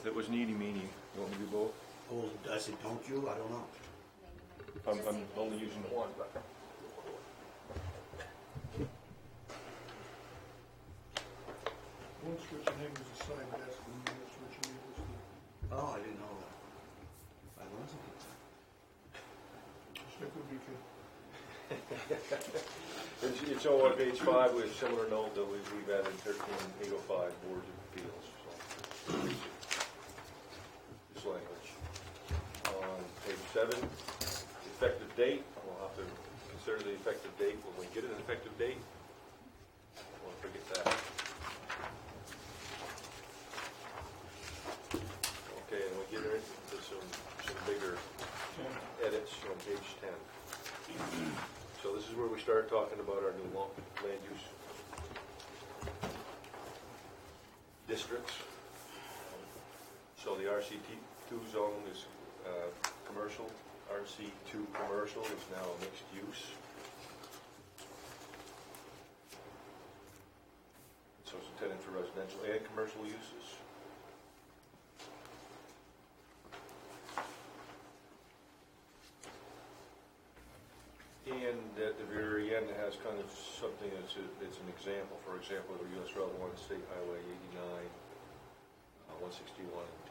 both. It was needy meany. You want me to do both? Oh, I said, don't you? I don't know. I'm only using one, but. One switching neighbors aside, that's the one switching neighbors. Oh, I didn't know that. I wasn't. Stick with me, kid. It's on page 5 with a similar note that we've added 13805 boards of appeals. So. This language. On page 7, effective date. We'll have to consider the effective date when we get an effective date. Don't forget that. Okay, and we get into some bigger edits on page 10. So this is where we start talking about our new land use districts. So the RC2 zone is commercial. RC2 commercial is now a mixed use. So it's intended for residential and commercial uses. And at the very end, it has kind of something that's it's an example. For example, US Route 1, State Highway 89, 161, and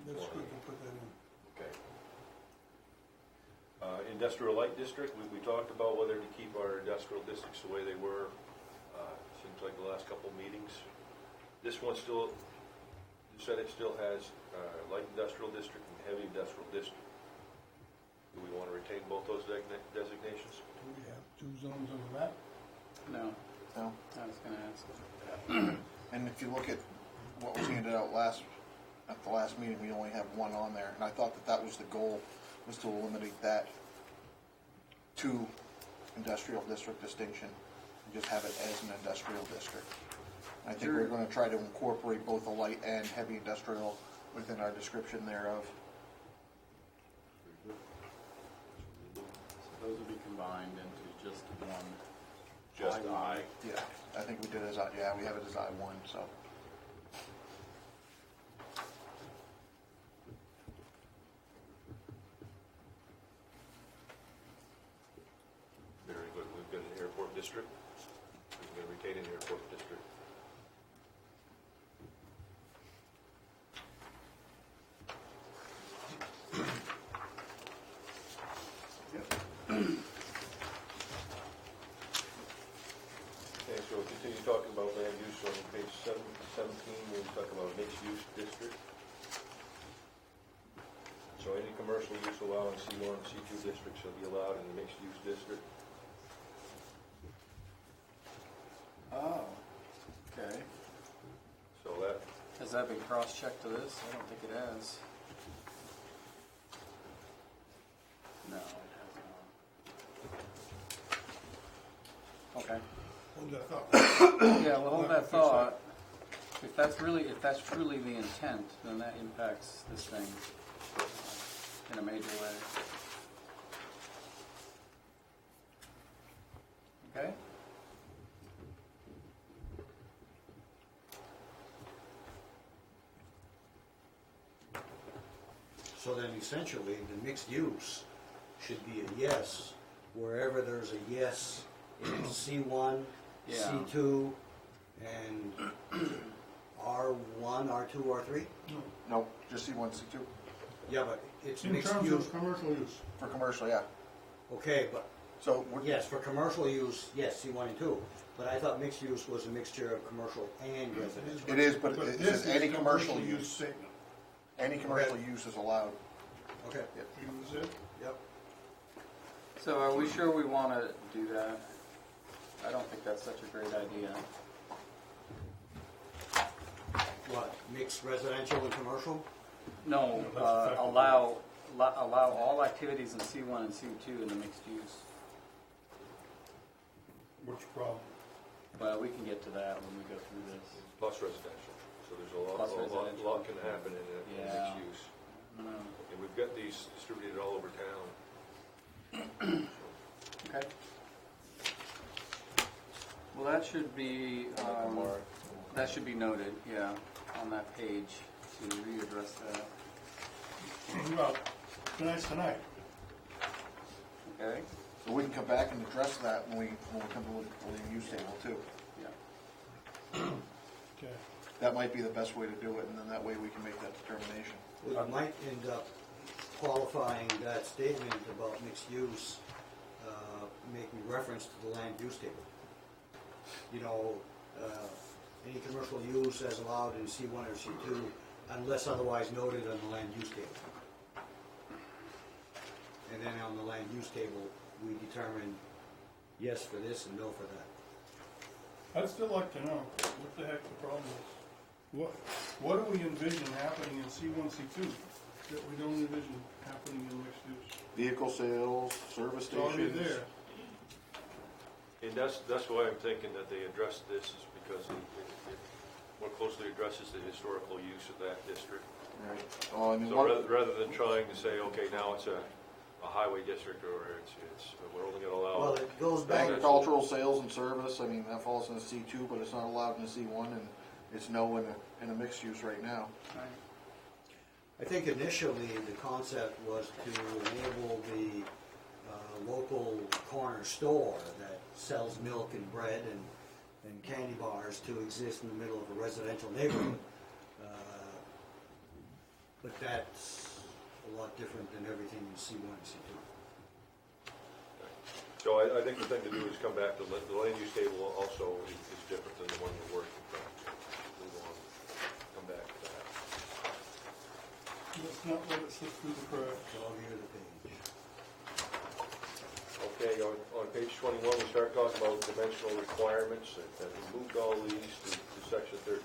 220. That's good to put that in. Okay. Industrial Light District, we talked about whether to keep our industrial districts the way they were. Seems like the last couple of meetings. This one still, you said it still has light industrial district and heavy industrial district. Do we want to retain both those designations? Do we have 2 zones on the map? No, No. I was going to ask. And if you look at what was handed out at the last meeting, we only have 1 on there. And I thought that was the goal, was to eliminate that 2 industrial district distinction and just have it as an industrial district. I think we're going to try to incorporate both the light and heavy industrial within our description thereof. Those will be combined into just one. Just I. Yeah, I think we did we have it as I1, so. Very good. We've got an airport district. We're going to retain an airport district. Okay, so we'll continue talking about land use on page 17. We'll talk about mixed use district. So any commercial use allowed in C1 and C2 districts shall be allowed in the mixed use district. Oh, okay. So that, Has that been cross-checked to this? I don't think it has. No, it has not. Okay. Hold that thought. Yeah, well, hold that thought. If that's truly the intent, then that impacts this thing in a major way. Okay? So then essentially, the mixed use should be a yes, wherever there's a yes in C1, Yeah. C2, and R1, R2, R3? No, just C1, C2. Yeah, but it's In mixed terms use. of commercial use. For commercial, yeah. Okay, but So, yes, for commercial use, yes, C1 and 2. But I thought mixed use was a mixture of commercial and residential. it is, but it this says is any commercial use use. statement. Any commercial use is allowed. Okay. Use it. Yep. So are we sure we want to do that? I don't think that's such a great idea. What, mixed residential and commercial? No, that's effective. allow all activities in C1 and C2 in the mixed use. What's the problem? Well, we can get to that when we go through this. plus residential. So there's a Plus lot residential. can happen in Yeah. mixed use. No. And we've got these distributed all over town. Okay. Well, that should be Mark. that should be noted, yeah, on that page. to readdress that. Well, tonight's tonight. Okay? So we can come back and address that when we come to look at the land use table too. Yeah. Okay. That might be the best way to do it, and then that way we can make that determination. Well, you might end up qualifying that statement about mixed use, making reference to the land use table. You know, any commercial use as allowed in C1 or C2 unless otherwise noted on the land use table. And then on the land use table, we determine yes for this and no for that. I'd still like to know what the heck the problem is. What do we envision happening in C1, C2 that we don't envision happening in mixed use? Vehicle sales, service It's already stations. there. And that's why I'm thinking that they address this, is because it more closely addresses the historical use of that district. Right. Oh, I mean, So rather than trying to say, okay, now it's a highway district, or we're only gonna allow. Well, it goes back, agricultural sales and service, I mean, that falls in a C2, but it's not allowed in a C1, and it's no in a mixed use right now. Right. I think initially the concept was to enable the local corner store that sells milk and bread and candy bars to exist in the middle of a residential neighborhood. But that's a lot different than everything in C1 and C2. So I think the thing to do is come back to the land use table also is different than the one we're working from. Move on, come back to that. Let's not let it slip through the cracks. So I'll give you the page. Okay, on page 21, we start talking about dimensional requirements, and we moved all these to section 13-900.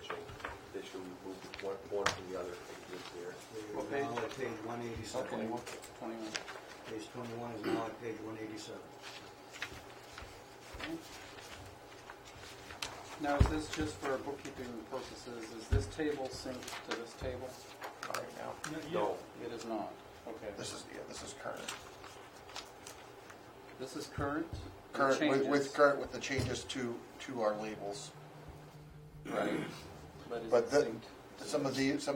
So basically we moved one from the other pages there. We're What page? now at page 187. 21. Page 21 is now at page 187. Now, is this just for bookkeeping purposes? Is this table synced to this table? Right now. Not yet. No, It is not. Okay. This is current. This is current? Current, Changes? with the changes to our labels. Right. But is But it the- synced? some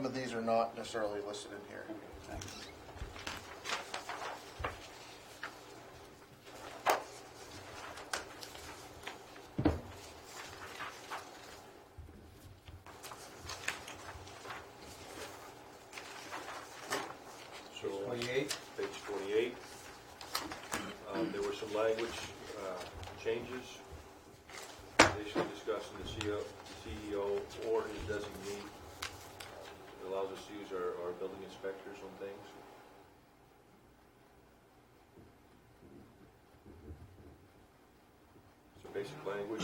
of these are not necessarily listed in here. Okay, thanks. so 28. page 28, there were some language changes. Basically discussing the CEO or his designee. It allows us to use our building inspectors on things. So basic language.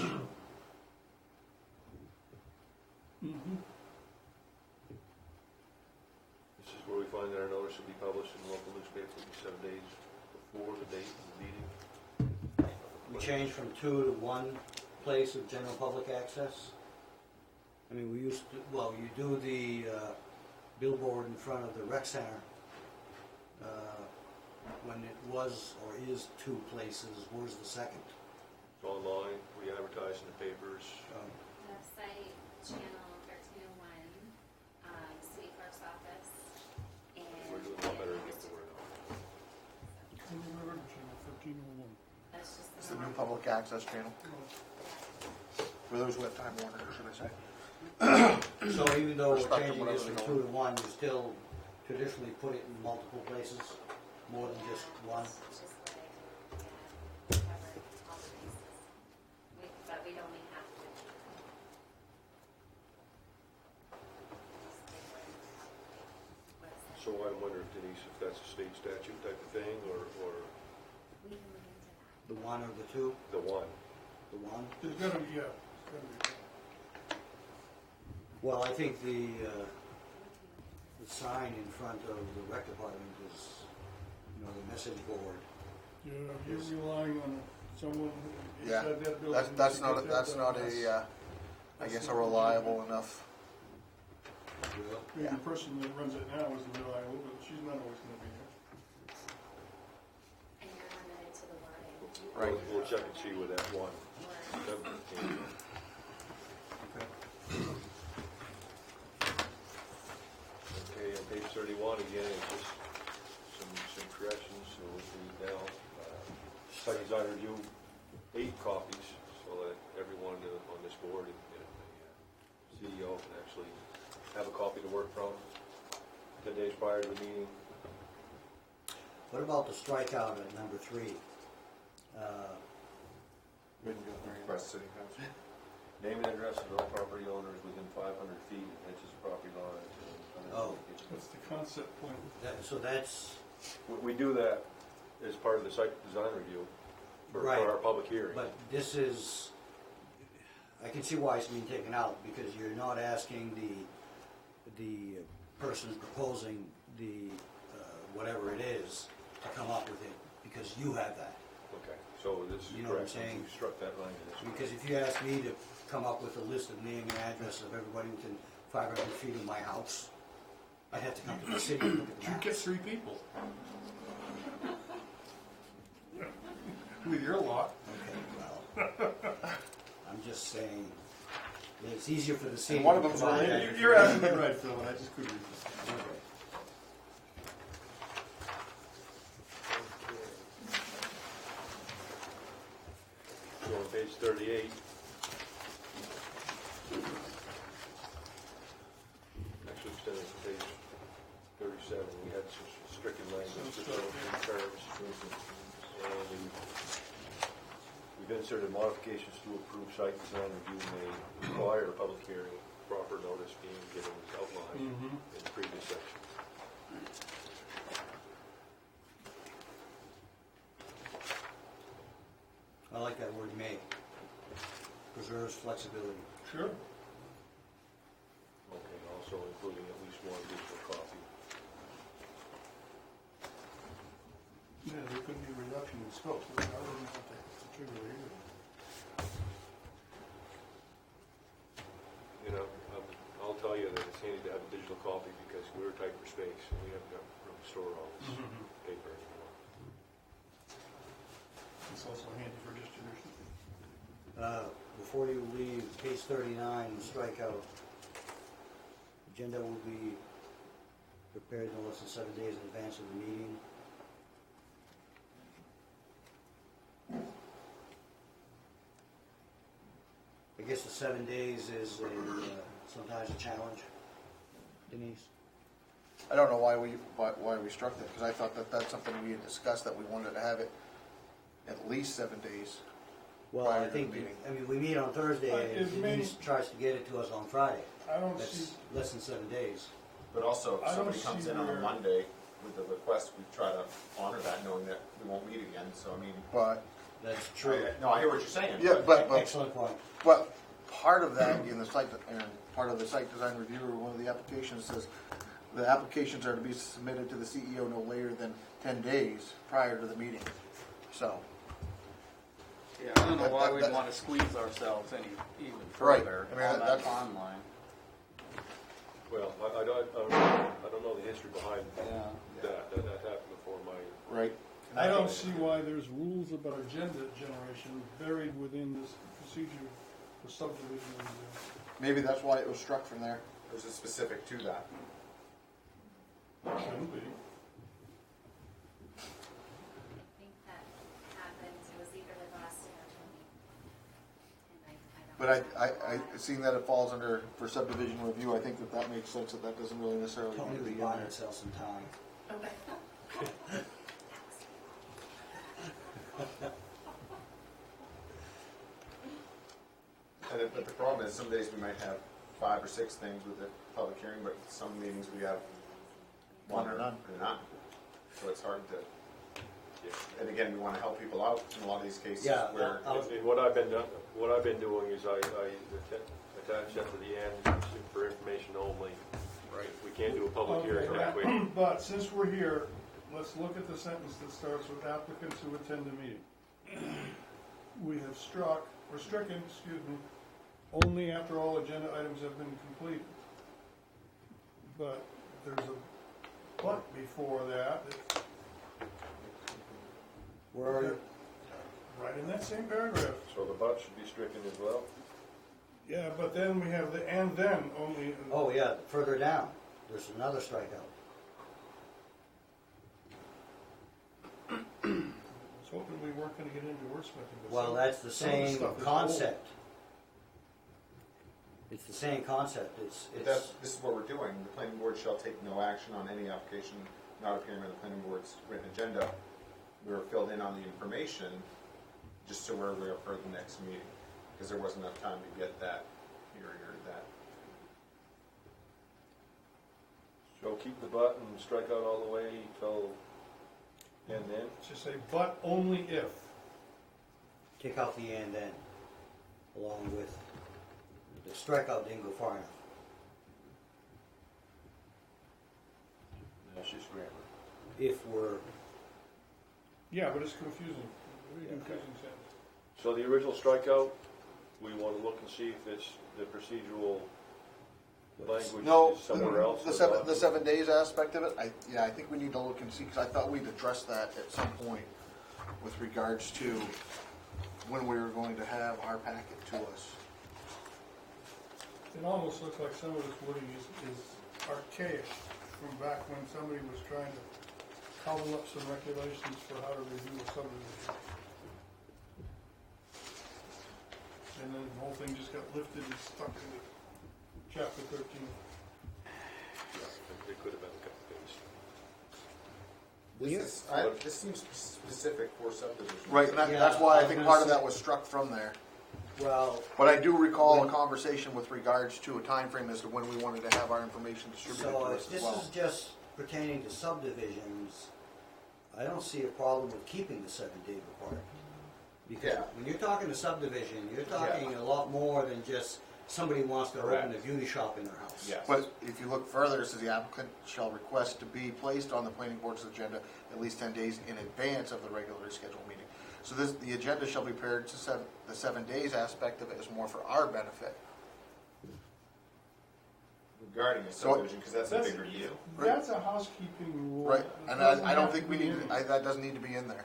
Mhm. This is where we find that our notice will be published in the local newspaper 7 days before the date of the meeting. We changed from 2 to 1 place of general public access. I mean, we used to, well, you do the billboard in front of the rec center. When it was or is 2 places, where's the second? It's online, we advertise in the papers. Website, channel 1301, city clerk's office, and. We're doing a lot better to get the word out. Channel 1301. That's just It's the new public access channel. For those who have Time Warner, should I say? So even though we're Respect to changing what this others from are 2 to 1, you still traditionally put it in multiple places, more than just one? It's just what I do, yeah, cover all the bases. But we'd only have to. So I wonder, Denise, if that's a state statute type of thing, or We can look into that. The 1 or the 2? the one? The 1? There's gotta be, yeah, there's gotta be. Well, I think the sign in front of the rec department is, you know, the message board. You're relying on someone who Yeah, inside that building. that's to not, get that that's done. not a, I guess a reliable enough. Maybe the person that runs it now isn't reliable, but she's not always gonna be there. And you're limited to the wording. Right. We'll check and see where that one. Or- Okay. page 31, again, it's just some corrections, so we read now. Site design review, 8 copies, so that everyone on this board and the CEO can actually have a copy to work from 10 days prior to the meeting. What about the strikeout at number 3? Request city council. Name and address of all property owners within 500 feet of edges of property line. Oh. That's the concept point. So that's, We do that as part of the site design review for Right. our public hearing. but this is, I can see why it's being taken out, because you're not asking the person proposing the, whatever it is, to come up with it, because you have that. Okay, so this is You know what I'm correct. saying? You struck that line. in this. Because if you ask me to come up with a list of name and address of everybody within 500 feet of my house, I'd have to come to the city and look at the You map. get 3 people. With your lot. Okay, well, I'm just saying, it's easier for the city. And one of to them's provide related. that You're asking me information. right, Phil, and I just couldn't resist. Okay. So on page 38. Actually extended to page 37, we had some stricken language for certain terms. And we've inserted modifications to approved site design review may require a public hearing, proper notice being given as outlined in the previous section. I like that word may. Preserves flexibility. Sure. Okay, also including at least one digital copy. Yeah, there could be a reduction in scope. I wouldn't have to trigger it either. You know, I'll tell you that it's handy to have a digital copy because we're tight for space and we haven't got room to store all this paper anymore. It's also handy for distribution. Before you leave, page 39, strikeout. Agenda will be prepared no less than 7 days in advance of the meeting. I guess the 7 days is sometimes a challenge, Denise? I don't know why we struck that, because I thought that that's something we had discussed, that we wanted to have it at least 7 days. Well, Prior I to the think, meeting. I mean, we meet on Thursday, and It may- Denise tries to get it to us on Friday. I don't see, That's less than 7 days. But also, I if don't somebody comes see in on a where- Monday with a request, we try to honor that, knowing that we won't meet again, so I mean. But, That's true. No, I hear what you're saying. yeah, but Excellent point. part of that in the site, and part of the site design review, or one of the applications says, the applications are to be submitted to the CEO no later than 10 days prior to the meeting. So, Yeah, I don't know why That- we'd that- want to squeeze ourselves any even Right. further I mean, on that that's- timeline. Well, I don't know the history behind Yeah. that. That happened before my, right, I don't see why there's rules about agenda generation buried within this procedure for subdivision review. maybe that's why it was struck from there. There's a specific to that. Shouldn't be. I think that happened, it was either with Austin or Tony. And I don't. But seeing that it falls under, for subdivision review, I think that makes sense, that doesn't really necessarily Tony need to was be in buying there. itself some time. But the problem is, some days we might have 5 or 6 things with the public hearing, but some meetings we have one or none. So it's hard to, and again, we want to help people out in a lot of these cases Yeah, where. and what I've been doing is I attach that to the end for information only. Right. We can't do a public hearing that way. But since we're here, let's look at the sentence that starts with applicants who attend the meeting. We have stricken, only after all agenda items have been completed. But there's a but before that, Where are you? right in that same paragraph. So the butt should be stricken as well. Yeah, but then we have the and then only. Oh, yeah, further down, there's another strikeout. hoping we weren't gonna get into wordsmithing. but Well, some- that's the some of same stuff is concept. It's the same concept, But that's, this is what we're doing. The planning board shall take no action on any application not appearing on the planning board's written agenda. We were filled in on the information just so we're aware for the next meeting, because there wasn't enough time to get that hearing or that. So keep the but and strike out all the way till and then? Just say, but only if. take out the and then, along with, the strikeout didn't go far enough. That's just grammar. If we're, Yeah, but it's confusing, very confusing sentence. So the original strikeout, we want to look and see if it's the procedural language No, is somewhere else. the or seven, not. the 7 days aspect of it, I think we need to look and see, because I thought we'd addressed that at some point with regards to when we were going to have our packet to us. It almost looks like some of this wording is archaic from back when somebody was trying to cobble up some regulations for how to review a subdivision. And then the whole thing just got lifted and stuck in chapter 13. It could have been a couple pages. This seems specific for subdivision. Right, and that's why I think part of that was struck from there. well, But I do recall a conversation with regards to a time frame as to when we wanted to have our information distributed to so us if as this well. is just pertaining to subdivisions, I don't see a problem with keeping the 7-day requirement. Because Yeah. when you're talking a subdivision, you're talking a lot more than just somebody wants to open Correct. a beauty shop in their house. Yes. But if you look further, it says the applicant shall request to be placed on the planning board's agenda at least 10 days in advance of the regularly scheduled meeting. So this, the agenda shall be prepared to the 7 days aspect of it is more for our benefit. Regarding a subdivision, because that's a big review. That's a housekeeping rule. Right, It and doesn't I don't have think to we be need, in that doesn't need to be in there.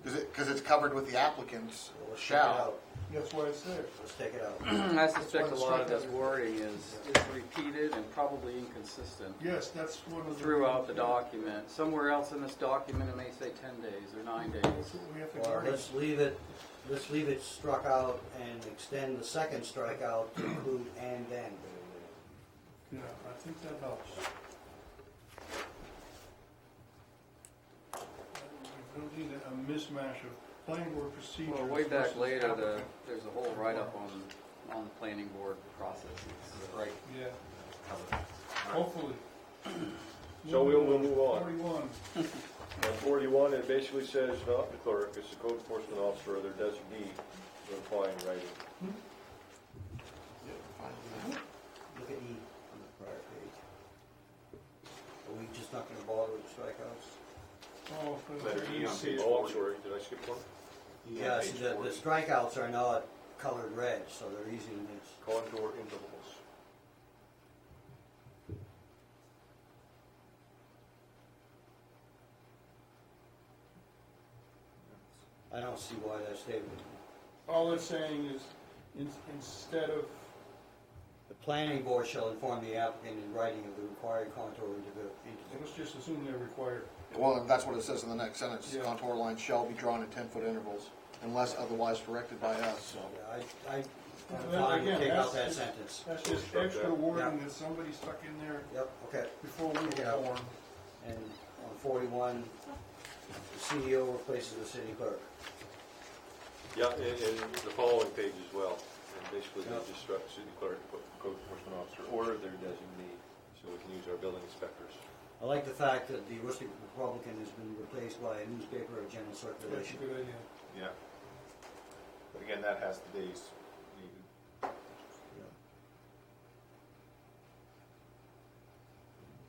Because it's covered with the applicant's So let's take it shall. out. That's why it's there. Let's take it out. I suspect a lot of this Strikeout. wording is repeated and probably inconsistent Yes, that's one of the. throughout the document. Somewhere else in this document, it may say 10 days or 9 days. That's what we have to Or guard. let's leave it struck out and extend the second strikeout to include and then. Yeah, I think that helps. We don't need a mismatch of planning board procedures. Well, way back versus later, applicant. there's a whole write-up on the planning board processes. Right. Yeah, hopefully. So we'll move on. 41. On 41, it basically says not the clerk, it's the code enforcement officer or their designee to apply in writing. Look at E on the prior page. Are we just not gonna bother with strikeouts? Oh, Letter E on page Oh, I'm sorry, did I skip one? Yeah, see, the strikeouts are not colored red, so they're easy to miss. Contour intervals. I don't see why that's stated. All it's saying is, instead of, The planning board shall inform the applicant in writing of the required contour let's just assume they're required. Well, that's what it says in the next sentence. Yeah. Contour lines shall be drawn in 10-foot intervals unless otherwise directed by us, so. Yeah, I'm Well, fine to again, take out that's that just- sentence. That's just Struck extra that. wording Yeah. that somebody stuck in there Yep, okay. before we Yeah. were born. And on 41, the CEO replaces the city clerk. Yeah, and the following page as well. And basically, they Yeah. just struck city clerk, put code enforcement officer, or their designee, so we can use our building inspectors. I like the fact that the Aroostook Republican has been replaced by a newspaper of general That's a circulation. good idea. Yeah. But again, that has the days needed.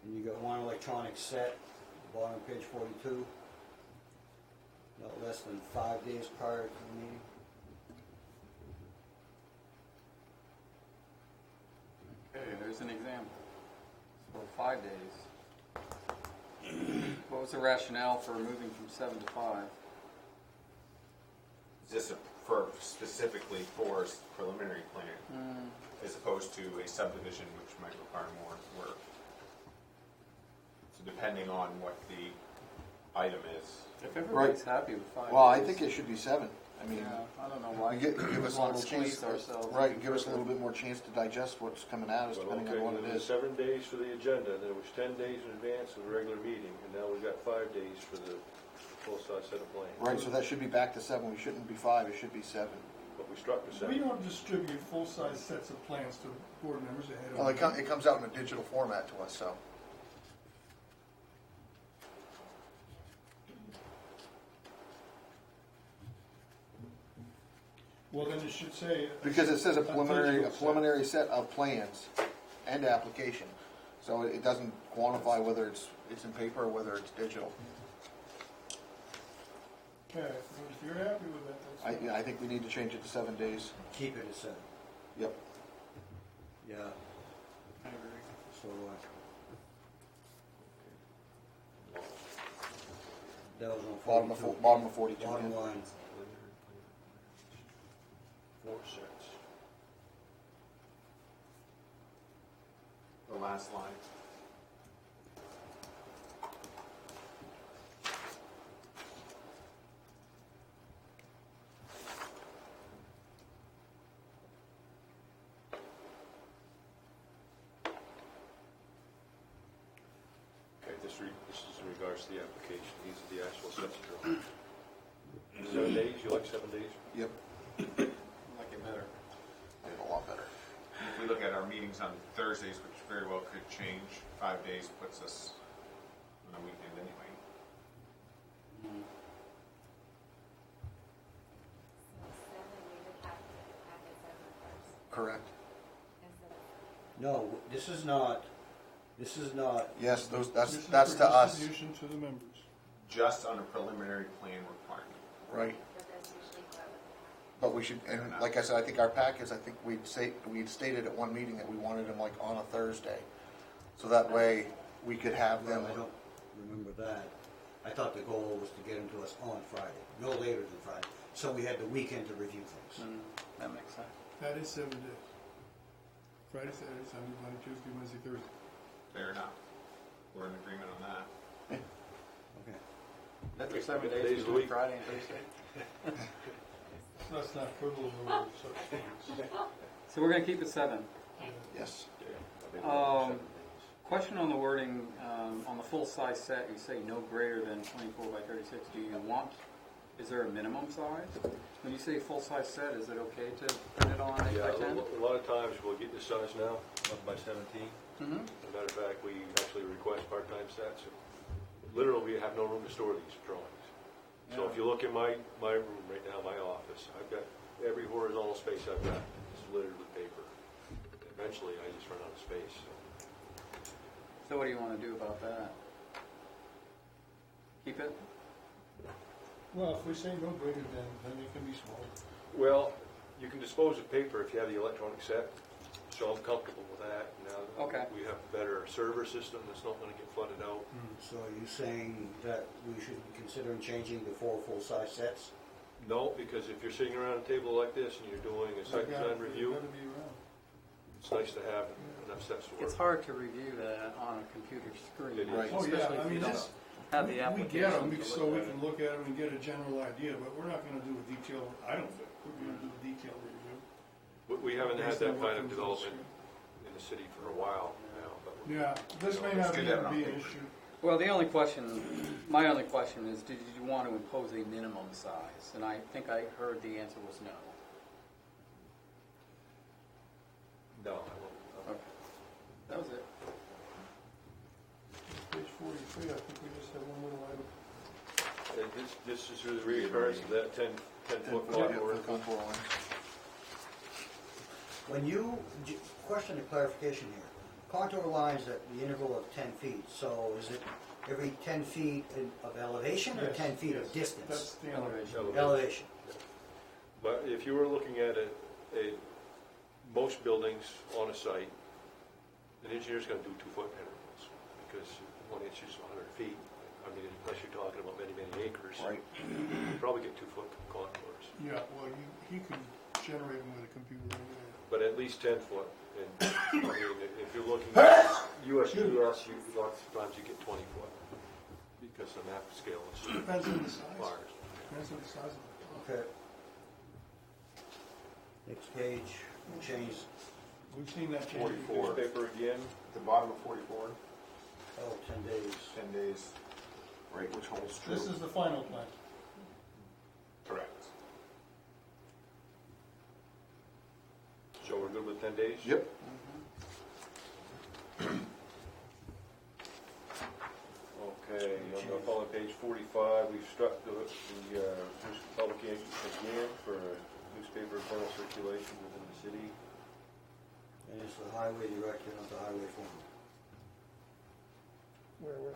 And you got one electronic set, bottom of page 42. Not less than 5 days prior to the meeting. Okay, there's an example. So 5 days. What was the rationale for moving from 7 to 5? Is this for specifically for preliminary planning, as opposed to a subdivision which might require more work? So depending on what the item is. If everybody's happy with 5 days. Well, I think it should be 7. I mean, Yeah, I don't know why. give us a want little to chance, squeeze ourselves. right, give us a little bit more chance to digest what's coming at us, Well, depending okay, on what it there was is. 7 days for the agenda, then it was 10 days in advance of the regular meeting, and now we've got 5 days for the full-size set of plans. Right, so that should be back to 7. We shouldn't be 5, it should be 7. But we struck the We 7. don't distribute full-size sets of plans to board members ahead of. Well, it comes out in a digital format to us, so. Well, then it should say. Because it says a digital set. preliminary set of plans and application. So it doesn't quantify whether it's in paper or whether it's digital. Okay, if you're happy with that, that's fine. Yeah, I think we need to change it to 7 days. Keep it at 7. Yep. Yeah, I agree. so do I. That was on Bottom of 42. bottom of 42. Bottom yeah. line. 4 cents. The last line. Okay, this is in regards to the application, these are the actual sets of drawings. 7 days, you like 7 days? Yep. Like it better. Did a lot better. If we look at our meetings on Thursdays, which very well could change, 5 days puts us on a weekend anyway. Mm. So 7, we would have to have it 7 first. Correct. Instead of No, this is not, Yes, This that's is that's for to us. distribution to the members. Just on a preliminary plan requirement. Right. But that's usually what would But we should, and like I said, I think our packets, I think we'd stated at one meeting that we wanted them like on a Thursday. So that way we could have them. well, I don't remember that. I thought the goal was to get them to us on Friday, no later than Friday. So we had the weekend to review things. That makes sense. That is 7 days. Friday, Saturday, Sunday, Monday, Tuesday, Wednesday, Thursday. Fair enough. We're in agreement on that. Okay. That's Wait, 7 days days of the between week. Friday and Thursday. Let's not quibble over such things. So we're gonna keep it 7. Yes. Yeah, I mean, 7 days. Question on the wording, on the full-size set, you say no greater than 24 by 36. Do you want, is there a minimum size? When you say full-size set, is it okay to print it on 8 Yeah, by 10? a lot of times we'll get this size now, up by 17. Mm-hmm. As a matter of fact, we actually request part-time sets. Literally, we have no room to store these drawings. So if you look in my room right now, my office, I've got every horizontal space I've got is littered with paper. Eventually, I just run out of space. So what do you want to do about that? Keep it? Well, if we say no greater than, then it can be smaller. Well, you can dispose of paper if you have the electronic set, so I'm comfortable with that. Now, Okay. we have a better server system that's not gonna get flooded out. So are you saying that we should be considering changing the 4 full-size sets? No, because if you're sitting around a table like this and you're doing a site design review, Gotta be around. it's nice to have enough sets to It's work. hard to review that on a computer screen. It is. Right. Oh, yeah, Especially I if you mean, don't this, have the we application. get them to so look we at can it. look at them and get a general idea, but we're not gonna do a detailed, I don't think, we're gonna do a detailed review. We haven't had Based on that what kind of comes on the development in the city for a while now, but Yeah, this may Let's not get even that on be an paper. issue. Well, my only question is, did you want to impose a minimum size? And I think I heard the answer was no. no, I won't. Okay. That was it. Page 43, I think we just have one little item. And this is the reoccurrence of that 10-foot Yeah, contour. for the contour lines. When you, question of clarification here, contour lines at the interval of 10 feet, so is it every 10 feet of elevation or Yes, 10 feet yes, of distance? That's the elevation. Elevation. Elevation. But if you were looking at most buildings on a site, an engineer's gonna do 2-foot intervals, because 1 inch is 100 feet. I mean, unless you're talking about many, many acres. Right. You probably get 2-foot contours, Yeah, well, he can generate them with a computer anyway. but at least 10 foot. And, I mean, if you're looking at US, lots of times you get 20 foot. because the map scale is Depends on the size. large. Depends on the size of the. Okay. Next page, change, We've seen that change. 44. Newspaper again, At the bottom of 44, oh, 10 days. 10 days, right, which holds true. This is the final plan. Correct. so we're good with 10 days? Yep. Okay, on the following page 45, we've struck the public again for newspaper journal circulation within the city. And it's the highway director, not the highway foreman. Where?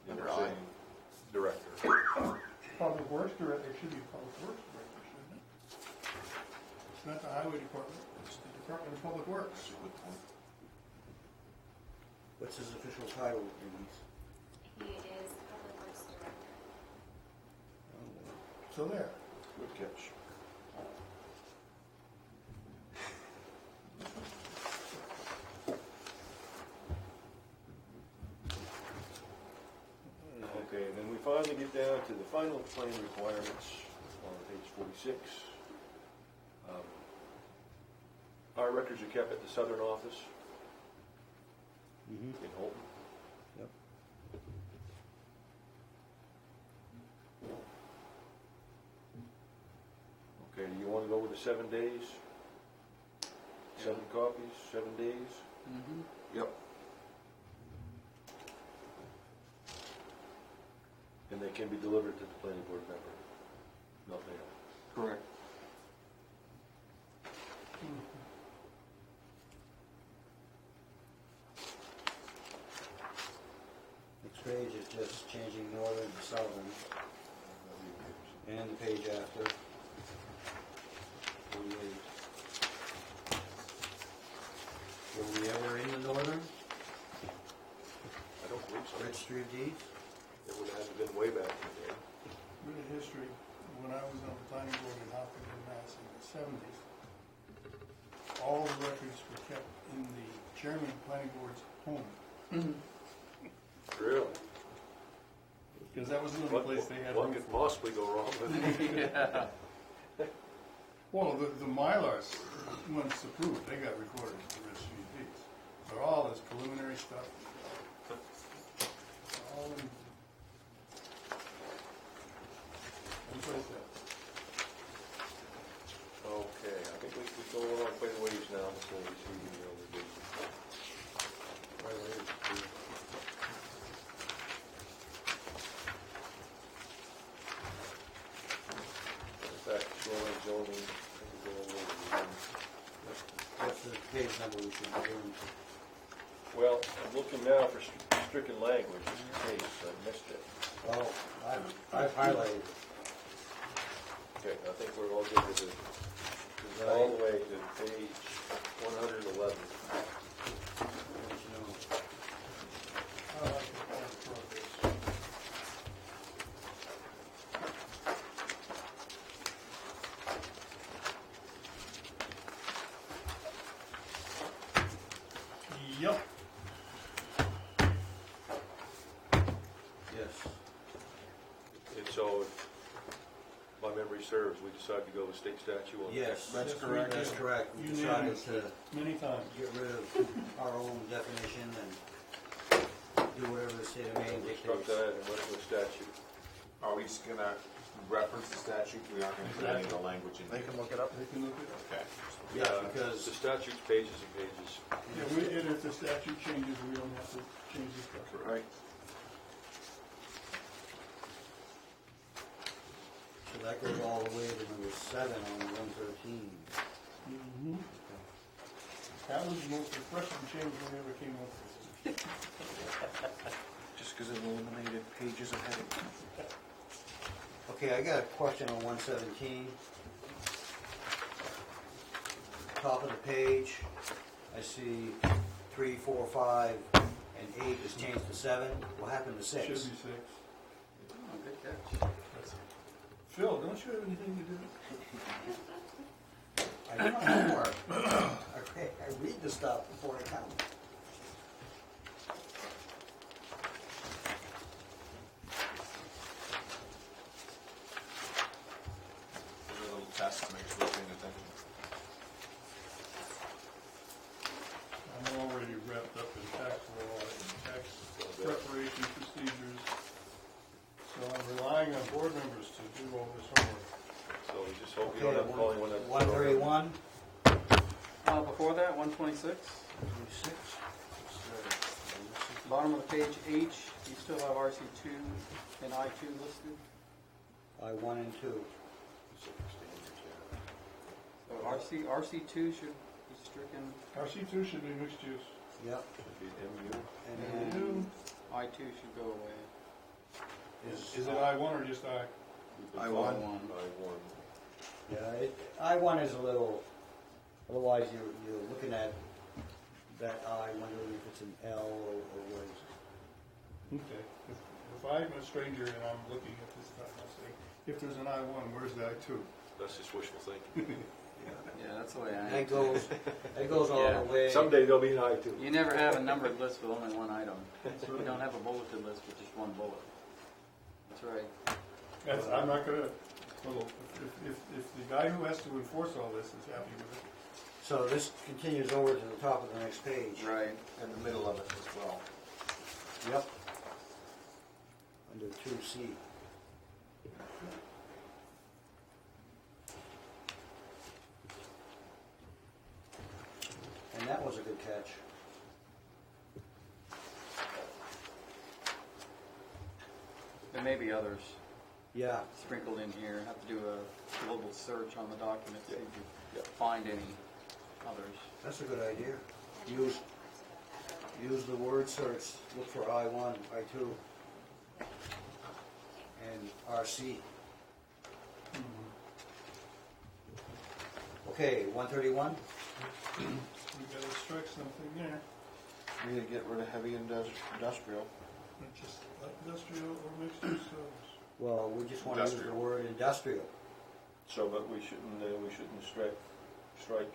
Then Under we're I. saying director. Public Works Director, it should be Public Works Director, shouldn't it? It's not the Highway Department, it's the Department of Public Works. What's his official title, Denise? He is Public Works Director. So there. Good catch. Okay, and then we finally get down to the final plan requirements on page 46. Our records are kept at the southern office Mm-hmm. in Holton. Yep. Okay, do you want to go with the 7 days? 7 copies, 7 days? Mm-hmm. Yep. And they can be delivered to the planning board member. Nothing else. Correct. Next page is just changing northern to southern, and the page after. 48. Were we ever in the northern? I don't believe so. Registry of Deeds? It would have been way back in the day. Bit of history, when I was on the planning board in Hopkinton, Mass. in the 70s, all the records were kept in the chairman of the planning board's home. Really? Because that was the only place they had What room could for. possibly go wrong with it? Well, the Mylars, once approved, they got recorded at the registry of deeds. They're all this preliminary stuff. All in. One place there. Okay, I think we go along quite a ways now before we see the other days. In fact, shoreline zoning, I think we're going over the- What's the page number we should be doing? Well, I'm looking now for stricken language, just in case I missed it. Oh, I've highlighted. Okay, I think we're all good with it. All the way to page 111. I like the plan of progress. Yep. Yes. And so, if my memory serves, we decided to go with state statute on Yes, That's correct. That's correct. We decided to Many times. get rid of our own definition and do whatever the state of Maine We struck dictates. that and went with statute. Are we just gonna reference the statute? We aren't gonna put any of the language in They there? can look it up. They can look it up. Okay. Yeah, The because, statute's pages and pages. Yeah, and if the statute changes, we don't have to change the stuff. Right. so that goes all the way to number 7 on 113. Mm-hmm. That was the most refreshing change we ever came up with. Just because it eliminated pages of heading. Okay, I got a question on 117. Top of the page, I see 3, 4, 5, and 8 is changed to 7. What happened to 6? Should be 6. Oh, good catch. Phil, don't you have anything to do? I do my homework. I read the stuff before I count. Just hope you don't have to call anyone that. 131, Before that, 126, 26. bottom of the page H, you still have RC2 and I2 listed? I1 and 2. So RC2 should be stricken, RC2 should be mixed use. Yep. Should be MU. And then I2 should go away. Is it I1 or just I? I1. I1. yeah, I1 is a little. Otherwise, you're looking at that I, wondering if it's an L or what is it. Okay. If I'm a stranger and I'm looking at this time, I'll say, if there's an I1, where's the I2? That's just wishful thinking. Yeah, that's the way I am. That goes all Yeah. the way. Someday there'll be an I too. You never have a numbered list with only one item. So you don't have a bulleted list with just one bullet. That's right. I'm not gonna, well, if the guy who has to enforce all this is happy with it. So this continues over to the top of the next page. Right. In the middle of it as well. Yep. Under 2C. And that was a good catch. There may be others Yeah. sprinkled in here. Have to do a global search on the document to see if you find any others. That's a good idea. Use the word search, look for I1, I2, and RC. Okay, 131? We gotta strike something there, We need to get rid of heavy industrial. not just light industrial or mixed use zones. Well, we just want to use the Industrial. word industrial. So, but we shouldn't strike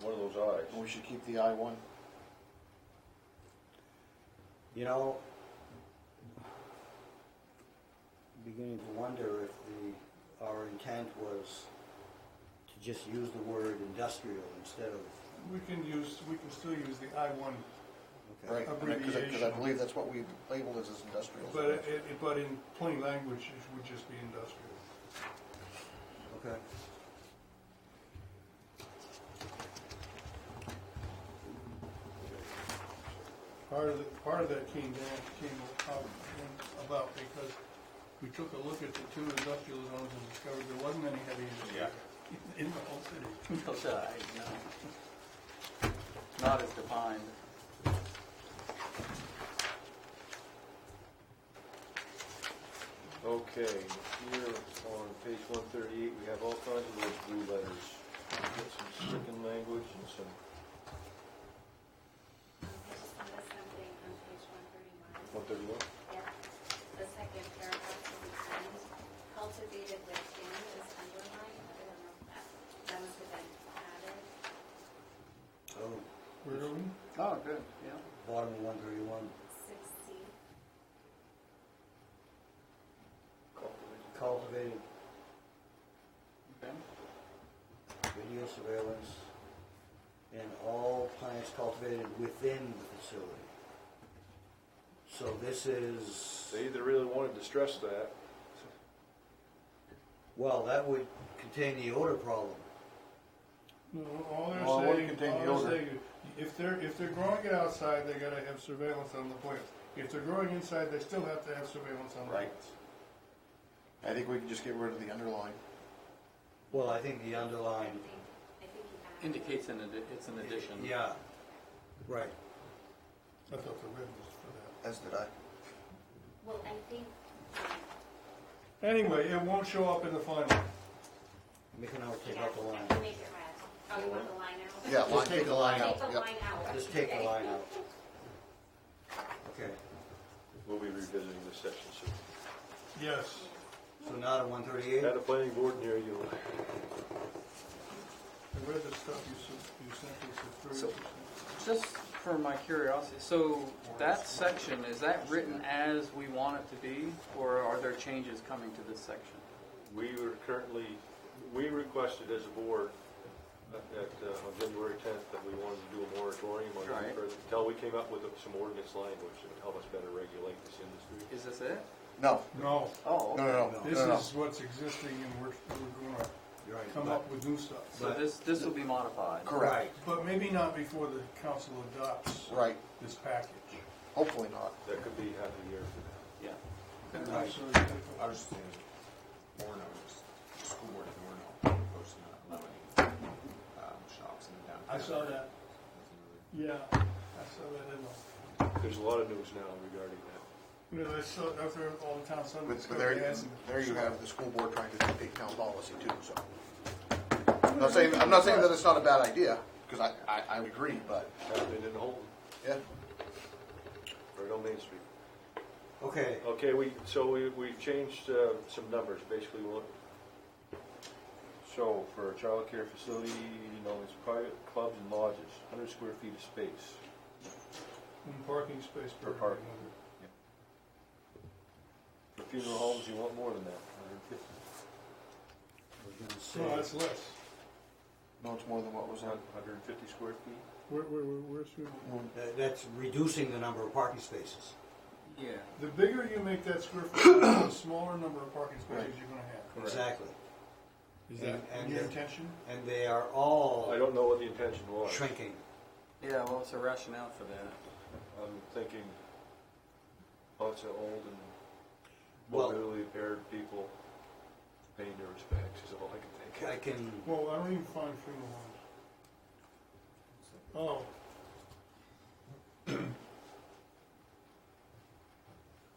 one of those I's. And we should keep the I1. You know, beginning to wonder if our intent was to just use the word industrial instead of, We can still use the I1, okay. Right, because I Abbreviation. believe that's what we labeled as industrial. but in plain language, it would just be industrial. Okay. Part of that came about because we took a look at the two industrial zones and discovered there wasn't any heavy industry in the whole city. No. Not as defined. Okay, here on page 138, we have all kinds of those blue letters. Get some stricken language and some, I just noticed something on page 131. 131? Yeah, the second paragraph at the end, cultivated within is underlined. I don't know if that must have been added. Oh, Where are we? Oh, good, yeah. bottom of 131. 6C. Cultivated Okay. video surveillance and all plants cultivated within the facility. So this is, They either really wanted to stress that, well, that would contain the odor problem. No, Well, it all wouldn't they're contain saying, the all they're odor. saying, if they're growing it outside, they gotta have surveillance on the plants. If they're growing inside, they still have to have surveillance on the Right. plants. I think we can just get rid of the underline. Well, I think the underline, I think you added. Indicates it's an addition. yeah, right. I thought the red was for As did I. Well, I think, that. Anyway, it won't show up in the final. Make a note, take yeah, out the I line. can make it red. Oh, you want the line out? Yeah, Just take the line out. Take the Yep. line out. Just take the Okay. line out. Okay, we'll be revisiting this section soon. Yes. so now to 138. Had a planning board near you. I read the stuff you sent us, it's So- very interesting. Just for my curiosity, so that section, is that written as we want it to be, or are there changes coming to this section? We requested as a board on January 10th that we wanted to do a moratorium on Right. any further, until we came up with some ordinance language that would help us better regulate this industry. Is this it? No, No, Oh, no, okay. no, no. this no, no. is what's existing and we're gonna Right, come but- up with new stuff. So this will be modified. Right. But maybe not before the council adopts Right, this package. hopefully not. That could be half a year from now. Yeah. And Right. so you- I was just saying, Orno, just school board in Orno, posting lemonade shops in the downtown. I saw that, That's another- yeah, I saw that headline. There's a lot of news now regarding that. You know, I saw, out there all the town Sundays. But there you have the school board trying to dictate town policy too, so. I'm not saying that it's not a bad idea, because I agree, but, Happened in Holton, yeah. right on Main Street. Okay, Okay, we've changed some numbers, basically what. So for a child care facility, it's private clubs and lodges, 100 square feet of space. Parking space per. Per parking. For funeral homes, you want more than that, 150. we're gonna No, say, that's less. No, it's more than what was on. 150 square feet. Where's your? that's reducing the number of parking spaces. Yeah. The bigger you make that square footage, the smaller number of parking spaces Right. you're gonna have. Exactly. Is that And your the- intention? And they are all I don't know what the intention was. shrinking. Yeah, well, it's a rationale for that. I'm thinking lots of old and Well- mobility impaired people paying their respects is all I can think. I can, Well, I don't even find funeral homes. Oh.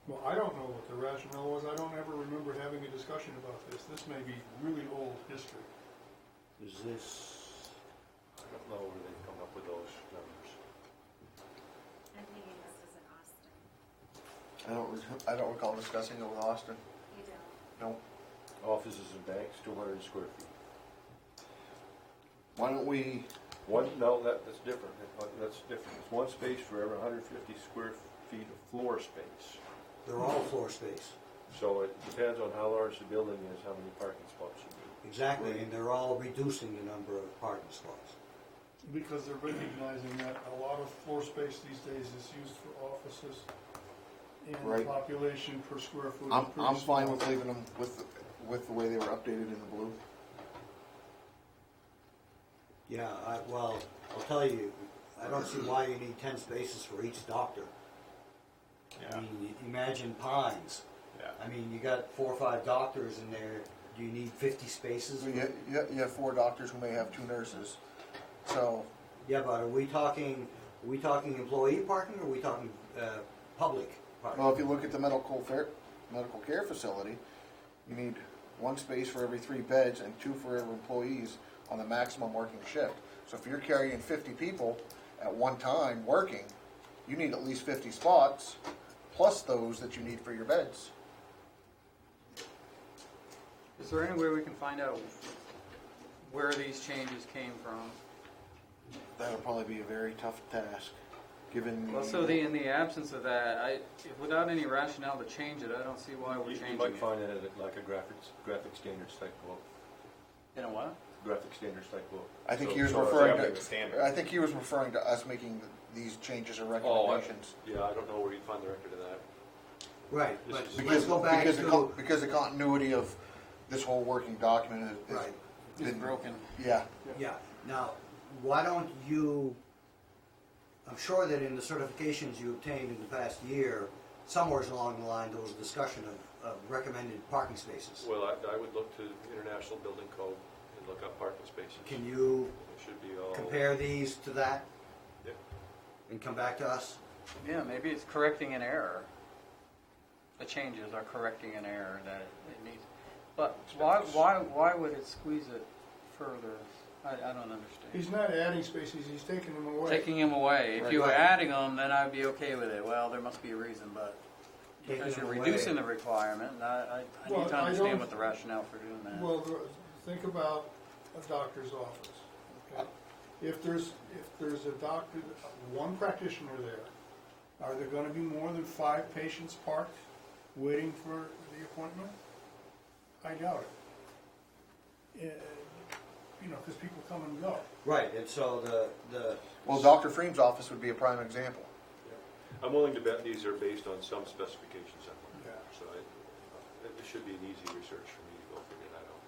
Well, I don't know what the rationale was. I don't ever remember having a discussion about this. This may be really old history. is this, I don't know where they've come up with those numbers. I'm thinking this is in Austin. I don't recall discussing it with Austin. You don't. No. Offices and banks, 200 square feet. Why don't we, That's different. That's different. It's one space for every 150 square feet of floor space. they're all floor space. So it depends on how large the building is, how many parking spots you need. Exactly, and they're all reducing the number of parking spots. Because they're recognizing that a lot of floor space these days is used for offices. And the Right. population per square foot is I'm pretty fine small. with leaving them with the way they were updated in the blue. Yeah, I'll tell you, I don't see why you need 10 spaces for each doctor. I mean, imagine Pines. Yeah. I mean, you got 4 or 5 doctors in there, do you need 50 spaces? So you have 4 doctors who may have 2 nurses, so, Yeah, but are we talking employee parking, or are we talking public parking? well, if you look at the medical care facility, you need 1 space for every 3 beds and 2 for every employees on the maximum working shift. So if you're carrying 50 people at one time working, you need at least 50 spots, plus those that you need for your beds. Is there any way we can find out where these changes came from? That'll probably be a very tough task, given. Well, so in the absence of that, without any rationale to change it, I don't see why we're You changing might it. find it in like a graphic standards type book. You know what? Graphic standards type book. I think So- he was so if referring you- the standard. I think he was referring to us making these changes or Oh, recommendations. yeah, I don't know where you'd find the record of that. Right, This but is- let's go back to, because the continuity of this whole working document is right, It's broken. Yeah, yeah. Now, why don't you, I'm sure that in the certifications you obtained in the past year, somewhere along the line, there was a discussion of recommended parking spaces. Well, I would look to International Building Code and look up parking spaces. Can you It should be all. compare these to that Yeah. and come back to us? Yeah, maybe it's correcting an error. The changes are correcting an error that it needs. But why would it squeeze it further? I don't understand. He's not adding spaces, he's taking them away. Taking him away. If Right. you were Right. adding them, then I'd be okay with it. Well, there must be a reason, but Taking because you're them reducing away. the requirement, I Well, need to I understand don't- what the rationale for doing that. Well, think about a doctor's office, okay? If there's a doctor, one practitioner there, are there gonna be more than 5 patients parked waiting for the appointment? I doubt it. Because people come and go. Right, and so the well, Dr. Freem's office would be a prime example. I'm willing to bet these are based on some specifications somewhere. Yeah. So it should be an easy research for me to go figure that out.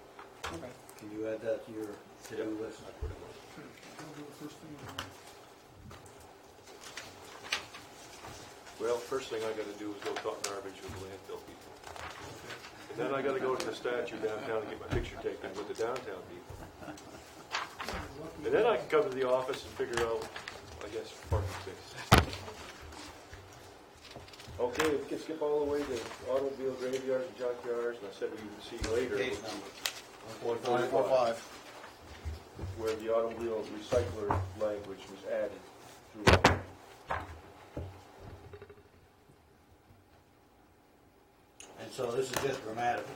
Okay. Can you add that to your to-do list? I put it on. I'll do the first thing. Well, first thing I gotta do is go talk garbage with the landfill people. And then I gotta go to the statue downtown and get my picture taken with the downtown people. And then I can come to the office and figure out, I guess, parking spaces. Okay, we can skip all the way to automobile graveyards and junkyards, and I said we would see later. Page number. 145, 145. where the automobile recycler language was added throughout. And so this is just grammatical.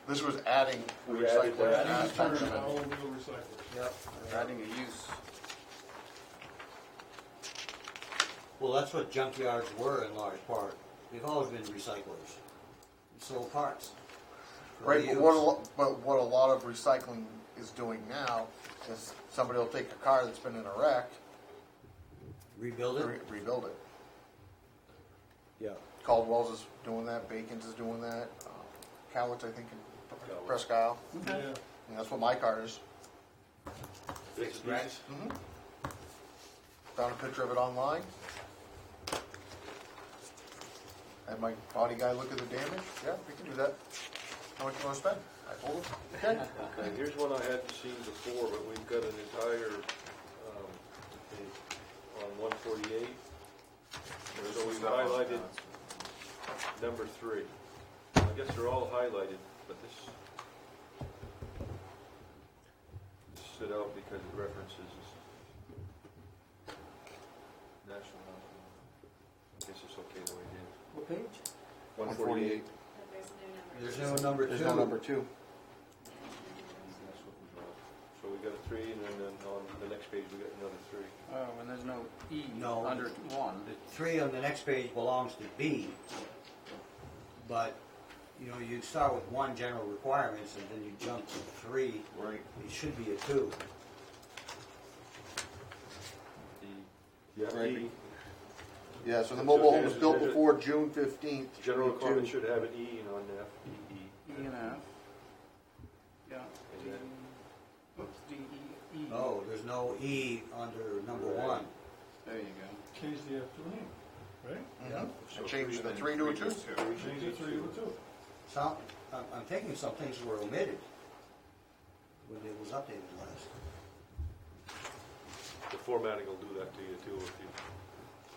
This was adding the We added recycling that. aspect Turn of it. automobile recycling. Yep. Adding a use. Well, that's what junkyards were in large part. They've always been recyclers. They sold parts. for Right, but reuse. what a lot of recycling is doing now is somebody will take a car that's been in a wreck, Rebuild it? rebuild it. Yeah. Caldwell's is doing that, Bacon's is doing that, Cowlitz, I think, in Presque Isle. Yeah. And that's what my car is. This is Right. Found a picture of it online. Had my body guy look at the damage. Yeah, we can do that. How much you want to spend? I told him, okay. Okay, here's one I hadn't seen before, but we've got an entire, on 148. So we've highlighted number 3. I guess they're all highlighted, but this stood out because it references National Housing. I guess it's okay the way it is. What page? 148. But There's no number There's two. no number 2. That's what we got. So we got a 3, and then on the next page we got another 3. Oh, and there's no E No. under 1. The 3 on the next page belongs to B. But, you know, you start with 1 general requirements and then you jump to 3. Right. It should be a 2. Yeah, Right. E. Yeah, so the mobile home was built There's a- before June 15th. General should be requirement 2. should have an E on there, EE. E and F. Yeah. And D, then- oops, D, E, E. Oh, there's no E under number 1. There you go. Change the F to an E, right? Mhm. And change the 3 to a 2. Change it 3 to a 2. Some, I'm thinking some things were omitted when it was updated last. The formatting will do that to you too if you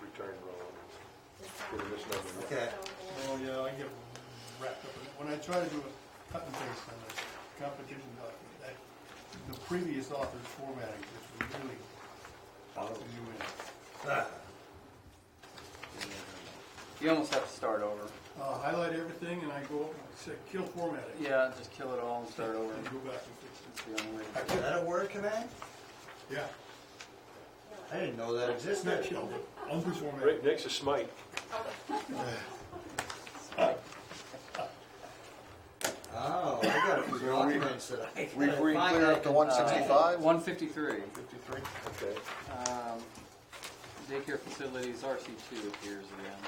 return wrong. Put a misnumber. Okay. Oh, yeah, I get wrapped up in it. When I try to do a cut and paste on a competition document, the previous author's formatting just really boxes you in. Ah. You almost have to start over. Highlight everything and I go up and say, kill formatting. Yeah, just kill it all and start over. And go back and fix That's the only way to Is that a word command? it. Yeah. I didn't know that Not existed. killed it, unformatted. Right next to Smite. Oh, I got a few documents that I We gotta we find clear I up to can- 165? 153. 53? Okay. Daycare facilities, RC2 appears again.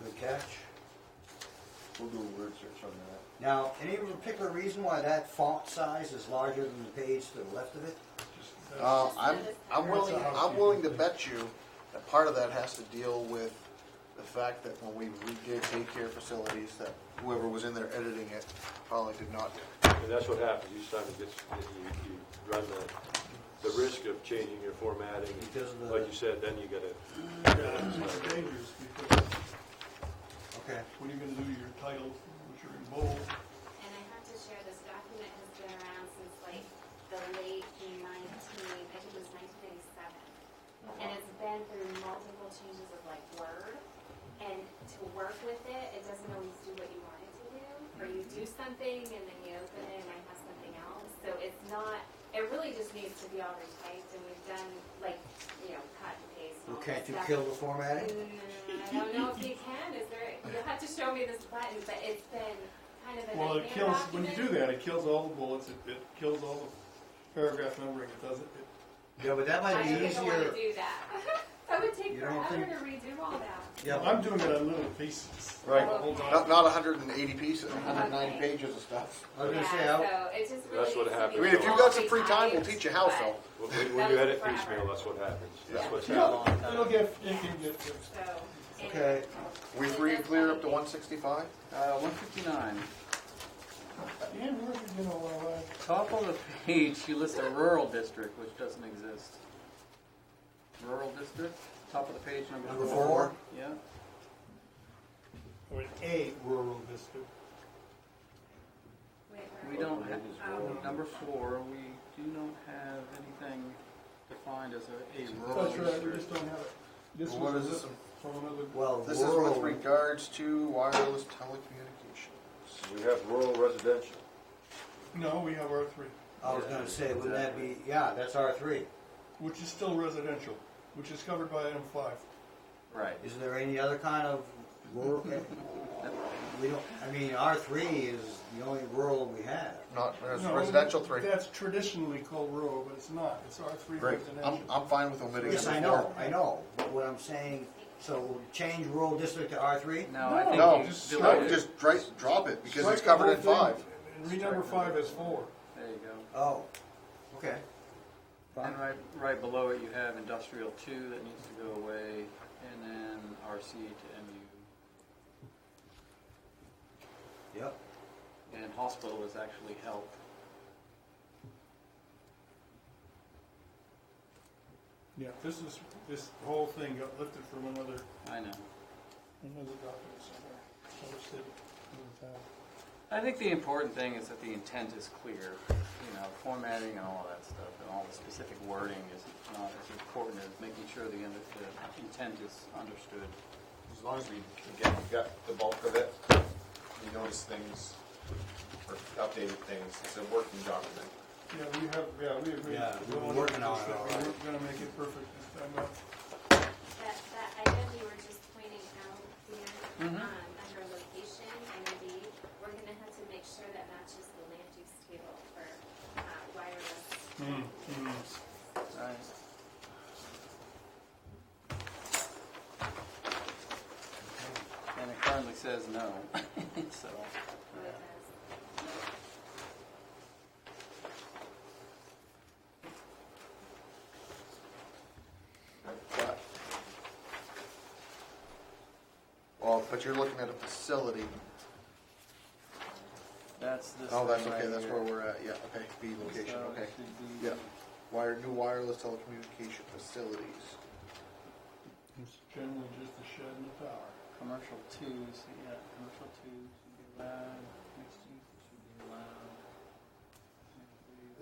Good catch. We'll do a word search on that. Now, any particular reason why that font size is larger than the page to the left of it? I'm willing to bet you that part of that has to deal with the fact that when we redid daycare facilities, that whoever was in there editing it probably did not. And that's what happens each time it gets, you run the risk of changing your formatting. Because of the- Like you said, then you gotta. It's dangerous because Okay. what are you gonna do to your titles, which are in bold? And I have to share, this document has been around since like the late 1997. And it's been through multiple changes of like Word. And to work with it, it doesn't always do what you want it to do. Or you do something and then you open it and it might have something else. So it's not, it really just needs to be all retyped and we've done like, cut and paste and Well, all can't that you stuff. kill the formatting? I don't know if you can, you'll have to show me this button, but it's been kind of a Well, it nightmare kills, when you do document. that, it kills all the bullets, it kills all the paragraph numbering, it doesn't, Yeah, but that I might be don't want to easier. do that. That would take don't think? Forever to redo all that. Yeah, I'm doing it on little pieces. Right. Hold on. Not 180 pieces, 190 pages of stuff. I was gonna say, Yeah, so it just really That's what needs to happens. be I mean, if you've got some all free time, we'll retyped, teach you how, but- Phil. When you edit piecemeal, that's what happens. That's what's happening. Yeah, it can get fixed. So, and- Okay. We free and clear up to 165? 159. Dan, where did you know what I Top of the page, you list a rural district, which doesn't exist. Rural district, top of the page, number Number 4. 4. Yeah. or a rural district? Wait, We where- don't have, Oh. number 4, we do not have anything defined as a rural That's right, we district. just don't have it. This Well, what was is this? from another. Well, This is rural, with regards to wireless telecommunications. We have rural residential. No, we have R3, I was gonna say, wouldn't that be, yeah, that's R3. which is still residential, which is covered by M5. Right. Is there any other kind of rural? We don't, I mean, R3 is the only rural we have. Not, there's No, residential 3. That's traditionally called rural, but it's not. It's R3 Great, residential. I'm fine with omitting Yes, number I know, but what I'm saying, so change rural district to R3? No, I think No, you just delete strike it. Just drop it, because Strike it's the covered whole in thing 5. And read number 5 as 4. There you go. Oh, okay. And right below it, you have industrial 2 that needs to go away, and then RC to MU. Yep. And hospital is actually health. Yeah, this whole thing got lifted from another I know. document somewhere. Other city, another town. I think the important thing is that the intent is clear. You know, formatting and all that stuff, and all the specific wording is not as important as making sure the intent is understood. As long as we, again, we got the bulk of it, we notice things, or updated things, it's a working document. Yeah, we agree. Yeah, we've been Going working into on this, it that all We right. weren't gonna make it perfect this time, but That item you were just pointing out, Dan, Mhm. under location, NED, we're gonna have to make sure that matches the land use table for wireless. Right. And it currently says no, so. What it does. But- Well, but you're looking at a facility. That's this. Oh, that's thing okay, right that's here. where we're at, yeah, okay, B location, So it okay. should be- Yeah, new wireless telecommunication facilities. it's generally just a shed and a tower. Commercial 2, so yeah, commercial 2 should be allowed, mixed use should be allowed.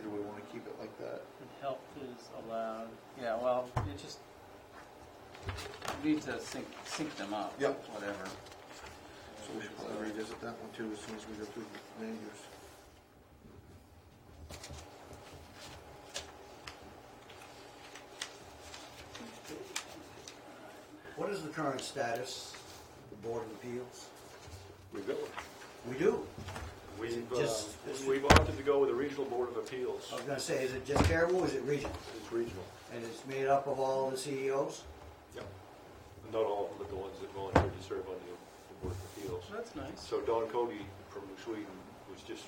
Do we want to keep it like that? And health is allowed, yeah, well, it just, you need to sync them up. Yep. Whatever. So we should probably revisit that one too as soon as we go through the land use. What is the current status of the Board of Appeals? We've got, We do. we've, Just- we've opted to go with the Regional Board of Appeals. I was gonna say, is it just Caribou or is it regional? It's regional. And it's made up of all the CEOs? Yep. Not all of them, but the ones that volunteered to serve on the Board of Appeals. That's nice. So Don Cody from New Sweden was just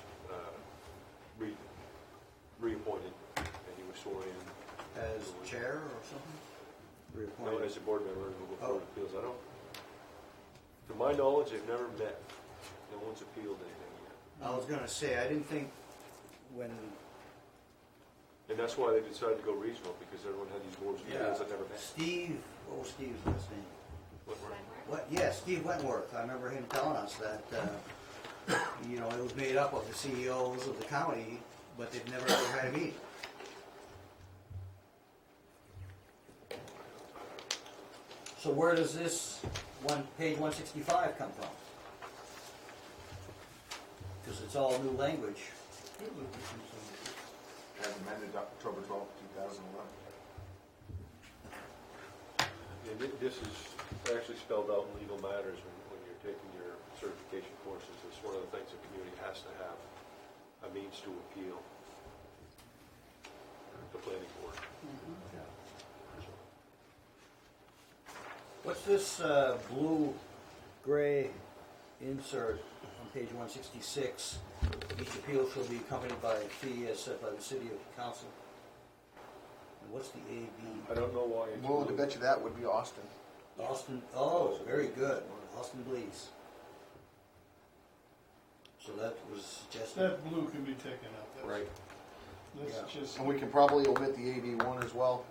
reappointed, and he was sworn in. As chair or something? No, Reappointed? as a board member of the Oh. Board of Appeals. I don't, to my knowledge, they've never met. No one's appealed anything yet. I was gonna say, I didn't think when, And that's why they decided to go regional, because everyone had these boards of appeals that never met. Steve, what was Steve's last name? Wentworth. What, yeah, Steve Wentworth, I remember him telling us that, you know, it was made up of the CEOs of the county, but they've never ever had a meeting. So where does this page 165 come from? Because it's all new language. It would be some- As amended October 12th, 2011. And this is actually spelled out in legal matters when you're taking your certification courses. It's one of the things the community has to have, a means to appeal the planning board. What's this blue-gray insert on page 166? Each appeal shall be accompanied by a fee as set by the city council. And what's the AB? I don't know why it's. Willing to blue. bet you that would be Austin. Austin, oh, very good. Austin Blees. So that was suggested. That blue can be taken out. That's- Right. Let's Yeah. just, And we can probably omit the AB1 as well,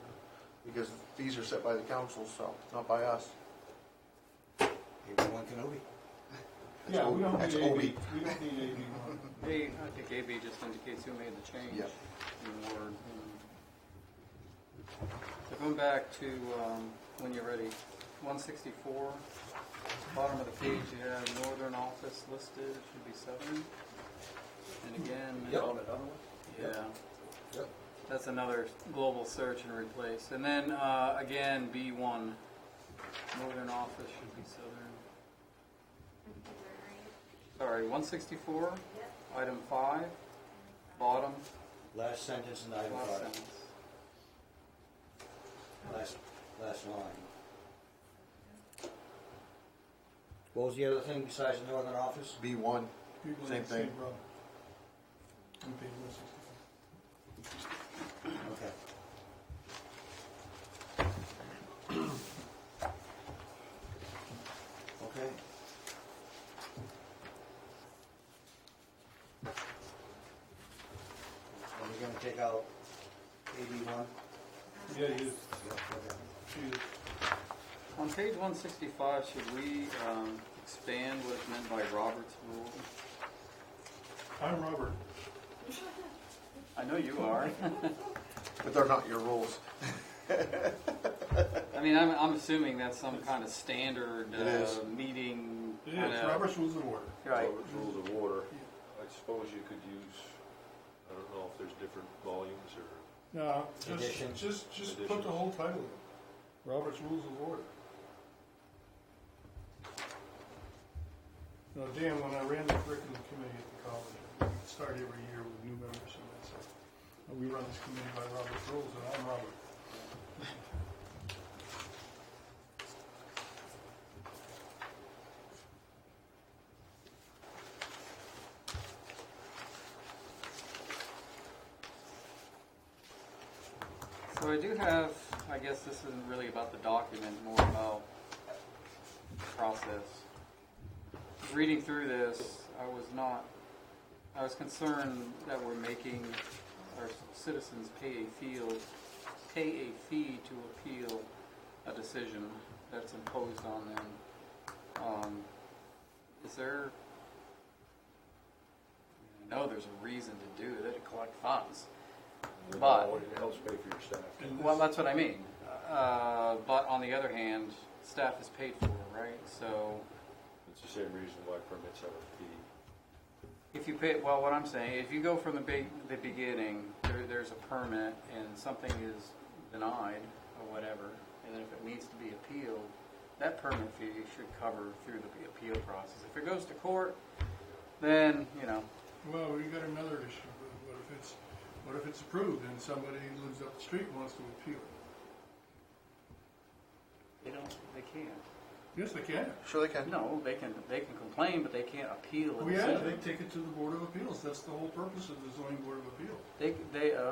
because fees are set by the council, so not by us. AB1 Kenobi. yeah, we don't That's need OB. AB, we don't need AB one. I think AB just indicates who made the change Yep. in the word. So going back to, when you're ready, 164, bottom of the page, you have northern office listed, should be Southern. And again, Yep. yeah, Yep. that's another global search and replace. And then, again, B1, northern office should be Southern. Sorry, 164, Yep. item 5, bottom, Last sentence in item last 5. sentence. Last line. What was the other thing besides the northern office? B1, People Same in the thing. problem. On page 164. Okay. Okay. Are we gonna take out AB1? Yeah, you, Okay. you, On page 165, should we expand what is meant by Robert's rule? I'm Robert. I know you are. but they're not your rules. I mean, I'm assuming that's some kind of standard It is. meeting. It is, kinda- Robert's Rules of Order. Right. Robert's Rules of Order. I suppose you could use, I don't know if there's different volumes or. No, Addition. just put Additions. the whole title in. Robert's Rules of Order. No, Dan, when I ran the curriculum committee at the college, we start every year with new members, and that's it. And we run this committee by Robert's Rules, and I'm Robert. So I do have, I guess this isn't really about the document, more about the process. Reading through this, I was concerned that we're making our citizens pay a fee to appeal a decision that's imposed on them. Is there, I know there's a reason to do it, to collect funds. But- It helps pay for your staff. And Well, this- that's what I mean. But on the other hand, staff is paid for, right? So It's the same reason why permits have a fee. if you pay, well, what I'm saying, if you go from the beginning, there's a permit and something is denied or whatever, and then if it needs to be appealed, that permit fee should cover through the appeal process. If it goes to court, then, Well, we got another issue. What if it's approved and somebody who lives up the street wants to appeal it? they can't. Yes, they can. Sure they can. No, they can complain, but they can't appeal a Oh, yeah, decision. they take it to the Board of Appeals. That's the whole purpose of the zoning Board of Appeals.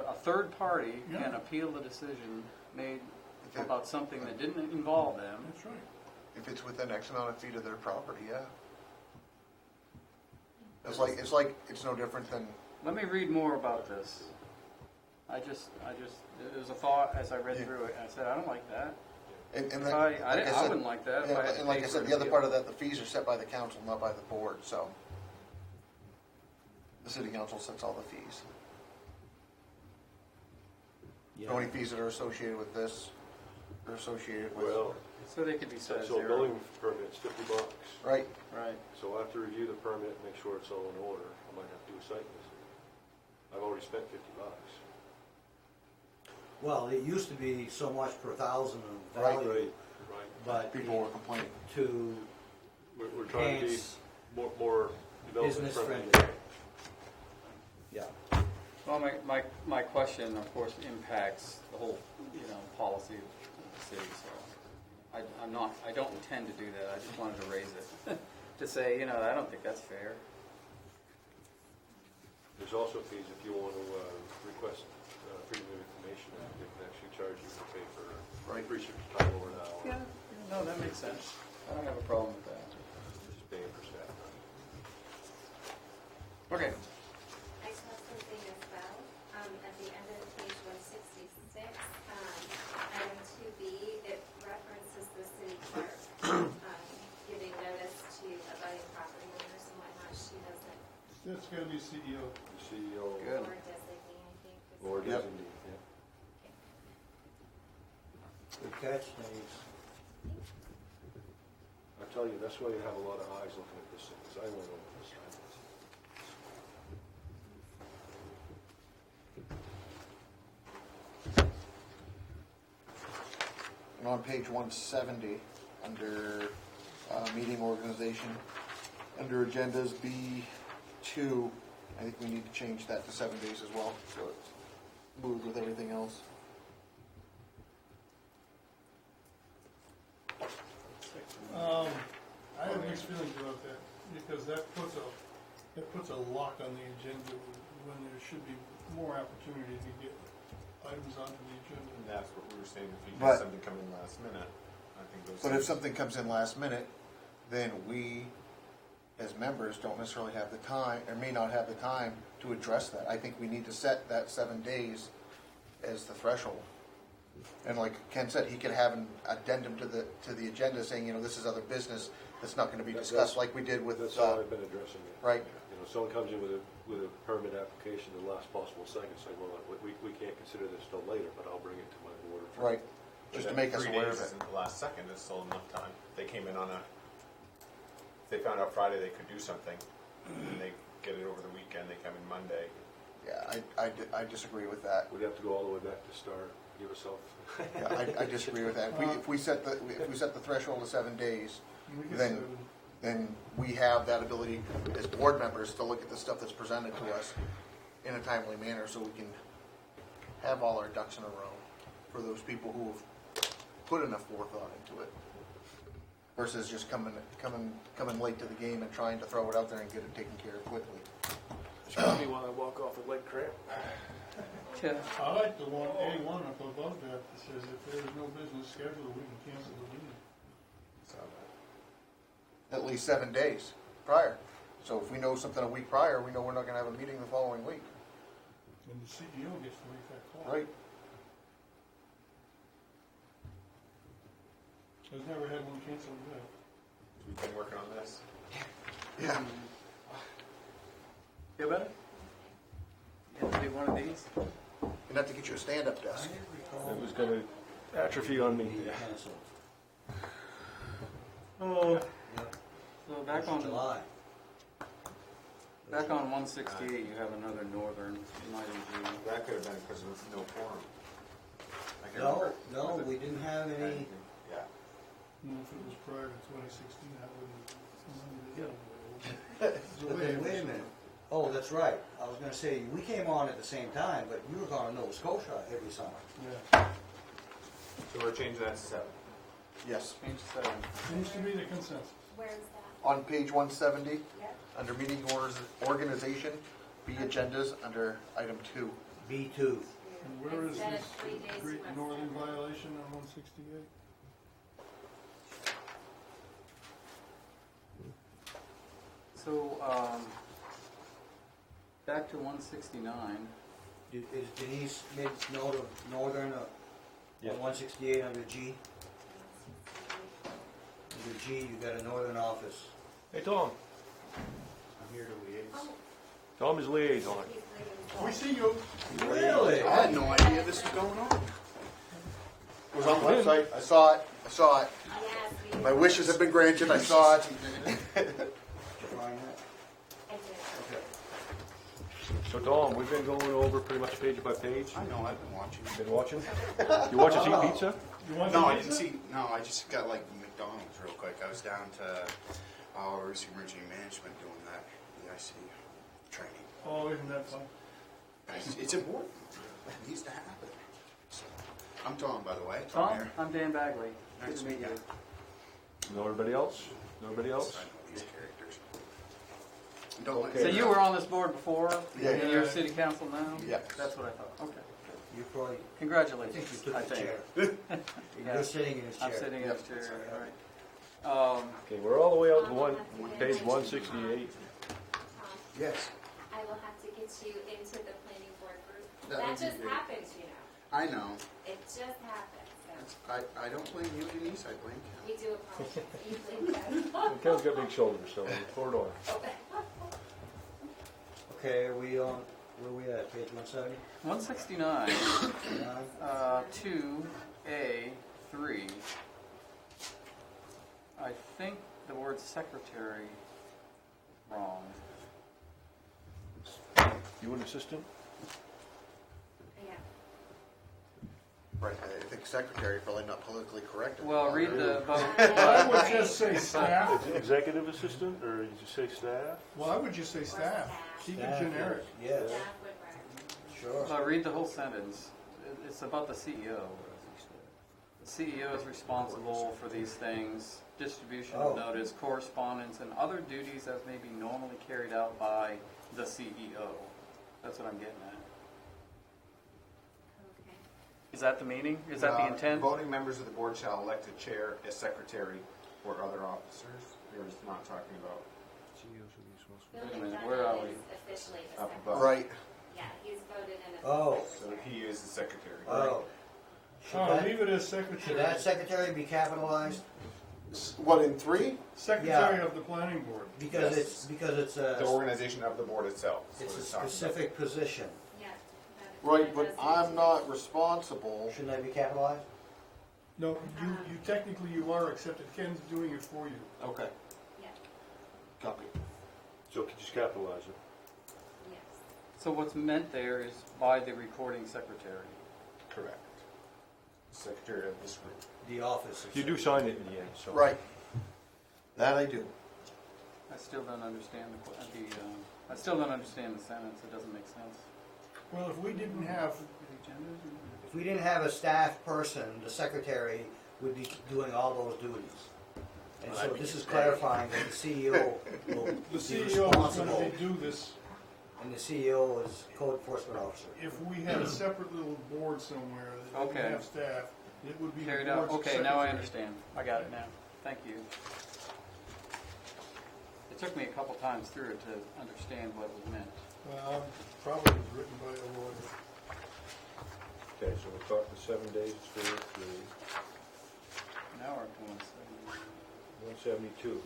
A third party can Yeah. appeal the decision made Okay. about something that didn't involve them. That's right. If it's within X amount of feet of their property, yeah. It's no different than, Let me read more about this. It was a thought as I read Yeah. through it. I said, I don't like that. and If that, I wouldn't like that. If I had to and like pay I for said, an the other appeal. part of that, the fees are set by the council, not by the board, so. The city council sets all the fees. The only fees that are associated with this are associated with, Well, So they could be set at so a zero. building permit's $50. right? Right. So I have to review the permit, make sure it's all in order. I might have to do a site visit. I've already spent $50. Well, it used to be so much per thousand of Right, value, Right. but People were complaining. to We're trying to be enhance more development business friendly. friendly. Yeah. Well, my question, of course, impacts the whole, policy of the city, so I don't intend to do that, I just wanted to raise it. To say, I don't think that's fair. There's also fees if you want to request freedom of information, they can actually charge you to pay for research time over an hour. Yeah, no, that makes sense. I don't have a problem with that. Just paying for staff time. Okay. I saw something as well, at the end of page 166, item 2B, it references the city clerk, giving notice to abutting property owners and whatnot. She doesn't, It's gotta be CEO. The CEO Good. or designee, I think. is- or Yep. designee, yeah. Good catch, Denise. I tell you, that's why you have a lot of eyes looking at this thing, because I went over this time. And on page 170, under meeting organization, under agendas B2, I think we need to change that to 7 days as well, so it's moved with everything else. I have mixed feelings about that, because that puts a lock on the agenda when there should be more opportunity to get items onto the agenda. And that's what we were saying, if you But- get something come in last minute, I think those. But if things- something comes in last minute, then we, as members, don't necessarily have the time, or may not have the time to address that. I think we need to set that 7 days as the threshold. And like Ken said, he could have an addendum to the agenda saying, this is other business that's not gonna be discussed, like we did with, That's how I've been addressing it. right. Someone comes in with a permit application at the last possible second, say, well, we can't consider this till later, but I'll bring it to my board. Right, just to make us 3 aware days of it. isn't the last second, it's still enough time. They came in if they found out Friday they could do something, and they get it over the weekend, they come in Monday. Yeah, I disagree with that. We'd have to go all the way back to start, give ourselves. Yeah, I disagree with that. If we set the threshold of 7 days, We can Then- set it- then we have that ability as board members to look at the stuff that's presented to us in a timely manner, so we can have all our ducks in a row for those people who have put enough forethought into it, versus just coming late to the game and trying to throw it out there and get it taken care of quickly. Especially when I walk off with leg cramp. Yeah. I like the one, A1 up above that that says if there is no business scheduled, we can cancel the meeting. So, At least 7 days prior. So if we know something a week prior, we know we're not gonna have a meeting the following week, And the CEO gets to make that call. right? I've never had one canceled yet. we've been working on this. Yeah. Feel better? You have to do one of these? You'd have to get you a stand-up desk. It was gonna atrophy on me. Canceled. Oh. Yep. So back on July. 168, you have another northern item G. That could have been because of no quorum. I can't No, remember. no, Was it- we didn't have any, Yeah. And if it was prior to 2016, I wouldn't. but then, wait a minute. Oh, that's right. I was gonna say, we came on at the same time, but you were gone to Nova Scotia every summer. Yeah. So we're changing that to 7. Yes. Change 7. Seems to be the consensus. Where is that? On page 170, Yep. under meeting organization, B agendas, under item 2. B2. And where is Instead of this 3 days, Great you want Northern 7. violation on 168? So, back to 169. Is Denise made note of Northern Yeah. on 168 under G? Under G, you got a Northern office. Hey, Tom. I'm here to liaise. Tom is liaison. We see you. Really? I had no idea this was going on. It was on the website. I saw it. Yes, we. My wishes have been granted. I saw it. Did you find that? I did. Okay. So Tom, we've been going over pretty much page by page. I know, I've been watching. Been watching? You watching Eat Pizza? You want No, some I pizza? didn't see, no, I just got like McDonald's real quick. I was down to our emergency management doing that, the IC training. Oh, isn't that fun? It's important. It needs to happen. So, I'm Tom, by the way. Tom, here. I'm Dan Bagley. Good Nice to to meet meet you. you. Know everybody else? Nobody else? I know these characters. Don't like So you were on this board before? Yeah. And you're city council now? Yeah. That's what I thought. Okay. You probably, I Congratulations. think you took the chair. Yeah. You're sitting in his chair. I'm sitting in Yep. this chair, Sorry. all right. Okay, we're all the way out to page 168. Yes. I will have to get you into the planning board group. That That would be just great. happens, you know. I know. It just happens, so I don't blame you, Denise. I blame Ken. we do apologize. You blame them. Ken's got big shoulders, so forward on. Okay, are we on, where are we at, page 170? 169, 2A3. I think the word secretary wrong. You an assistant? Yeah. Right, I think secretary, probably not politically correct. Well, read the vote. I would just say staff. Executive assistant, or did you say staff? Well, I would just say staff. Keep it generic. Yes, Staff would work. sure. But read the whole sentence. It's about the CEO. The CEO is responsible for these things, distribution of Oh. notice, correspondence, and other duties as may be normally carried out by the CEO. That's what I'm getting at. Okay. Is that the meaning? Is that the intent? Voting members of the board shall elect a chair, a secretary, or other officers. We're just not talking about Wait a Billy minute, Dunn where are is we? officially the up secretary. above. Right. Yeah, he's voted in. Oh, So he is the secretary. oh. Should Oh, that- leave it as Should secretary. that secretary be capitalized? What, in 3? Secretary of the planning board. Because Yes. it's The a, organization of the board itself. is what it's a it's talking about. specific position. Yeah. Right, but I'm not responsible. Shouldn't that be capitalized? No, you technically you are, except that Ken's doing it for you. Okay, Yeah, copy. So could you just capitalize it? yes. So what's meant there is by the recording secretary. Correct. Secretary of this group. The office. You do sign it in the end, so. Right. That I do. I still don't understand I still don't understand the sentence. It doesn't make sense. Well, if we didn't have, If we didn't have a staff person, the secretary would be doing all those duties. And so this is clarifying that the CEO will the be CEO is responsible, going to do this, and the CEO is code enforcement officer. if we had a separate little board somewhere that didn't Okay. have staff, it would be the Carried out. board's Okay, now I secretary. understand. I got it now. Thank you. It took me a couple times through it to understand what it meant. Well, probably was written by a lawyer. Okay, so we're talking 7 days for the Now we're up to 172.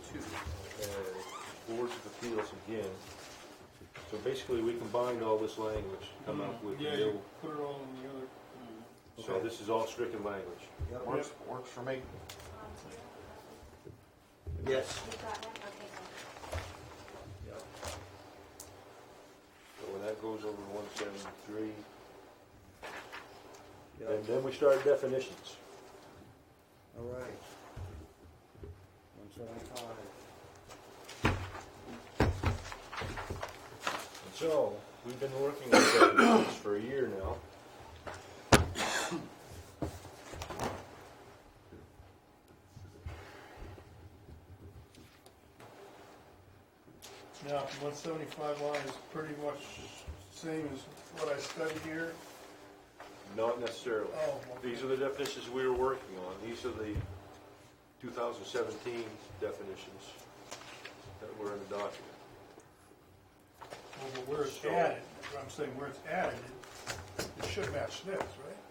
Boards of Appeals again. So basically, we combined all this language, come up with Yeah, the you new, put it all in the other. so this is all stricken language. Yep. Works for me. Yes. You got that? Okay, good. Yep. So when that goes over 173, Yep. and then we start definitions. All right. 175. And so, we've been working on definitions for a year now. Now, 175 line is pretty much same as what I studied here. Not necessarily. Oh, okay. These are the definitions we were working on. These are the 2017 definitions that were in the document. Well, but where it's So- added, I'm saying where it's added, it should match this, right?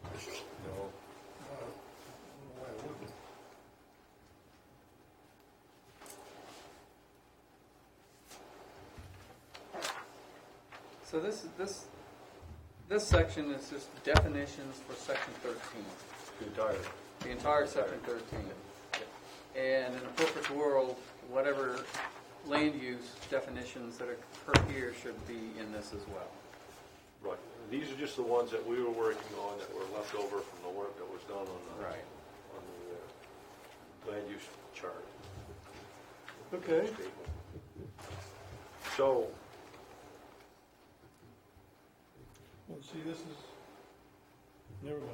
No. I don't know why it wouldn't. So this section is just definitions for section 13, The entire. the entire section 13. And in a perfect world, whatever land use definitions that occur here should be in this as well. Right. These are just the ones that we were working on that were left over from the work that was done on the, Right. on the land use chart. Okay. Statement. So, Well, see, this is, never mind.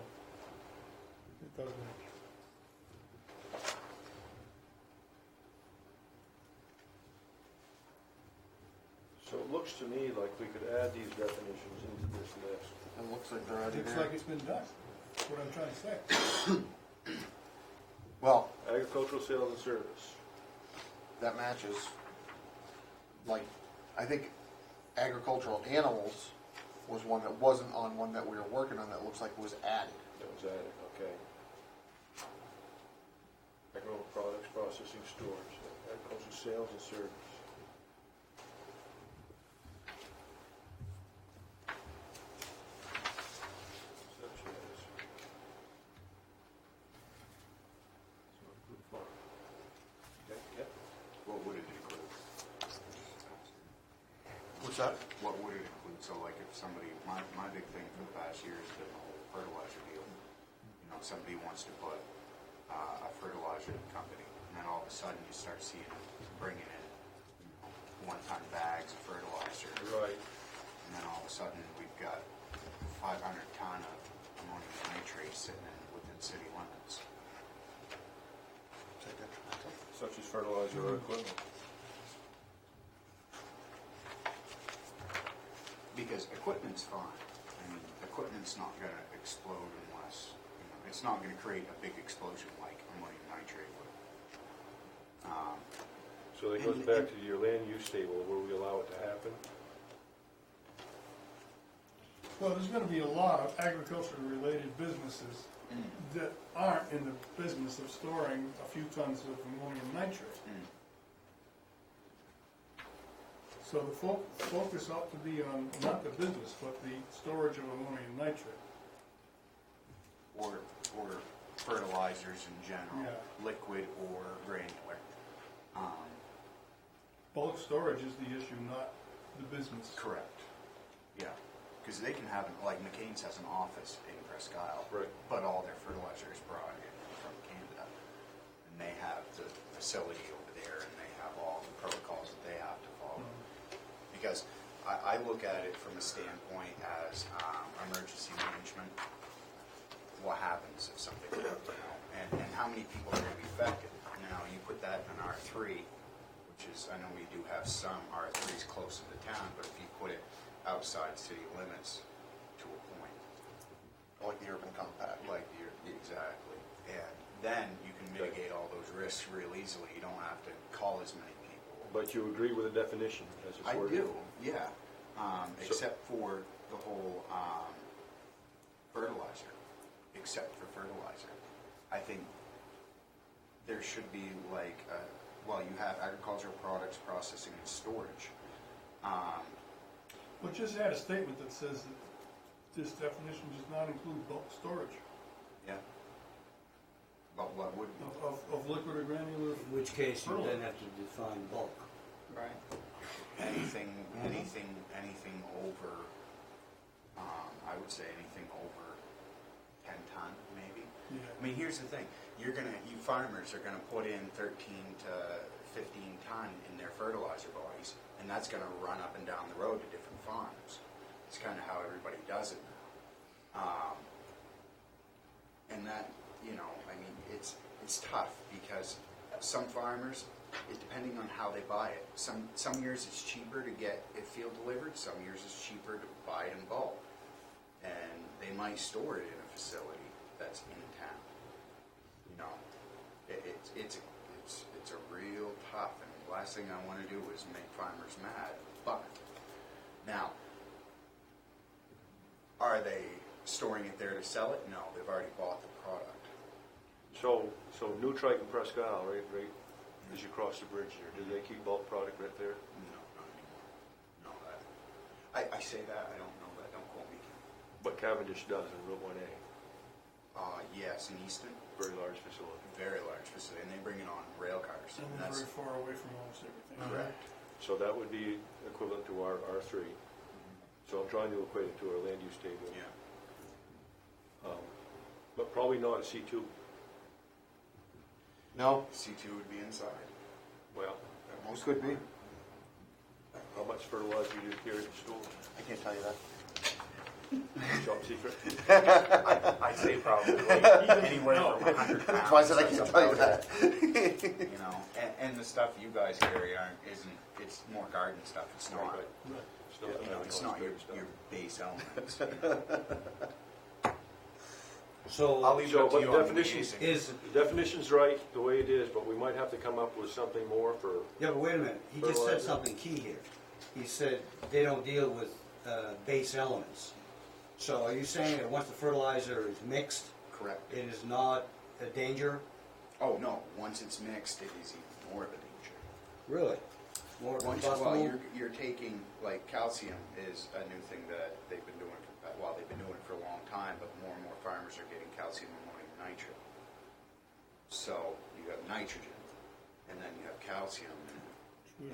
It doesn't. So it looks to me like we could add these definitions into this list. It looks like they're already Looks there. like it's been done. That's what I'm trying to say. Well, Agricultural sales and service. that matches. Like, I think agricultural animals was one that wasn't on one that we were working on that looks like was added. That was added, okay. Agricultural products, processing, storage, agricultural sales and service. Such as. Food farm. Okay, yep. What would it include? What's that? What would it include? So like if somebody, my big thing for the past year has been the whole fertilizer deal. You know, somebody wants to put a fertilizer company, and then all of a sudden you start seeing them bringing in, you know, one-ton bags of fertilizer. Right. And then all of a sudden we've got 500 ton of ammonium nitrate sitting in within city limits. Such as fertilizer or equipment. Because equipment's fine. I mean, equipment's not going to explode unless, you know, it's not going to create a big explosion like ammonium nitrate would. So that goes back to your land use table where we allow it to happen. Well, there's gonna be a lot of agriculture-related businesses that aren't in the business of storing a few tons of ammonium nitrate. So the focus ought to be on not the business, but the storage of ammonium nitrate. Or fertilizers in general, Yeah. liquid or granular. Bulk storage is the issue, not the business. Correct. Yeah, because they can have, like McCain's has an office in Presque Isle. Right. But all their fertilizer is brought in from Canada. And they have the facility over there and they have all the protocols that they have to follow. Because I look at it from a standpoint as emergency management. What happens if something happens, you know, and how many people are going to be affected? Now, you put that in R3, which is, I know we do have some R3s close to the town, but if you put it outside city limits to a point. Like the urban compact. Like, exactly. And then you can mitigate all those risks real easily. You don't have to call as many people. But you agree with the definition as it's I worded? do, yeah. Except for the whole fertilizer. Except for fertilizer. I think there should be like, well, you have agricultural products, processing, and storage. But just add a statement that says that this definition does not include bulk storage Yeah. But what would, of liquid or granular. In which case you then have to define bulk. Right. anything over, I would say anything over 10 ton, maybe. Yeah. I mean, here's the thing, you farmers are gonna put in 13 to 15 ton in their fertilizer bodies, and that's gonna run up and down the road to different farms. It's kinda how everybody does it now. And that, you know, I mean, it's tough, because some farmers, depending on how they buy it, some years it's cheaper to get it field delivered, some years it's cheaper to buy it in bulk. And they might store it in a facility that's in town. You know, it's a real tough, and the last thing I want to do is make farmers mad. But now, are they storing it there to sell it? No, they've already bought the product. So New Triton Presque Isle, right, as you cross the bridge there, do they keep bulk product right there? No, not anymore. No, I say that, I don't know that, don't quote me. But Cavendish does in Route 1A, Yes, in Easton, very large facility. very large facility, and they bring it on rail cars. And And we're that's very far away from almost everything. correct. So that would be equivalent to our R3. So I'm trying to equate it to our land use table. Yeah. But probably not a C2. No, C2 would be inside. Well, most could be. how much fertilizer do you carry to store? I can't tell you that. Top secret. I'd say probably anywhere from 100 pounds. Why said I can't tell you that? You know, and the stuff you guys carry it's more garden stuff. It's not, it's not your base elements. So. I'll leave it So, up to but you the on the definition's, basics. the definition's right, the way it is, but we might have to come up with something more for, Yeah, but wait a minute, he just said Fertilizer. something key here. He said they don't deal with base elements. So are you saying that once the fertilizer is mixed, Correct. it is not a danger? Oh, no, once it's mixed, it is even more of a danger. Really? More Once, combustible? well, you're taking, like, calcium is a new thing that they've been doing, well, they've been doing it for a long time, but more and more farmers are getting calcium, ammonium nitrate. So you have nitrogen, and then you have calcium, and,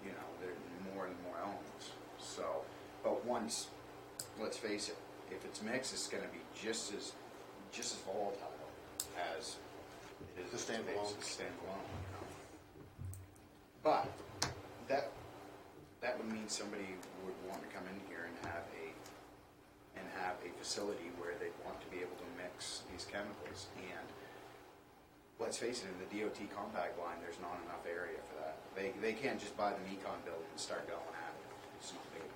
you know, there are more and more elements. So, but once, let's face it, if it's mixed, it's gonna be just as volatile as it is The standalone. standalone, you know. But that would mean somebody would want to come in here and have a facility where they'd want to be able to mix these chemicals. And let's face it, in the DOT compact line, there's not enough area for that. They can't just buy the Nikon building and start going at it. It's not big.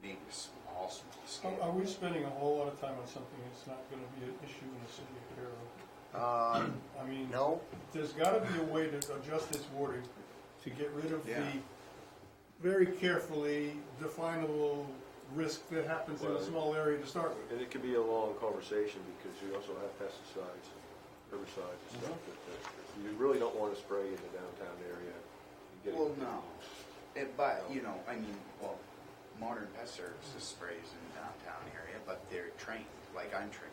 Being small scale. Are we spending a whole lot of time on something that's not gonna be an issue in the city of Carroll? I mean, No, there's gotta be a way to adjust this wording to get rid of Yeah. the very carefully definable risk that happens in a Well, small area to start with. and it could be a long conversation because you also have pesticides, herbicides and stuff that you really don't want to spray in the downtown area. You get it- Well, no. But, you know, I mean, well, Modern Pest Services sprays in the downtown area, but they're trained, like I'm trained.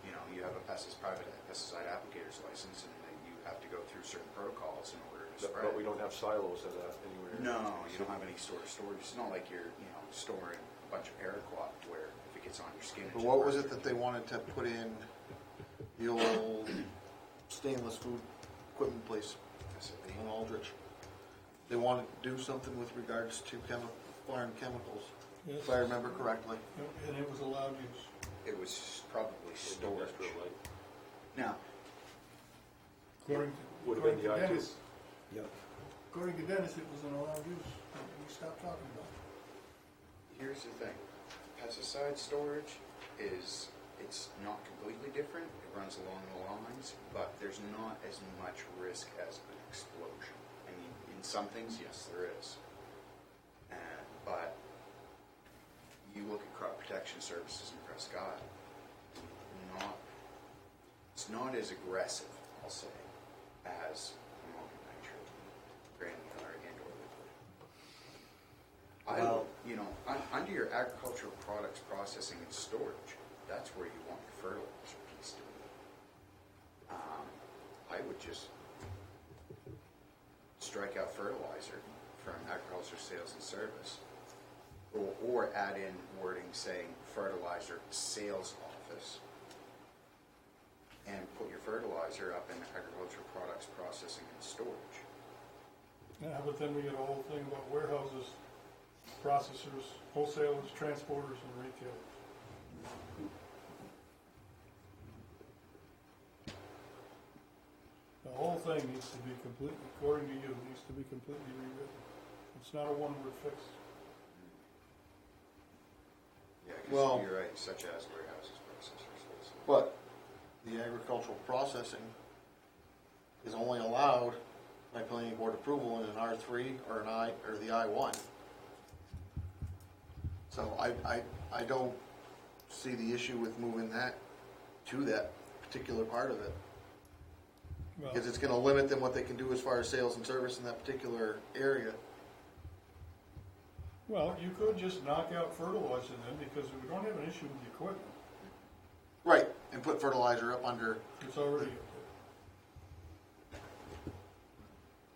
You know, you have a private pesticide applicator's license, and then you have to go through certain protocols in order to spray. But we don't have silos of that anywhere. No, you don't have any sort of storage. It's not like you're, you know, storing a bunch of paraquat where if it gets on your skin. but what was it that they wanted to put in the old stainless food equipment place on Aldrich? They wanted to do something with regards to foreign chemicals, Yes. if I remember correctly. And it was allowed use. It was probably storage. Industrial, right? Now, According to, Would have been according to the ideal. Dennis, Yep. according to Dennis, it was an allowed use. We stopped talking about it. here's the thing. Pesticide storage it's not completely different. It runs along the lines, but there's not as much risk as an explosion. I mean, in some things, yes, there is. But you look at crop protection services in Prescott, it's not as aggressive, I'll say, as ammonium nitrate, granular and/or liquid. Well- You know, under your agricultural products processing and storage, that's where you want your fertilizer piece to be. I would just strike out fertilizer from agriculture sales and service, or add in wording saying fertilizer sales office, and put your fertilizer up in agricultural products processing and storage. Yeah, but then we get a whole thing about warehouses, processors, wholesalers, transporters, and retailers. The whole thing needs to be completely, according to you, needs to be completely rewritten. It's not a one-word fix. Yeah, Well- because you're right, such as warehouses, processors, wholesalers. But the agricultural processing is only allowed by planning board approval in an R3 or an I, or the I1. So I don't see the issue with moving that to that particular part of it. Well, Because it's gonna limit them what they can do as far as sales and service in that particular area. well, you could just knock out fertilizer then, because we don't have an issue with the equipment. Right, and put fertilizer up under, It's already up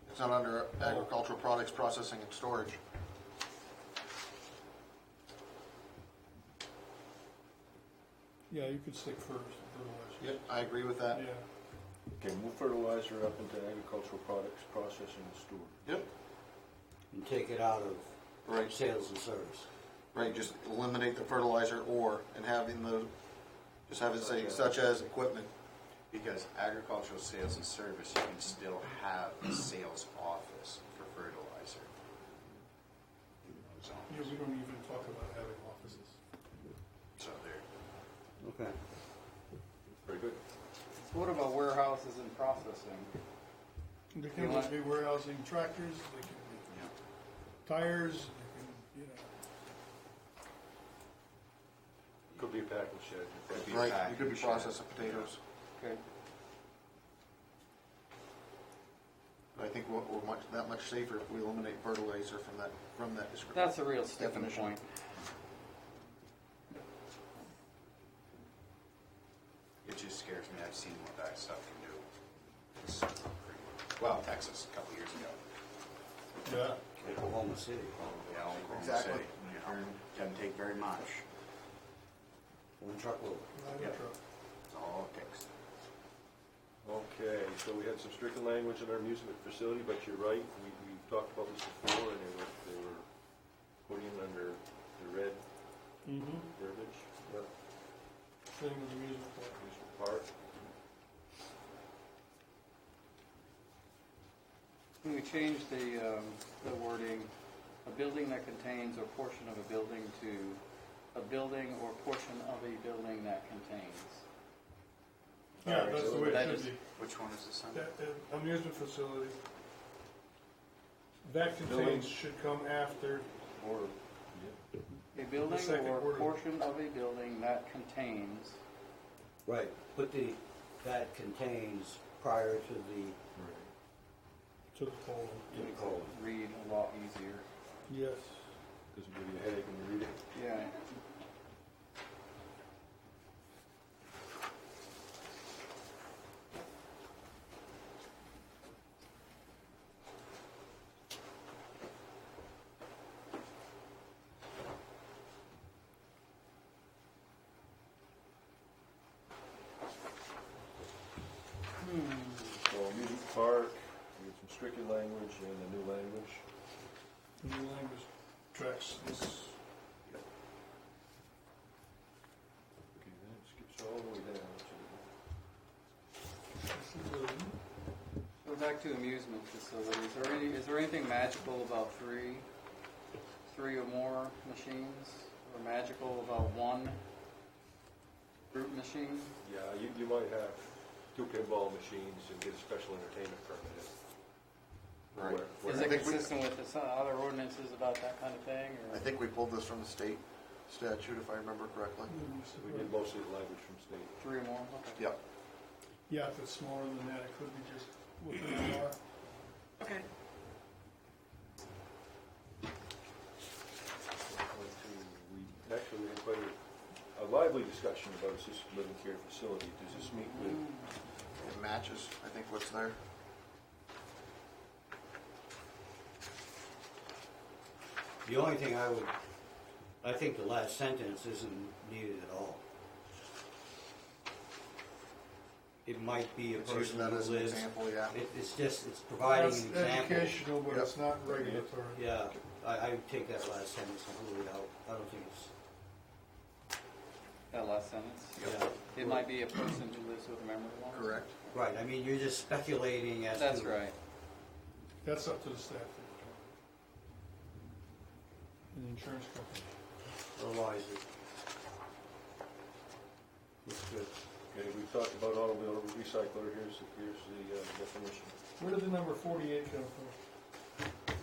it's not under agricultural products processing and storage. there. Yeah, you could stick fertilizer. Yep, I agree with that. Yeah. Okay, move fertilizer up into agricultural products, processing and storage. Yep, And take it out of Right. sales and service. Right, just eliminate the fertilizer or, and having the, just have it say such as equipment. Because agricultural sales and service, you can still have a sales office for fertilizer. In those Yeah, zones. we don't even talk about having offices. So there. Okay. Very good. So what about warehouses and processing? They You can want- be warehousing tractors, they can be Yeah. tires, they can, you know. Could be a packing shed. Could be Right, packed you could be shed. processing potatoes. Okay. I think we're much, that much safer if we eliminate fertilizer from that description. That's a real sticking Definition. point. It just scares me. I've seen what that stuff can do. It's pretty, well, Texas, a couple years ago. Yeah. Oklahoma City. Yeah, Oklahoma Exactly. City, you know, doesn't take very much. One truckload. Yeah. That's all it takes. Okay, so we had some stricken language in our amusement facility, but you're right, we've talked about this before, and they were put in under the red Mm-hmm. verbiage, Same with amusement park. amusement park. Can we change the wording, a building that contains or portion of a building to a building or portion of a building that contains? Yeah, that's the way That it is- should be. Which one is this on? That, amusement facility, that contains should come after, Or, A building second or wording. portion of a building that contains, Right, put that contains prior to the to the colon. colon. read a lot easier. Yes. doesn't give you a headache when you read it. Yeah. So amusement park, we had some stricken language and a new language. The new language tracks this. Okay, then it skips all the way down to Go back to amusement facilities. Is there anything magical about three or more machines? Or magical about one group machine? yeah, you might have 2 pinball machines and get a special entertainment permit. Right. Where- Is I it think we- consistent with some other ordinances about that kind of thing? I Or? think we pulled this from the state statute, if I remember correctly. We did most of the language from state. 3 or more? Okay. Yep. Yeah, if it's smaller than that, it could be just within an hour. Okay. Actually, we had quite a lively discussion about assisted living care facility. Does this meet with, It matches, I think, what's there. The only thing I think the last sentence isn't needed at all. It might be a It's person using that who as an lives, example, yeah. it's providing That's an example. educational, but Yep. it's not regulatory. Yeah, I would take that last sentence completely out. I don't think it's, That last sentence? yeah. It might be a person who lives with a member of one? Correct. Right, I mean, you're just speculating as to. That's right. That's up to the staff. And the insurance company. Otherwise, it's good. okay, we talked about automobile recycler, here's the definition. Where did the number 48 come from?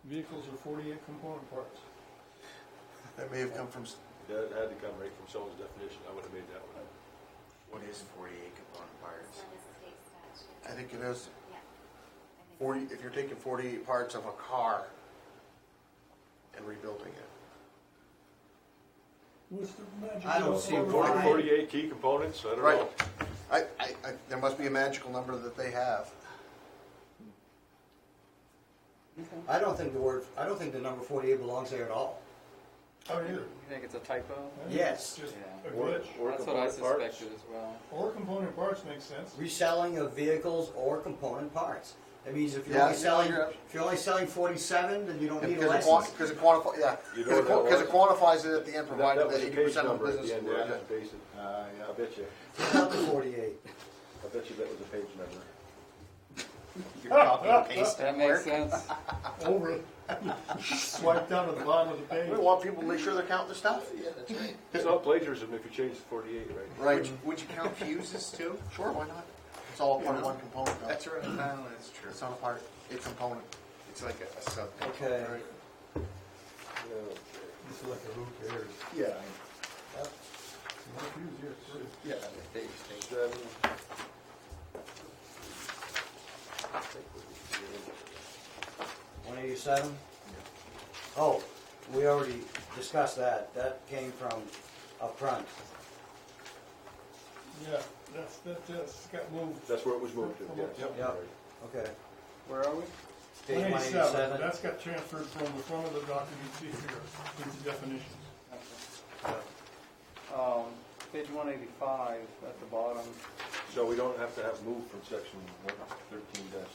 Vehicles are 48 component parts. That may have come from, That had to come right from someone's definition, I would have made that one up. What is 48 component parts? It's not a state statute. I think it is, Yeah. I think 40, if you're taking 48 parts of a car and rebuilding it. What's the magic? I don't number? see 40 why. 48 key components, I don't Right. know. There must be a magical number that they have. I don't think the number 48 belongs there at all. I don't either. You think it's a typo? I think Yes. It's just Yeah. a Or- glitch. or That's what I component parts. suspected as well. Or component parts makes sense. Reselling of vehicles or component parts. That means if you're Yeah, only selling, you're- if you're only selling 47, then you don't need a Because license. it quantifies, yeah, You know what that because it was? quantifies it at the end, That provided was that a 80% page of the number at the business. end where I just based it. Yeah. I bet you, Not the 48. I bet you that was a page number. You're copy and paste That at makes work. sense. Over it. Swipe down at the bottom of the page. We want people to make sure they're counting their stuff. Yeah, that's right. It's not plagiarism if you change the 48, right? Right, Would you count fuses too? sure, why not? It's all part of one component, though. That's right. No, that's true. It's not a part, it's a component. It's like a sub. Okay. It's like a who cares. Yeah. What fuse here? Three. Yeah. Seven. 187? Oh, we already discussed that. That came from up front. Yeah, that just got moved. That's where it was moved to, yes. Yep. Yep. Okay. Where are we? Page 187, 187. that's got transferred from the front of the document you see here into definitions. Page 185 at the bottom. So we don't have to have moved from section 113 dash.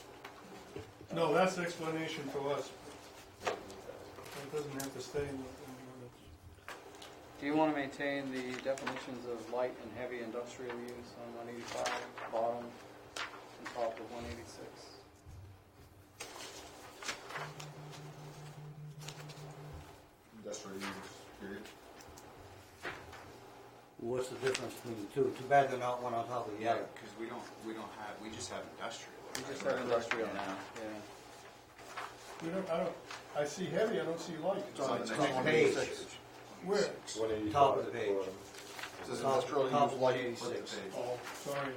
No, that's the explanation to us. It doesn't have to stay in the ordinance. Do you want to maintain the definitions of light and heavy industrial use on 185, bottom and top of 186? Industrial use, period. What's the difference between the two? Too bad they're not one on top of the Yeah, other. because we just have industrial. We just right? have industrial now, yeah. I see heavy, I don't see light. It's on the It's next on one. page. Where? 185 Top of at the page. bottom. It says Top- industrial top use light. 186. Oh, sorry.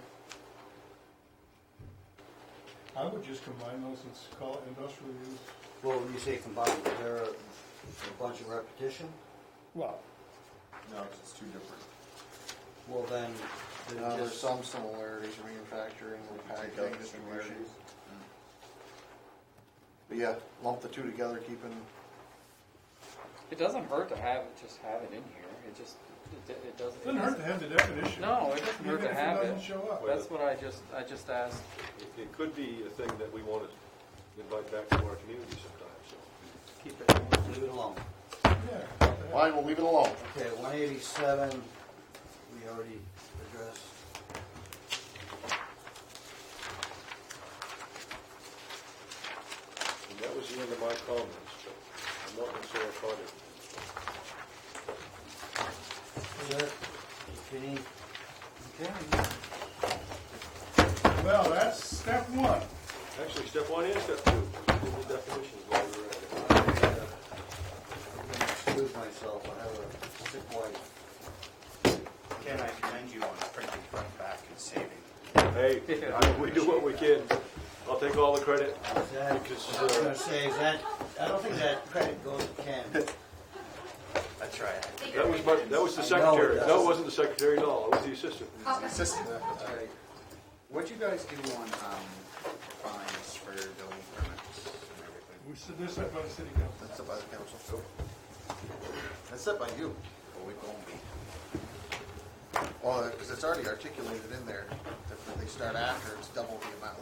I would just combine those and call it industrial use. Well, when you say combined, is there a bunch of repetition? Well, No, 'cause it's two different. Well, then There's just, some similarities, manufacturing, Take packaging, out the distribution. similarities. But yeah, lump the two together, keeping, It doesn't hurt to have it, just have it in here. It just, it doesn't. it doesn't hurt to have the definition. No, it doesn't hurt Even to if have it it. doesn't show up. That's what I just asked. It could be a thing that we want to invite back to our community sometime, so. Keep it. leave it alone. Yeah. fine, we'll leave it alone. Okay, 187, we already addressed. And that was the end of my comments, but I'm not going to say I caught it. Good. Kenny? Well, that's step one. Actually, step one and step two, in the definitions while we were at it. I'm gonna excuse myself, I have a sick wife. Ken, I commend you on printing front, back, and saving. Hey, we do what we can. I'll take all the credit. Is that, Because, I was gonna say, is that, I don't think that credit goes to Ken. That's right. that was the I know it secretary. does. No, it wasn't the secretary at all. It was the assistant. Assistant. That's right. What'd you guys do on fines for building permits and everything? We said this up by the city council. That's set by the council. That's set by you. Well, we won't be. Well, because it's already articulated in there, that when they start after, it's double the amount.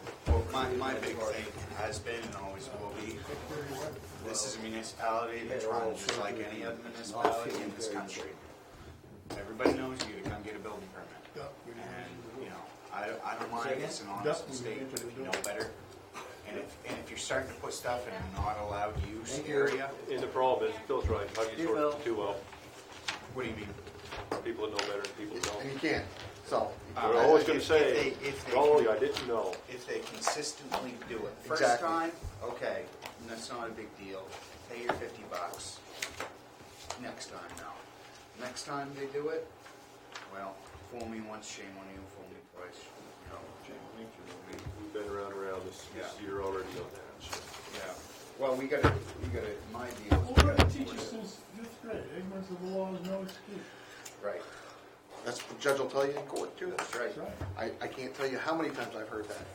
My big thing has been and always will be, this is a municipality that's run just like any other municipality in this country. Everybody knows you to come get a building permit. And, you know, I don't mind it's an honest state, but if you know better, and if you're starting to put stuff in a not allowed use Thank you. area, And the problem is, Phil's right, how do you sort the two out? what do you mean? People that know better and people that And don't. you can't, so. They're always going to If say, they- golly, I didn't know. If they consistently do it. First Exactly. time, okay, that's not a big deal. Pay your $50. Next time, no. Next time they do it, well, fool me once, shame on you, fool me twice, you know. We've been around this Yeah. year already on that, so. Yeah. Well, we gotta, my deal is Well, we we're gotta gonna teach us enforce it. since fifth grade. Ignorance of the law is no excuse. Right, That's what the judge will tell you in court too. that's right. That's right. I can't tell you how many times I've heard that.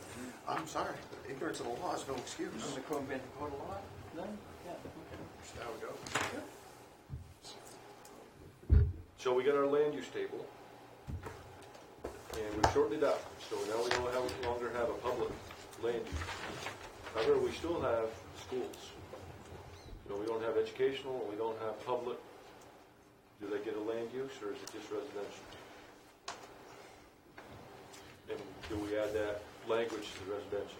I'm sorry, but ignorance of the law is no excuse. The code been code a lot? Then? Yeah, okay. That's how it goes. So we got our land use table, and we've shortened it up, so now we no longer have a public land use. However, we still have schools. You know, we don't have educational, we don't have public. Do they get a land use, or is it just residential? And do we add that language to the residential?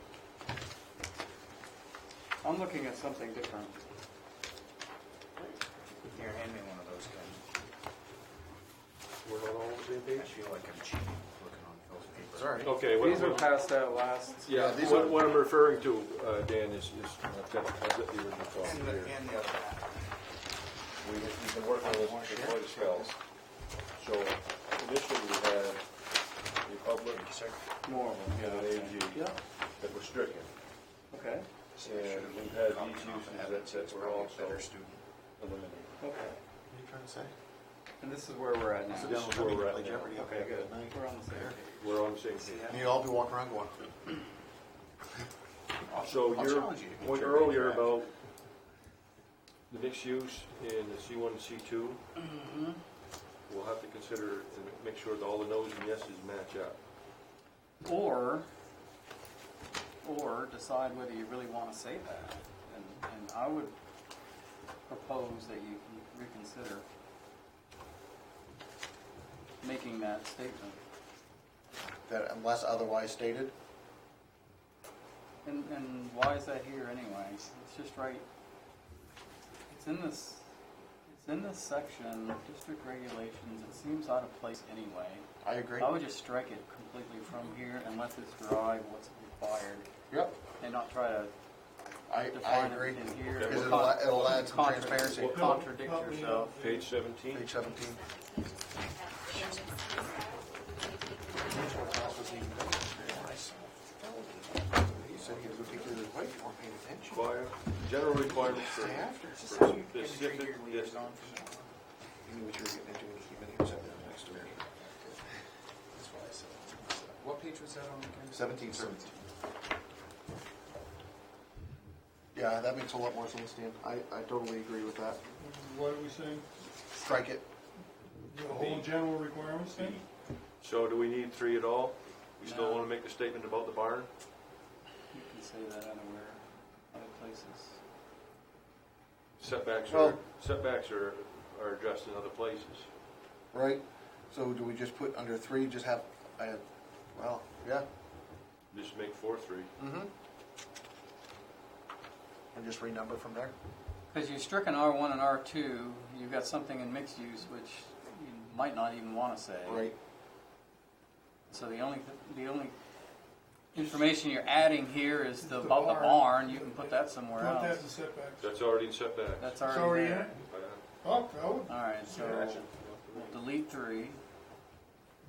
I'm looking at something different. Here, hand me one of those guys. We're not all on the same I page? feel like I'm cheating looking on Phil's papers. It's all right. Okay, These were passed out last. yeah, these what are- what I'm referring to, Dan, is, I've got the original copy And the, here. and the other half. We've been working on this for quite a spell. So initially we had Republic, More of them. and AG Yeah. that were stricken. Okay. And we've had these uses that were also Better student. eliminated. Okay. What are you trying to say? And this is where we're at now. So this is where we're at now. Jeopardy up Okay, there good. tonight. We're on the same page. We're on the same page. And you'd all be walking around going, So I'll your challenge you to get point your earlier back. about the mixed use in the C1 and C2, we'll have to consider and make sure that all the no's and yeses match up. Or decide whether you really want to say that. And I would propose that you reconsider making that statement. that unless otherwise stated, And why is that here anyway? It's just right. It's in this section, district regulations. It seems out of place anyway. I agree. I would just strike it completely from here and let this drive what's required, Yep, and not try to I define agree. it in here. Because it'll add some transparency. Contradict yourself. Page 17. Page 17. He said he had to go take care of his wife, you weren't paying attention. General requirements for Stay after. specific districts. You knew what you were getting into when you came in here, sat down next to me. That's why I said. What page was that on again? 17, 17. Yeah, that makes a lot more sense, Dan. I totally agree with that. What are we saying? Strike it. The whole general requirements thing? So do we need 3 at all? We still No. want to make the statement about the barn? You can say that anywhere, other places. Setbacks Well- are addressed in other places. Right? So do we just put under 3, just have, well, yeah. Just make 4-3. Mm-hmm. And just renumber from there? Because you've stricken R1 and R2, you've got something in mixed use which you might not even want to say. Right. So the only information you're adding here is The about the barn. barn. You can put that somewhere Put that else. in setbacks. That's already in setbacks. That's It's already already in there. it? Oh, I would All right, so we'll delete 3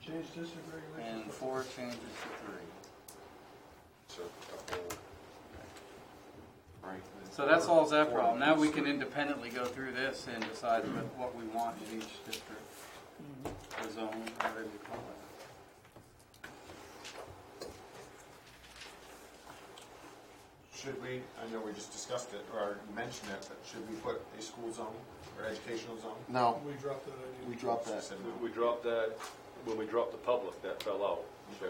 change district regulations. and 4 changes to 3. So a whole- Right. So that solves that problem. Now we can independently go through this and decide what we want in each district, or zone, whatever you call it. Should we, I know we just discussed it, or you mentioned it, but should we put a school zone or educational zone? No, We dropped that idea. we dropped that. Said no. We dropped that, when we dropped the public, that fell out. So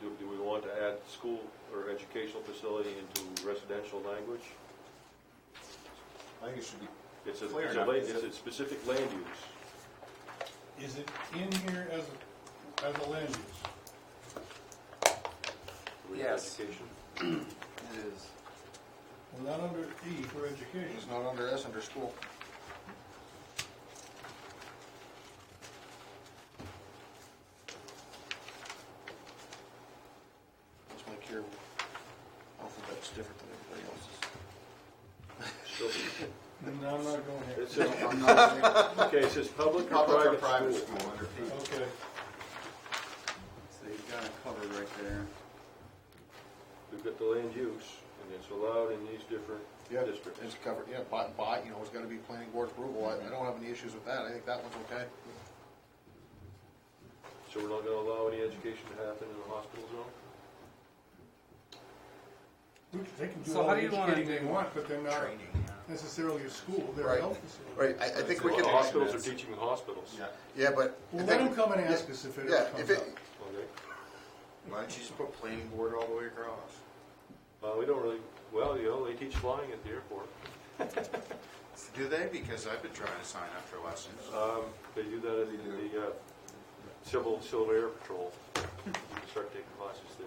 do we want to add school or educational facility into residential language? I think it should be, It's a, Clear it's enough, a, is it's it? a specific land use. Is it in here as a land use? Yes. Education. It is. Well, not under E for education. It's not under S, under school. Let's make here, I don't think that's different than everybody else's. So, No, I'm not going here. it says, okay, it says public or public or private private school. school under P. Okay. So you've got it covered right there. We've got the land use, and it's allowed in these different Yeah, districts. it's covered, yeah, by, you know, it's gotta be planning board approval. I don't have any issues with that. I think that one's okay. So we're not gonna allow any education to happen in the hospital zone? They can do So all how the do you wanna educating they do- want, but they're not Training, yeah. necessarily a school, they're Right. a health facility. Right, I think we Well, can. the hospitals are teaching the hospitals. Yeah. Yeah, but. Well, I let think- them come and ask us if it Yeah, ever comes if it, up. Okay. Why don't you just put planning board all the way across? We don't really, Well, they teach flying at the airport. Do they? Because I've been trying to sign up for lessons. They do that at the Civil Air Patrol. You can start taking classes there.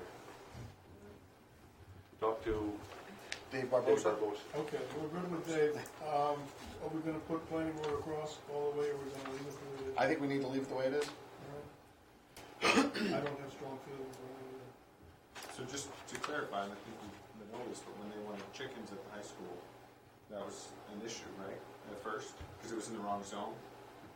Talk to Dave Dave Barbosa? Barbosa. Okay, we're good with Dave. Are we gonna put planning board across all the way, or we're gonna leave it the way it is? I think we need to leave it the way it is. I don't have strong feelings on it either. So just to clarify, and I think we noticed, but when they wanted chickens at the high school, that was an issue, right, at first? Because it was in the wrong zone?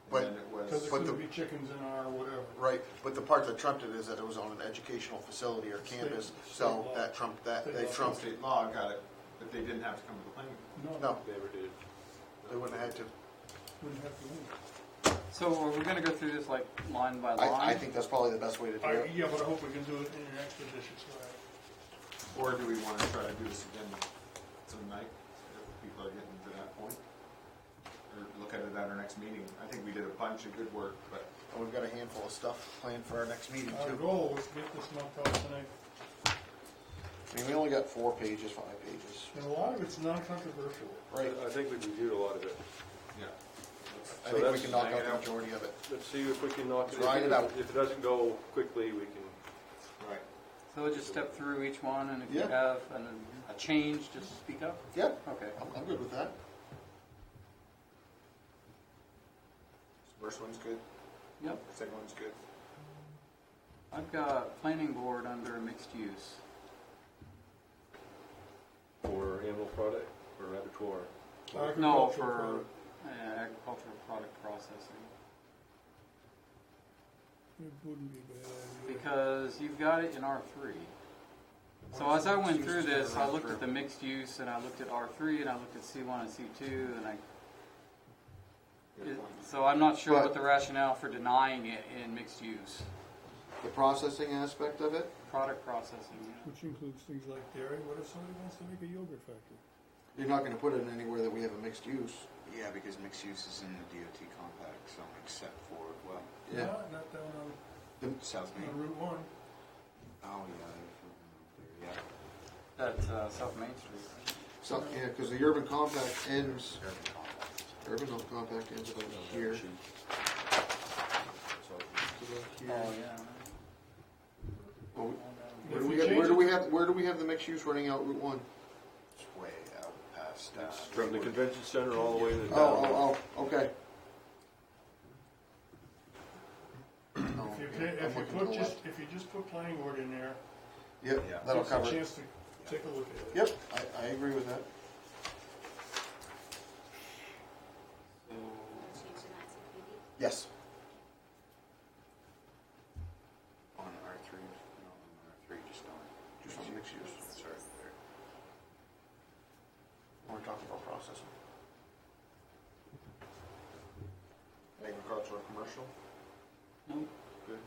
But- And then it Because was, it But could the- be chickens in our whatever. Right, but the part that trumped it is that it was on an educational facility or campus, so law. that trumped that, they State law. trumped it. state law got it, but they didn't have to come to the planning board. No, Never did. they wouldn't have had to. Wouldn't have to leave. So are we gonna go through this like line by line? I think that's probably the best way to do it. Yeah, but I hope we can do it in an expeditious way. Or do we want to try to do this again tonight, if people are getting to that point? Or look at it at our next meeting? I think we did a bunch of good work, but And we've got a handful of stuff planned for our next meeting Our too. goal was to get this knocked out tonight, I mean, we only got 4 pages, 5 pages. and a lot of it's non-controversial. Right, I think we reviewed a lot of it. yeah. I So think we that's- can knock hang out it the out. majority of it. Let's see if we can knock it. Ride it out. If it doesn't go quickly, we can. Right. So we'll just step through each one, and if you Yeah. have a change, just speak up? Yep, Okay. I'm good with that. First one's good, Yep. second one's good. I've got planning board under mixed use. For animal product or abattoir. No, Agricultural for product. agricultural product processing. It wouldn't be a bad idea. Because you've got it in R3. So as I went through this, I looked at the mixed use, and I looked at R3, and I looked at C1 and C2, and Good point. so I'm not sure But- what the rationale for denying it in mixed use. The processing aspect of it, Product processing, yeah. Which includes things like dairy. What if somebody wants to make a yogurt factory? you're not gonna put it anywhere that we have a mixed use. Yeah, because mixed use is in the DOT compact, so except for, well, Yeah. Not down South on Main. Route 1. Oh, yeah. Yeah. At South Main Street. So, yeah, because the urban compact ends, Urban compact. urban compact ends about here. Oh, yeah. Well, If Where we do change we it- have, where do we have the mixed use running out Route 1? It's way out past, From the convention center all the way to the. Oh, okay. If you, I'm if you looking to put the just, left. if you just put planning board in there, Yep, Yeah. that'll gives a cover it. chance to take a look at it. Yep, I agree with that. So, Changing that to PB. Yes. on R3, no, on R3, just on. Just on mixed use. Sorry, there. We're talking about processing. Agricultural, commercial, no, good.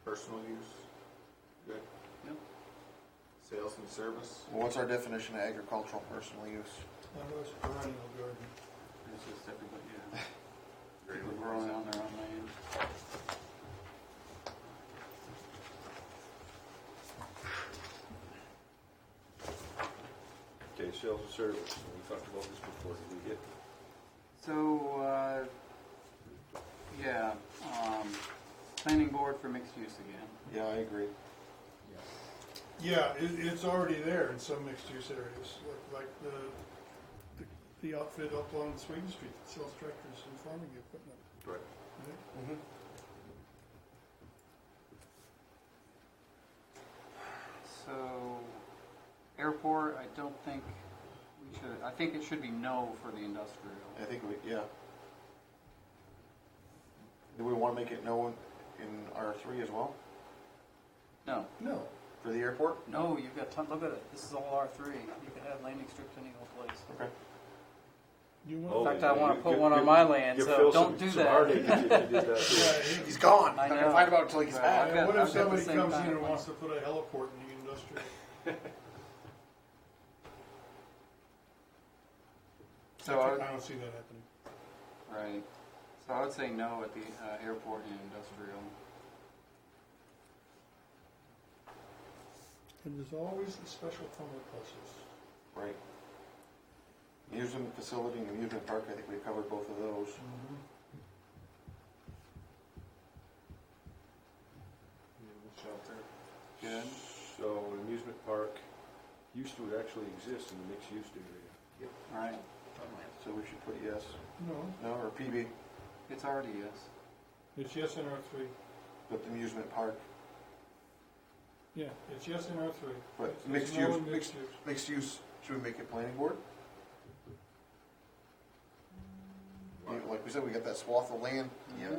Personal use, good. Yep. Sales and service, Well, what's our definition of agricultural personal use? Otherwise, perennial garden. it's just everybody, yeah. Very People good. growing on their own land. Okay, sales and service. We talked about this before. Did we get? So, yeah, planning board for mixed use again. Yeah, I agree. Yeah, it's already there in some mixed-use areas, like the outfit up on Sweden Street that sells tractors and farming equipment. Right. right? Mm-hmm. So, airport, I don't think we should, I think it should be no for the industrial. I think yeah. Do we want to make it no in R3 as well, No, No, for the airport? no, you've got look at it, this is all R3. You can have landing strips any old place. Okay. you Oh, want. In fact, I want to you- put you- one on you- my land, you so feel don't some do that. heartache if you did that. Yeah, He's gone. I I'm not know. gonna find him out until he's Right. back. I've and got- what I've if got the somebody same comes kind in of and plan. wants to put a heliport in the industrial? So I don't see that happening. right. So I would say no at the airport and industrial. And there's always the special permit buses. Right. Amusement facility and amusement park, I think we covered both of those. Shelter. Good. So an amusement park used to actually exist in the mixed-use area. All right, So we should put yes. No, No, or PB, it's already yes. it's yes in R3. but the amusement park. Yeah, it's yes in R3. But It's mixed no use, in mixed use. Mixed use, should we make it planning board? You know, like we said, we got that swath of land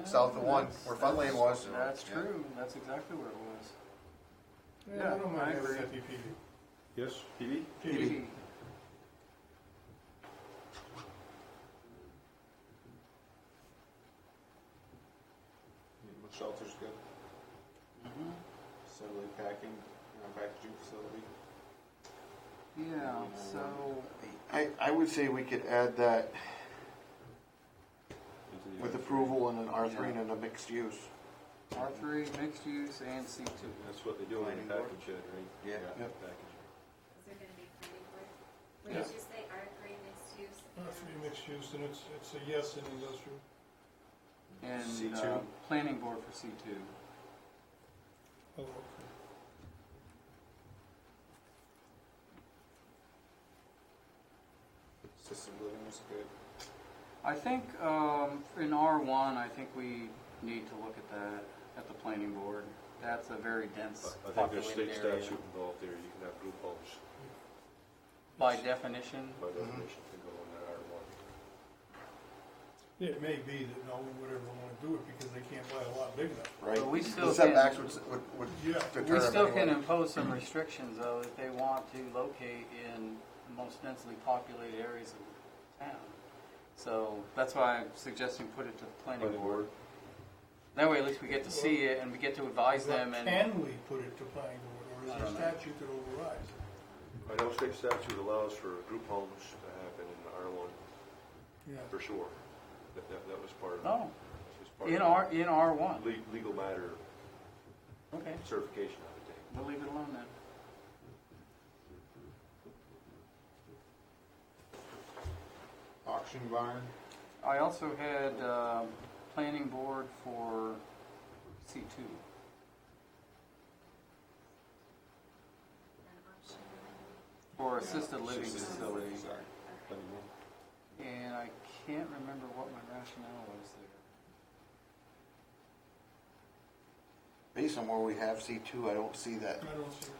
south of one, That's- where Funland was. That's true, that's exactly where it was. Yeah, I don't I mind having agree. that PPD. Yes, PB? PPD. Shelter's good. Mhm. Facility packing, packaging facility. Yeah, so, I would say we could add that Into the with R3. approval in an R3 and in a mixed use. R3, mixed use, and C2. That's what they do in Planning the board. package shed, right? Yeah. Yep. Package. Is there gonna be planning board? What Yeah. did you say, R3 mixed use? R3 mixed use, and it's a yes in industrial. And C2? planning board for C2. Oh, okay. Assisted living is good. I think in R1, I think we need to look at that, at the planning board. That's a very dense I think there's state populated area. statute involved there, you can have group homes By definition, by definition to go in that R1. It may be that no one would ever want to do it because they can't buy a lot big enough. Right? But we still The setbacks can- would Yeah. deter we them still can anyway. impose some restrictions though if they want to locate in the most densely populated areas of town. So that's why I'm suggesting put it to the planning board. That way at least we get to see it and we get to advise them and. Can we put it to planning board, or I is there a don't know. statute that overrides? I know state statute allows for group homes to happen in the R1, Yeah. for sure. That was part of. No, that was part in of in R1. the legal matter Okay, certification of the day. we'll leave it alone then. Auction barn. I also had planning board for C2. An option? For assisted living Assisted- facility. Sorry. Planning board. And I can't remember what my rationale was there. Based on where we have C2, I don't see that. I don't see.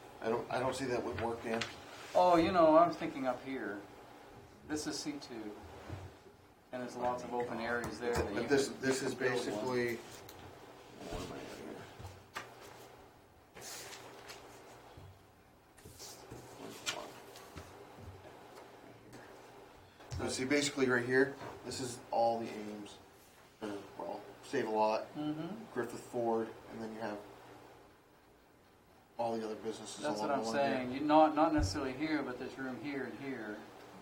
I don't see that would work, Dan. Oh, you know, I'm thinking up here. This is C2. And there's lots of open areas there that you But this could- this you is could build one. basically. What am I at here? Where's one? So see, basically right here, this is all the Ames, or, well, Save a Lot, Mhm. Griffith Ford, and then you have all the other businesses That's what along I'm the line here. saying. You, not necessarily here, but there's room here and here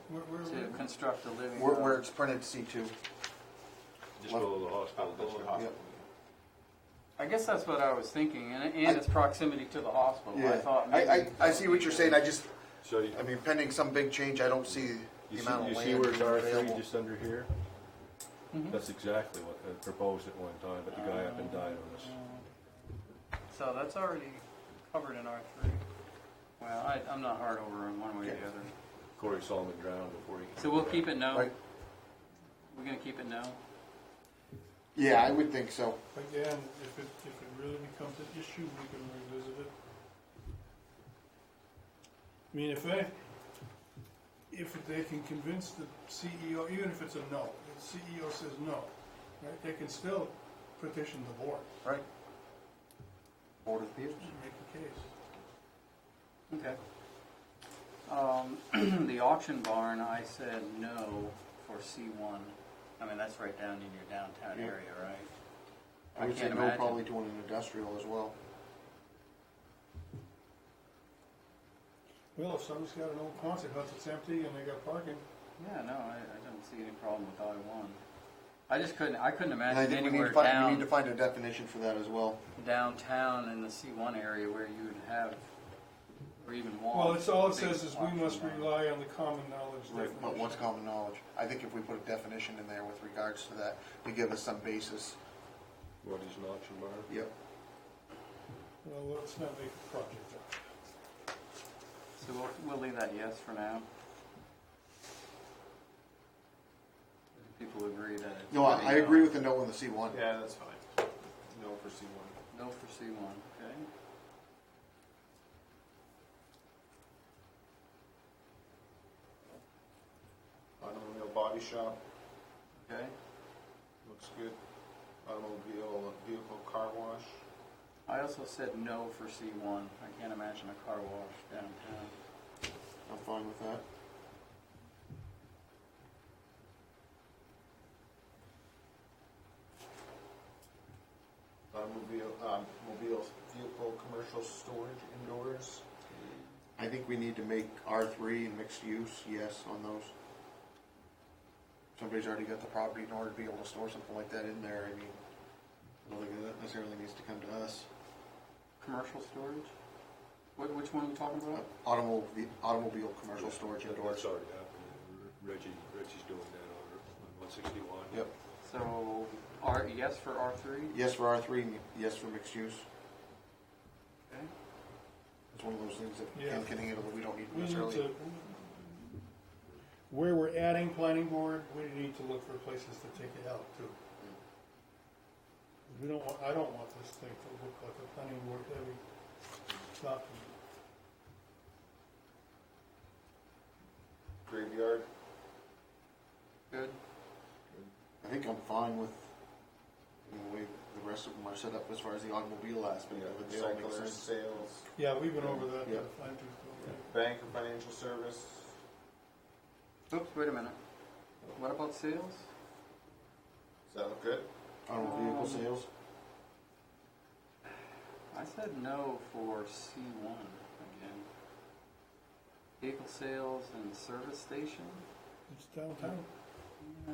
Where to construct a living. Where it's printed C2. Just below the hospital district. Yep. I guess that's what I was thinking, and its proximity to the hospital. I Yeah, thought I maybe. I see what you're saying, I just, So you I mean, pending some big change, I don't see the amount of you land see where it's R3, available. just under here? Mhm. That's exactly what I proposed at one time, but the guy up and died on us. So that's already covered in R3. Well, I'm not hard over on one way or the other. Corey Solomon drowned before he. So we'll keep it no. Right. We're gonna keep it no. Yeah, I would think so. Again, if it really becomes an issue, we can revisit it. I mean, if they can convince the CEO, even if it's a no, the CEO says no, right, they can still petition the board, Right. Board of Appeals. make the case. Okay. The auction barn, I said no for C1. I mean, that's right down in your downtown Yep. area, right? I would say can't no, imagine. probably to an industrial as well. Well, if somebody's got an old concert house that's empty and they got parking, Yeah, no, I don't see any problem with I1. I couldn't And I imagine think we need anywhere to find, we need to down, find a definition for that as well. downtown in the C1 area where you would have or even want. Well, it's all it big says is we option must now. rely on the common knowledge Right, definition. but what's common knowledge? I think if we put a definition in there with regards to that, to give us some basis. What is an auction barn? Yep. Well, let's not make a project out of it. So we'll leave that yes for now. People agree that it's. No, I pretty agree no. with the no on the C1. Yeah, that's fine. No for C1. No for C1, okay? Automobile body shop, Okay. looks good. Automobile vehicle car wash. I also said no for C1. I can't imagine a car wash downtown. I'm fine with that. Mobile vehicle commercial storage indoors. I think we need to make R3 and mixed use, yes, on those. Somebody's already got the property in order to be able to store something like that in there. I mean, I don't think that necessarily needs to come to us. Commercial storage? Which one are we talking about? Automobile commercial storage That's indoors. already happening. Reggie's doing that on 161. Yep. So, yes for R3? Yes for R3, and yes for mixed use. Okay. It's one of those things that Yeah. Ken can handle that we don't need We need necessarily. to, where we're adding planning board, we need to look for places to take it out too. We don't want, I don't want this thing to look like a planning board heavy document. Graveyard. Good. I think I'm fine with the way the rest of them are set up as far as the automobile aspect of it. They all make Recyclers, sense. sales. Yeah, we've been over that, Yeah. fine tooth comb. Bank or financial service. Oops, wait a minute. What about sales? Does that look good? Automobile sales. I said no for C1 again. Vehicle sales and service station? It's downtown. Yeah,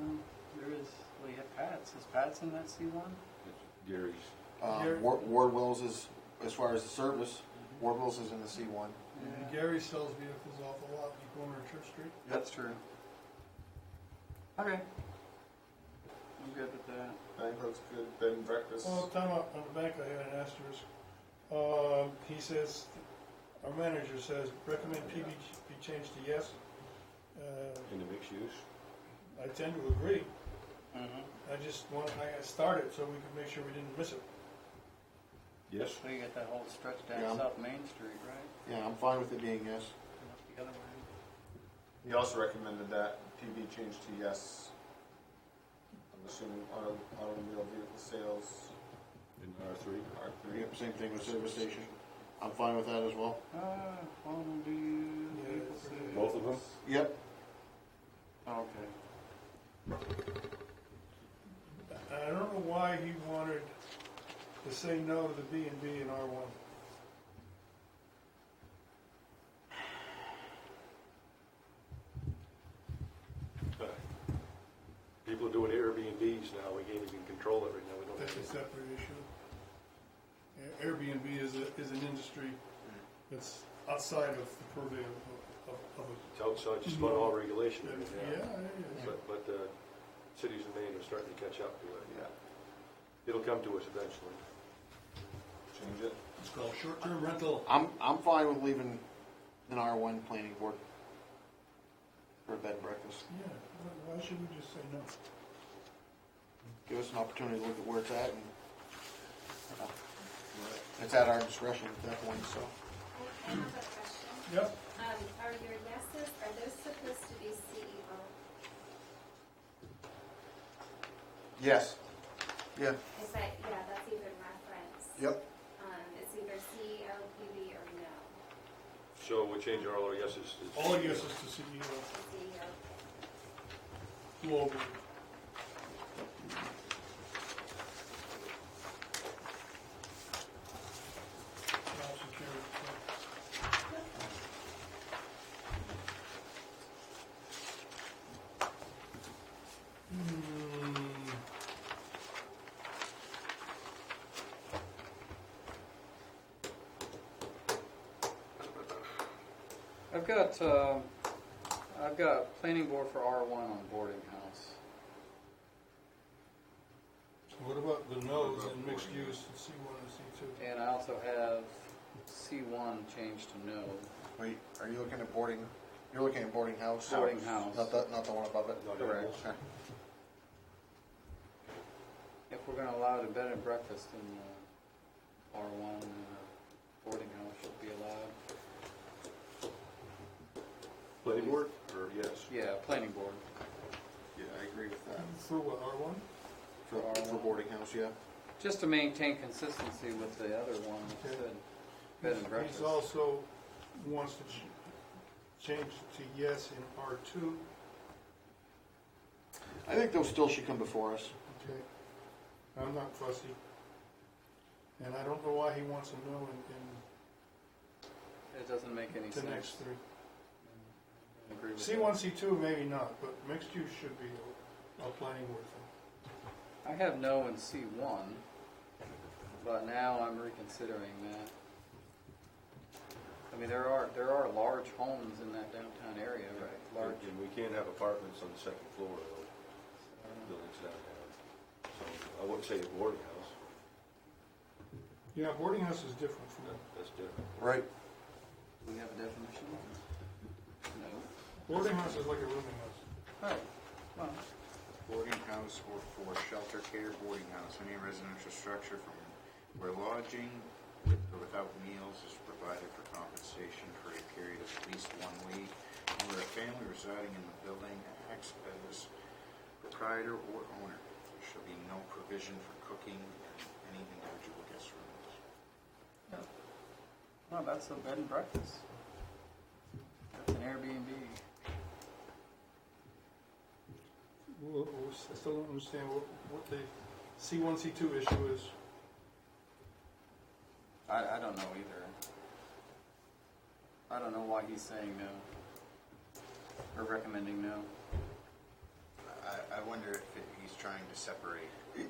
there is, well, you have Pat's. Is Pat's in that C1? It's Gary's. Here- Wardwell's is, as far as the service, Wardwell's is in the C1. And Gary sells vehicles off the lot, you corner of Church Street. That's true. Okay. I'm good with that. Bank looks good. Bed and breakfast. Oh, time out, on the back I had an asterisk. He says, our manager says, recommend PB be changed to yes. In the mixed use. I tend to agree. Mm-hmm. I just want to start it so we can make sure we didn't miss it. Yes. So you got that whole stretch down Yeah. South Main Street, right? Yeah, I'm fine with it being yes. The other way. He also recommended that PB change to yes. I'm assuming automobile vehicle sales, In R3. R3. Yep, same thing with service station. I'm fine with that as well. Automobile Yeah, vehicle it's- sales. Both of them? Yep. Okay. I don't know why he wanted to say no to the B and B in R1. People are doing Airbnbs now. We can't even control it right now. We don't That's a have to. separate issue. Airbnb is an industry that's outside of the purview of It's outside just about all regulation. a, right yeah, now. yeah. But cities in Maine are starting to catch up to it. Yeah. It'll come to us eventually. Change it. It's called short-term rental. I'm fine with leaving an R1 planning board for a bed and breakfast. Yeah, why should we just say no? Give us an opportunity to look at where it's at, and it's at our discretion at that point. So I have a question. Yep. Are your yeses, are those supposed to be CEO? yes, yeah, Is that, yeah, that's even reference. yep. It's either CEO, PB, or no. So we'll change all our yeses to. All yeses to CEO CEO. global. Job security. I've got planning board for R1 on boarding house. What about the no's in mixed use in C1 and C2? And I also have C1 changed to no. Wait, are you looking at boarding, you're looking at boarding house? Boarding house. Not the one above it? Not Correct. animals. Okay. If we're gonna allow the bed and breakfast in R1, boarding house should be allowed. Planning board, or yes? Yeah, planning board. Yeah, I agree with that. For what, R1? For boarding house, yeah. Just to maintain consistency with the other one that said bed and breakfast. He's also wants to change to yes in R2. I think those still should come before us. Okay. I'm not fussy. And I don't know why he wants a no in It doesn't make any the sense. next three. I agree with C1, C2, maybe not, but mixed use should be a planning board thing. that. I have no in C1, but now I'm reconsidering that. I mean, there are large homes in that downtown area, right? Large. And we can't have apartments on the second floor of those buildings downtown. So I wouldn't say a boarding house. Yeah, boarding house is different from that. That's different. Right. Do we have a definition? No. Boarding house is like a rooming house. Oh, well, Boarding house or for shelter care, boarding house, any residential structure from where lodging with or without meals is provided for compensation for a period of at least 1 week, and where a family residing in the building acts as proprietor or owner. There shall be no provision for cooking in any individual guest rooms. well, that's a bed and breakfast. That's an Airbnb. Well, I still don't understand what the C1, C2 issue is. I don't know either. I don't know why he's saying no. Or recommending no. I wonder if he's trying to separate,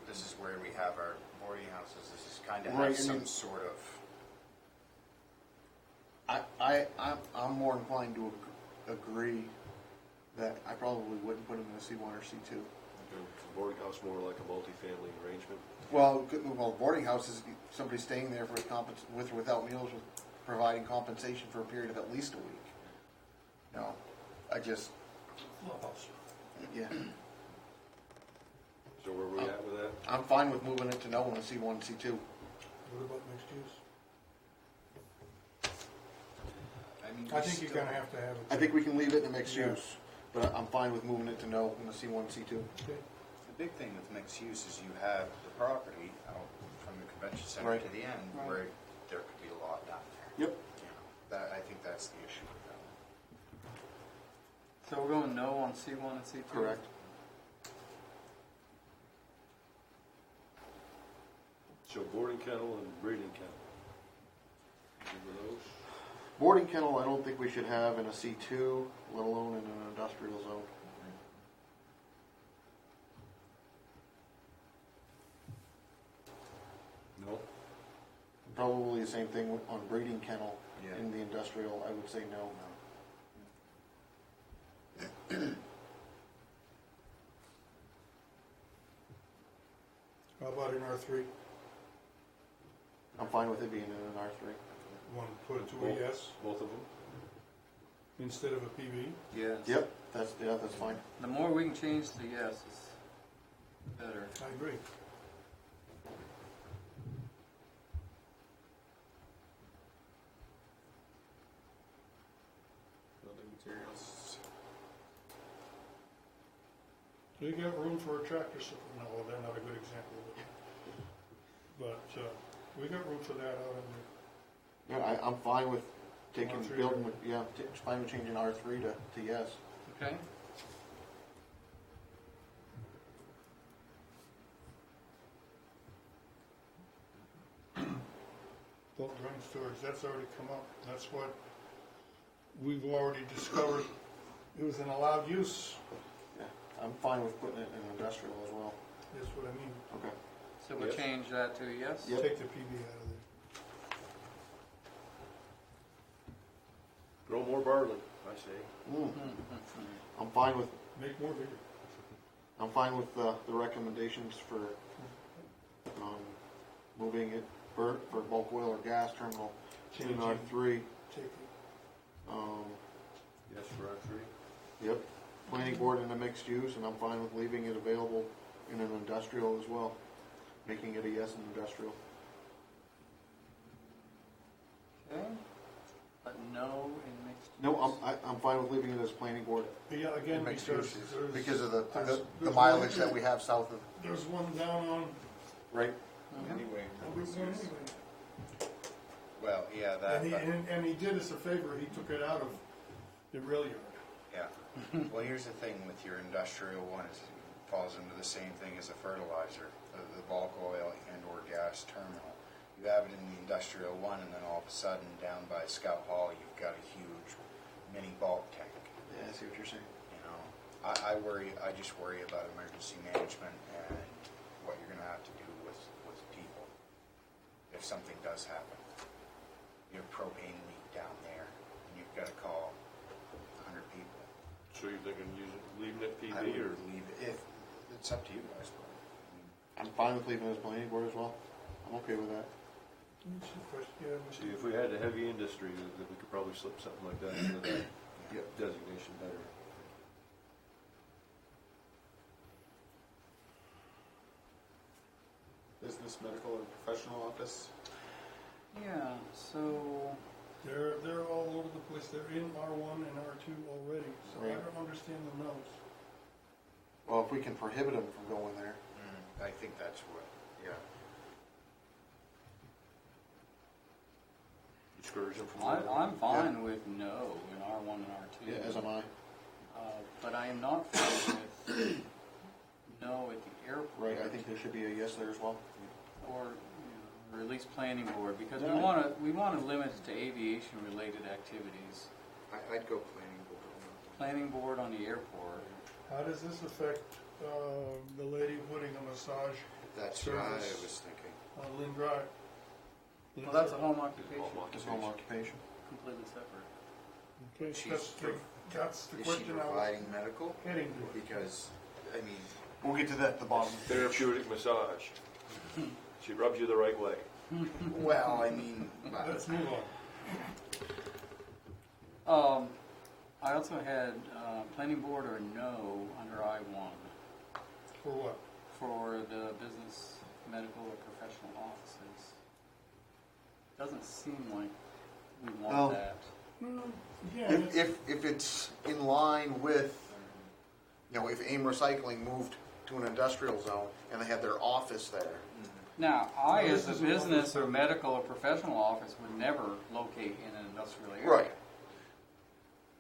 this is where we have our boarding houses, this is kind of Right, have I some mean- sort of, I'm more inclined to agree that I probably wouldn't put them in a C1 or C2. Boarding house more like a multifamily arrangement. Well, boarding house is somebody staying there for with or without meals, with providing compensation for a period of at least a week. No, I just, yeah, So where we at with that? I'm fine with moving it to no in a C1, C2. What about mixed use? I mean. I think you're gonna have to have it. I think we can leave it in a mixed Yeah. use, but I'm fine with moving it to no in a C1, C2. Okay. The big thing with mixed use is you have the property out from the convention center Right. to the end, Right. where there could be a lot down there. Yep. You know, that, I think that's the issue with that one. So we're going no on C1 and C2? Correct. So boarding kennel and breeding kennel. Any of those? Boarding kennel, I don't think we should have in a C2, let alone in an industrial zone. No. Probably the same thing on breeding kennel Yeah. in the industrial, I would say no. How about in R3? I'm fine with it being in an R3. Want to put it to a yes Both of them? instead of a PB? Yes. Yep, that's fine. The more we can change to yes, is better. I agree. Building materials. Do you got room for a tractor supply? No, well, they're not a good example of it. But we got room for that out in Yeah, I'm fine with taking, R3. building, fine with changing R3 to yes. Okay? bulk drain storage. That's already come up. That's what we've already discovered. It was an allowed use. Yeah, I'm fine with putting it in industrial as well. That's what I mean. Okay. So we Yes. change that to yes? Yep. Take the PB out of there. Grow more barley, I say. I'm fine with, Make more bigger. the recommendations for, moving it for bulk oil or gas terminal to Changing. R3. Take it. Yes, for R3. Yep, planning board in a mixed use, and I'm fine with leaving it available in an industrial as well, making it a yes in industrial. Okay, but no in mixed use. No, I'm fine with leaving it as planning board. Yeah, again, Mixed because uses, there's. because of the there's mileage one- that we have south of, There's one down on, right? Anyway, Route 1 anyway. Well, yeah, that, And he did us a favor, he took it out of the rail yard. yeah. Well, here's the thing with your industrial one, is it falls into the same thing as a fertilizer, the bulk oil and or gas terminal. You have it in the industrial one, and then all of a sudden, down by Scout Hall, you've got a huge mini bulk tank. Yeah, I see what you're saying. You know, I just worry about emergency management and what you're gonna have to do with people if something does happen. You have propane leak down there, and you've gotta call 100 people. So you're thinking leaving it I PB or? would leave it, if, it's up to you guys, but, I mean, I'm fine with leaving it as planning board as well. I'm okay with that. See, if we had the heavy industry, that we could probably slip something like that into that Yep. designation better. business, medical, or professional office. Yeah, so, They're all over the place, they're in R1 and R2 already, so I Right. don't understand the no's. Well, if we can prohibit them from going there. I think that's what, yeah. Discourage them from. I'm fine with no in R1 and R2. Yeah, as am I. But I am not fine with no at the airport. Right, I think there should be a yes there as well. Or, or at least planning board, because we want to limit it to aviation-related activities. I'd go planning board. Planning board on the airport. How does this affect the lady putting a massage That's what I Service. was thinking. on Lynn Drive? Well, that's a home occupation, It's home occupation. completely separate. Okay, She's that's the Is she question I was providing medical? heading to. Because, I mean, We'll get to that at the bottom. Therapeutic massage. She rubs you the right way. well, I mean, Let's move on. I also had planning board or no under I-1 For what? for the business, medical, or professional offices. Doesn't seem like we want Well, that. Yeah, If it's in line with, if AIM Recycling moved to an industrial zone and they had their office there. Now, I, No, as a this is an business office or building. medical or professional office, would never locate in an industrial area. Right.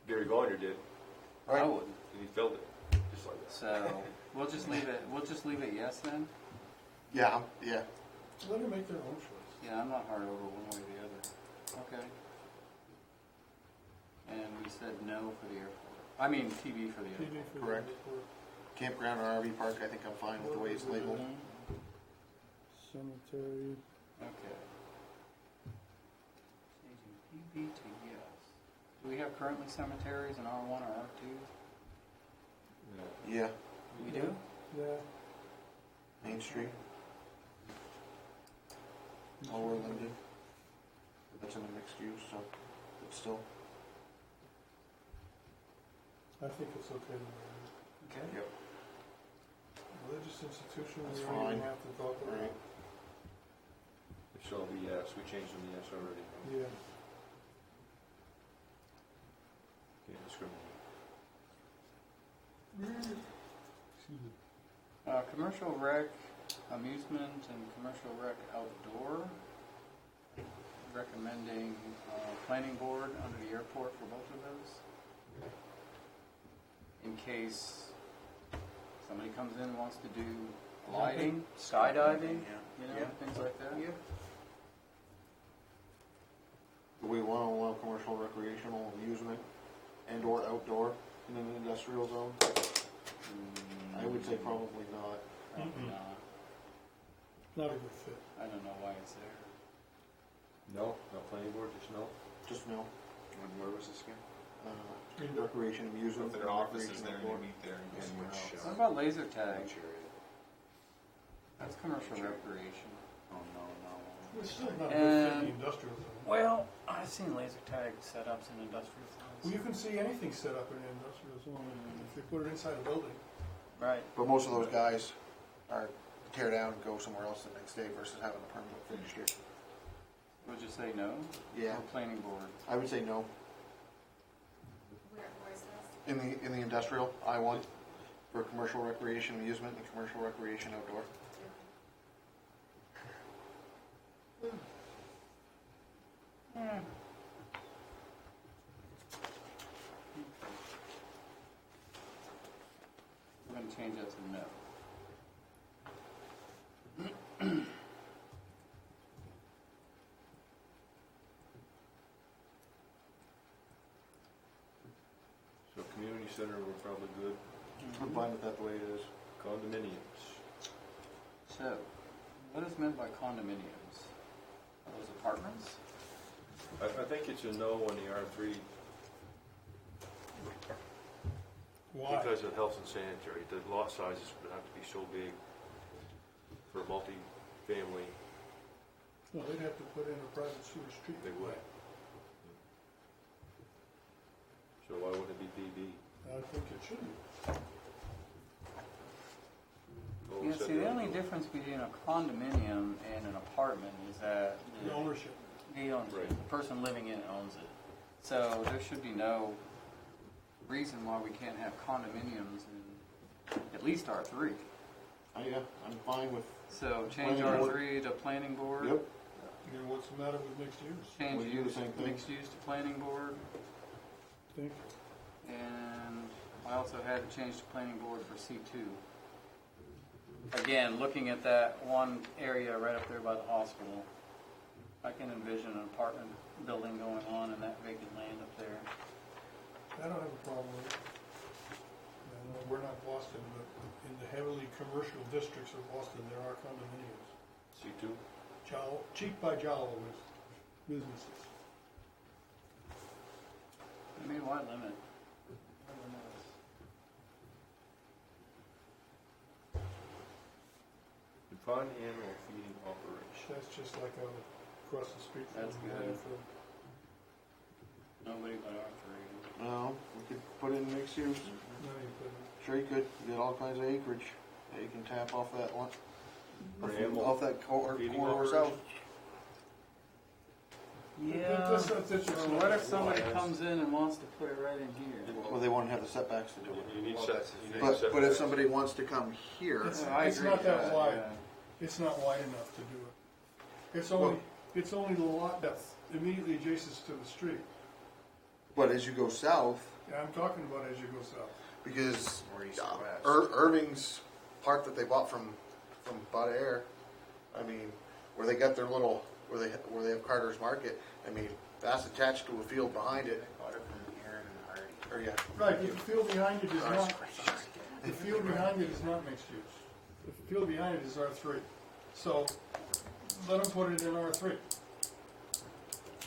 Gary Goiner did, I wouldn't. and he filled it, just like that. So we'll just leave it yes then. Yeah, yeah. let her make their own choice. Yeah, I'm not hard over one way or the other. Okay. And we said no for the airport. I mean TV for the airport. TV for the Correct. airport. Campground or RV park, I think I'm fine with the way it's labeled. Mhm. Cemetery. Okay. Changing PB to yes. Do we have currently cemeteries in R1 or R2? Yeah, We do? Yeah. Main Street. Lower Linden. That's in a mixed use, so it's still. I think it's okay. Okay. Yep. Religious institution, That's we don't even fine. have to talk about. Right. It shall be yes, we changed them to yes already. Yeah. Can't discriminate. Commercial rec, amusement, and commercial rec outdoor. Recommending planning board under the airport for both of those. In case somebody comes in and wants to do gliding, skydiving, things like that. Do we want to allow commercial recreational amusement and or outdoor in an industrial zone? I would say probably not. Probably not. Not a good fit. I don't know why it's there. No, not planning board, just no. Just no. And where was was this again? Indoor. Recreation, So amusement. if their office is recreational there, outdoor. they meet there and Anywhere switch. else. What about laser tag? That's commercial recreation. Oh, no, no. It's still not a good fit And- in the industrial zone. Well, I've seen laser tag setups in industrial Well, you zones. can see anything set up in an industrial zone, and if they put it inside a building. Right. But most of those guys are tear down and go somewhere else the next day versus having a permanent fixture. Would you say no? Yeah. Or planning board? I would say no. Where's this? In the industrial, I-1, for commercial recreation amusement and commercial recreation outdoor. We're gonna change that to no. So community center, we're probably good. I'm fine with that the way it is. Condominiums. So, what is meant by condominiums? Are those apartments? I think it's a no on the R3 Why? because of health and sanitary. The lot sizes would have to be so big for multi-family, No, they'd have to put in a private sewer street. they would. So why wouldn't it be PB? I think it should be. Well, Yeah, said see, the that- only difference between a condominium and an apartment is that The ownership. the person living in it owns it. So there should be no reason why we can't have condominiums in at least R3. Yeah, I'm fine with. So change Planning board. R3 to planning board. Yep. And what's the matter with mixed use? Change We do the use, same thing. mixed use to planning board. Think? And I also had to change to planning board for C2. Again, looking at that one area right up there by the hospital, I can envision an apartment building going on in that vacant land up there. I don't have a problem with it. I know we're not Boston, but in the heavily commercial districts of Boston, there are condominiums. C2? Cheek by jowl with businesses. I mean, why limit? Why limit us? Define animal feeding operation. That's just like across the street from That's the good. landfill. Nobody but R3. No, we could put in mixed use. No, you couldn't. Sure you could. You got all kinds of acreage that you can tap off that one. For animal Off that feeding corridor operation? south. Yeah. That's just So not- what if somebody comes in and wants to put it right in here? Well, they won't have the setbacks to do it. You need Well, set. that's- you need But if setbacks. somebody wants to come here, It's- I it's agree not with that wide. yeah. It's not wide enough to do it. It's only the lot that's immediately adjacent to the street. but as you go south, And I'm talking about as you go south. because Or east or west. Irving's part that they bought from Bud Air, I mean, where they got their little, where they have Carter's Market, I mean, that's attached to a field behind it. I bought it from Aaron and Artie. Or yeah, Right, the field behind it is not, the field behind it is not mixed use. The field behind it is R3. So let them put it in R3.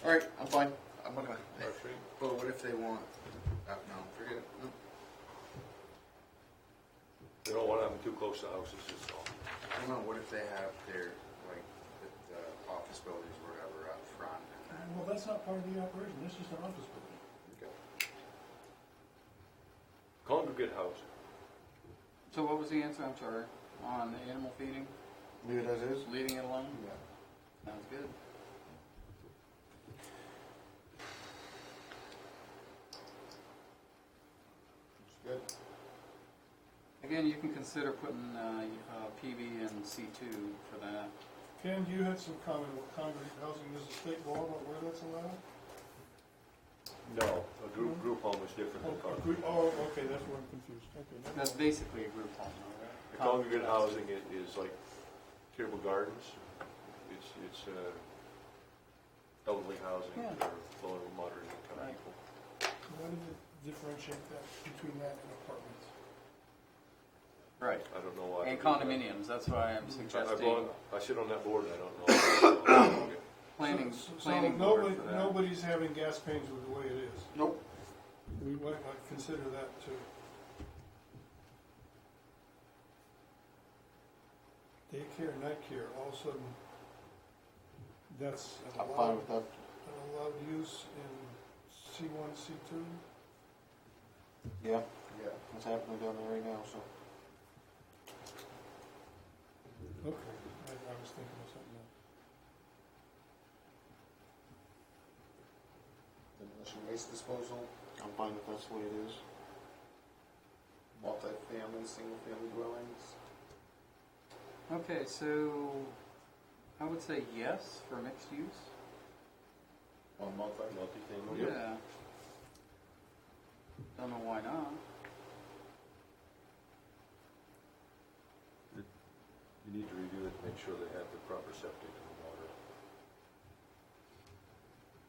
all right, I'm fine. I'm not gonna. R3? But what if they want, no, forget it. No. They don't want to have them too close to houses, is all. I don't know, what if they have their, like, the office buildings or whatever up front? Well, that's not part of the operation. That's just an office building. Congregate housing. So what was the answer, I'm sorry, on the animal feeding? Leave it as is. Leaving it alone? Sounds good. Good. Again, you can consider putting PB and C2 for that. Ken, you had some comment about congregate housing. Is the state law about where that's allowed? No, a group home is different than congregate. Oh, okay, that's where I'm confused. Okay. never That's mind. basically a group home, though, right? The congregate housing is like Caribou Gardens. It's elderly housing Yeah. for low and moderate income Right. people. Why did it differentiate that between that and apartments? Right. I don't know why. And condominiums, that's why I'm suggesting I sit on that board and I don't know. planning, So planning board nobody, for that. nobody's having gas pains with the way it is. Nope. consider that too. Daycare, night care, all of a sudden, that's I'm fine with that. an allowed use in C1, C2? Yeah, Yeah. what's happening down there right now, so. Okay, I was thinking of something else. Demolition waste disposal, I'm fine if that's the way it is. multifamily, single-family dwellings. Okay, so I would say yes for mixed use. On Multifamily. Yeah. Don't know why not. You need to review it, make sure they have the proper septic and water.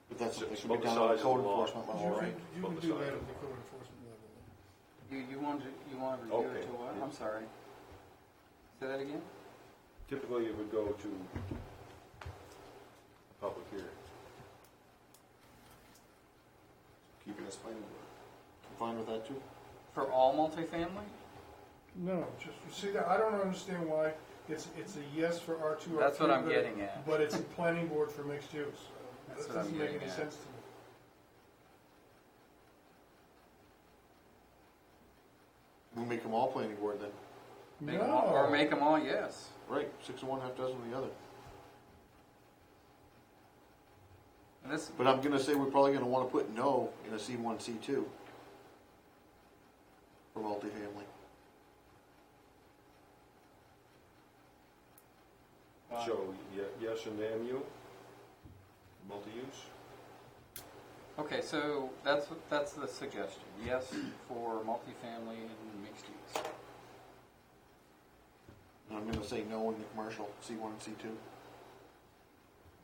But that's So- something so that can be the done at size the of code the lot. enforcement level, right? You can do that at the code enforcement level. You want to review it Okay. to what? I'm sorry. Say that again? Typically, it would go to a public hearing. Keeping us planning board. I'm fine with that too. For all multifamily? No, just, you see that, I don't understand why it's a yes for R2, R3. That's what I'm but- getting at. But it's a planning board for mixed use. That's That what I'm doesn't make getting any at. sense to me. We'll make them all planning board then. Make 'em all, or No. make them all yes. Right, 6 of one, half dozen of the other. And this, But I'm gonna say we're probably gonna wanna put no in a C1, C2 for multifamily. So, yes in the MU, multi-use? okay, so that's the suggestion. Yes for multifamily and mixed use. And I'm gonna say no in the commercial, C1 and C2.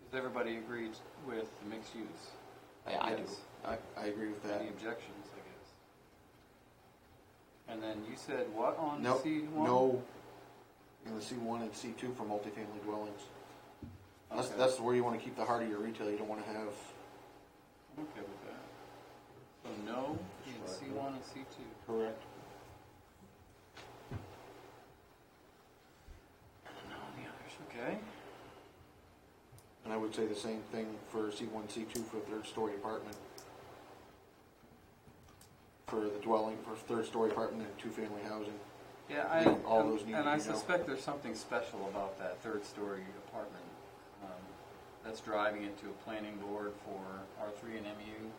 Has everybody agreed with the mixed use? I do. Yes. I agree with that. Any objections, I guess? And then you said what on No, C1? no in the C1 and C2 for multifamily dwellings. Okay. That's where you wanna keep the heart of your retail, you don't wanna have, I'm okay with that. So no in C1 and C2. correct? And no on the others, okay? And I would say the same thing for C1, C2 for third story apartment. For the dwelling, for third story apartment and 2-family housing. Yeah, All those need and to I be no. suspect there's something special about that third story apartment. That's driving it to a planning board for R3 and MU.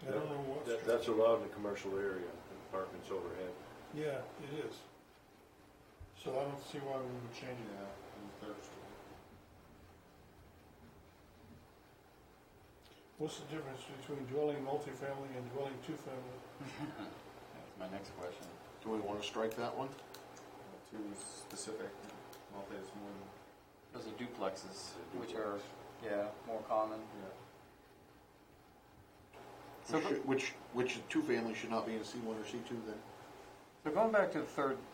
I don't know what's true. That's allowed in the commercial area, apartments overhead. Yeah, it is. So I don't see why we would change it. Yeah, and Thursday. What's the difference between dwelling multifamily and dwelling two-family? That's my next question. Do we wanna strike that one? Too specific, multi is more than, Those are duplexes, which Duplex. are, yeah, more common. yeah. So, Which 2-family should not be in C1 or C2 then? so going back to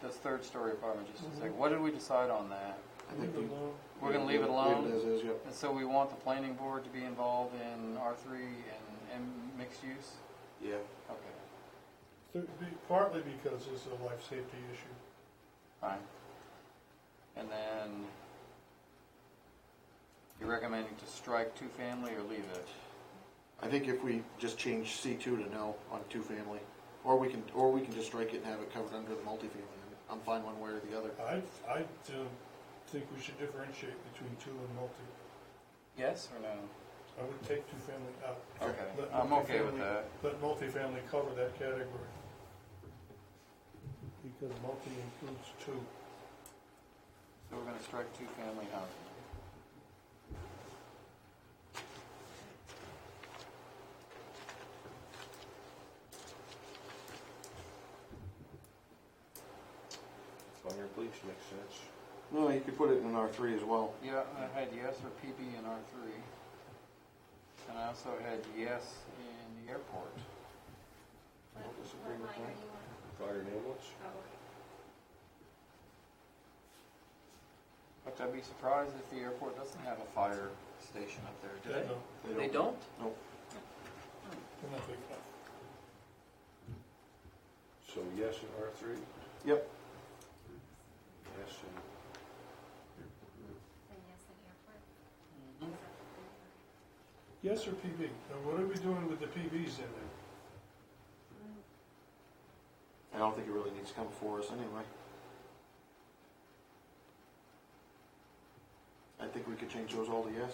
this third story apartment just a second, what did we decide on that? I think Leave it we- alone. We're gonna leave it Leave alone? it as is, yep. And so we want the planning board to be involved in R3 and mixed use? Yeah. Okay, Partly because it's a life safety issue. fine. And then you're recommending to strike two-family or leave it? I think if we just change C2 to no on 2-family, or we can just strike it and have it covered under the multifamily. I'm fine one way or the other. I think we should differentiate between two and multi. Yes or no? I would take two-family out. Okay, Let I'm okay with multifamily- that. Let multifamily cover that category. Because multi includes two. So we're gonna strike two-family housing. Fire, police, makes sense. No, you could put it in an R3 as well. Yeah, I had yes or PB in R3. And I also had yes in the airport. What don't disagree with line are that. you on? Fire and ambulance? Oh, okay. But I'd be surprised if the airport doesn't have a fire station up there, do they? No, They don't? Nope. they're not big enough. yes in R3? Yep. Yes in, And yes, an airport. Yes or PB? Now, what are we doing with the PBs in there? I don't think it really needs to come before us anyway. I think we could change those all to yes.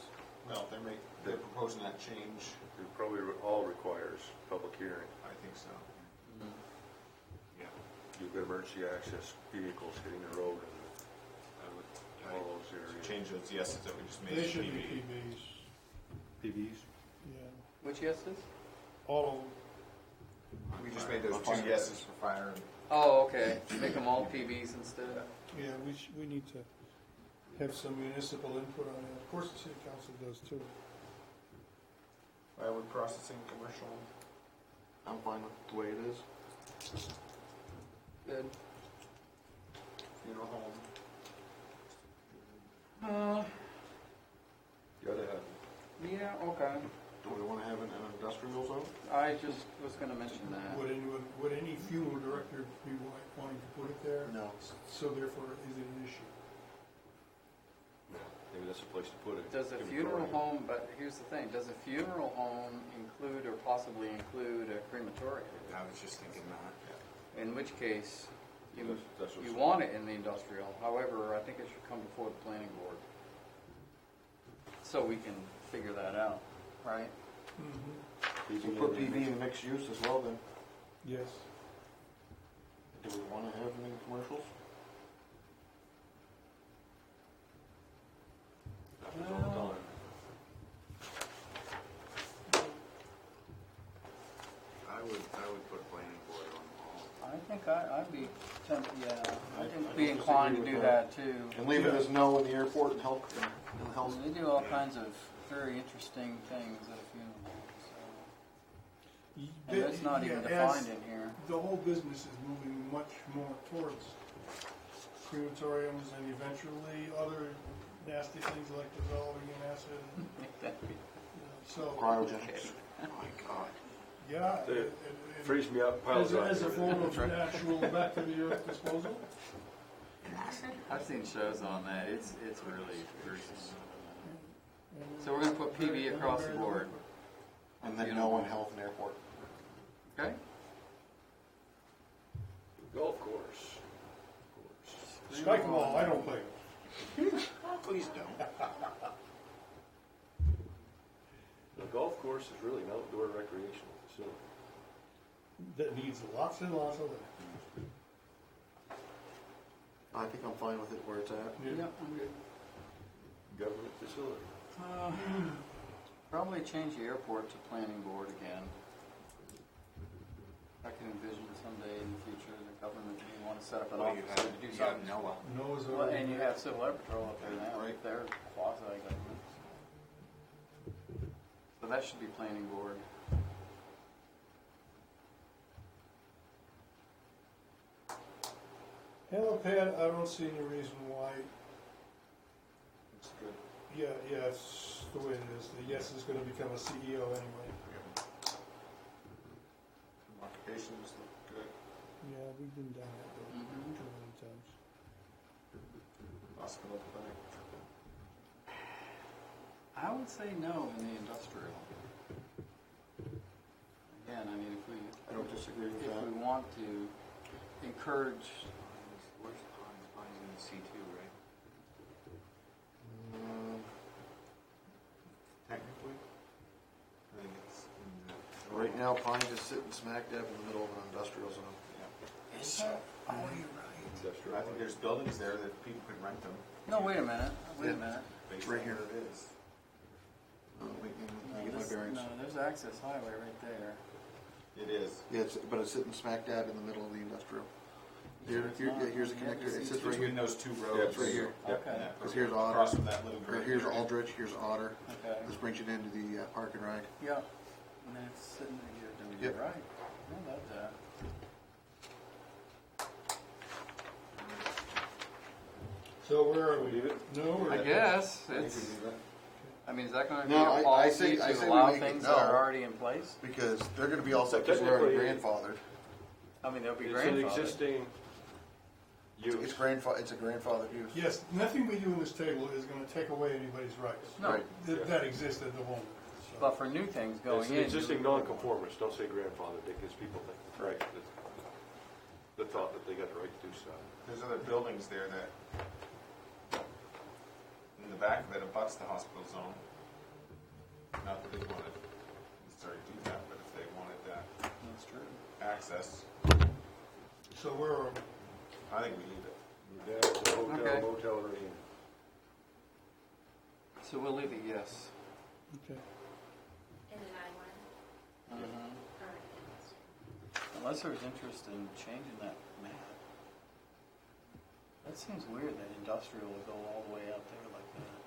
Well, they're proposing that change, it probably all requires public hearing. I think so. Yeah. You've got emergency access vehicles hitting the road and all those areas. Change those yeses that we just made. They to should be PB. PBs, PBs? yeah. Which yeses? All We just made those I'm fine two with yeses for fire and Oh, okay. Make them all PBs instead. of them. Yeah, we need to have some municipal input on it. Of course, the city council does too. firewood processing, commercial. I'm fine with the way it is. Good. Funeral home. Gotta have, Yeah, okay. Do we want to have an industrial zone? I just was gonna mention that. Would any funeral director be wanting to put it there? No. So therefore, is it an issue? maybe that's the place to put it. Does a funeral home, but here's the thing, does a funeral home include or possibly include a crematorium? I was just thinking that. In which case, you That's what's- you want it in the industrial, however, I think it should come before the planning board. So we can figure that out, right? Mm-hmm. So put PB in mixed use as well then. Yes. Do we want to have any commercials? Happens all the time. I would put planning board on all. I think I'd be tempted, yeah, I I'd don't be inclined to disagree do with that too. And leave it as no in the airport and health. They do all kinds of very interesting things at a funeral home, so. And that's not even Yeah, as defined in here. The whole business is moving much more towards crematoriums and eventually other nasty things like dissolving in acid. So, Cryogenics. Oh my God. yeah. They and- Freeze me up, piles on. As a form of natural back to the earth disposal? I've seen shows on that, it's really gruesome. So we're gonna put PB across the board, And then no in health and airport. okay? Golf course. Strike them all, I don't play them. Please don't. The golf course is really an outdoor recreational facility. That needs lots and lots of land. I think I'm fine with it where it's at. Yeah. I'm good. Government facility. Probably change the airport to planning board again. I can envision someday in the future, the government may want to set up an Well, office to do you have something. NOAA. Noah's Well, already. and you have Civil Air Patrol up there now, Right. they're quasi-government. So that should be planning board. Helipad, I don't see any reason why, It's good. yeah, it's the way it is. The yes is gonna become a CEO anyway. Occupations look good. Yeah, we've been down that road Mhm. too many times. Hospital clinic. I would say no in the industrial. Again, I mean, I don't disagree with if that. we want to encourage, Where's Pines? Pines in the C2, right? Technically, I think it's in the. Right now, Pines is sitting smack dab in the middle of an industrial zone. Yeah. oh, you're Industrial. I think there's buildings there that people can rent them. no, wait a minute, Yeah. Based Right on here. what it is. Let me No, get my this- bearings. no, there's access highway right there. It is. Yeah, but it's sitting smack dab in the middle of the industrial. Here's the connector. It sits right Between here. those two Yeah, roads. it's right here. Yeah, Okay. yeah, Because here's across Otter. from that little Or grid. here's Aldrich. Here's Otter. Okay. This brings you into the park and ride. Yeah, and then it's sitting right here, doing Yep. it right. I love that. So where are we? Leave it? No, we're. I guess, You can it's, leave it. I mean, is that gonna be No, a I policy say to we allow make it things no. that are already in place? Because they're going to be all set because they're already Technically- grandfathered. I mean, they'll be It's an grandfathered. existing use. It's a grandfathered use. Yes, nothing we do in this table is gonna take away anybody's rights. No, Right. That exist at the moment. So- but for new things going It's in. an existing you- non-conformist, don't say grandfather, because people think, right, the thought that they got the right to do stuff. There's other buildings there that, in the back of it abuts the hospital zone. Not that they want to necessarily do that, but if they wanted that That's true. access, So we're, I think we leave it. Yeah, it's a hotel, Okay. motel, or inn. So we'll leave it yes. okay. In an I one, Mhm. or an Unless there's interest in changing that map. That seems weird that industrial would go all the way out there like that.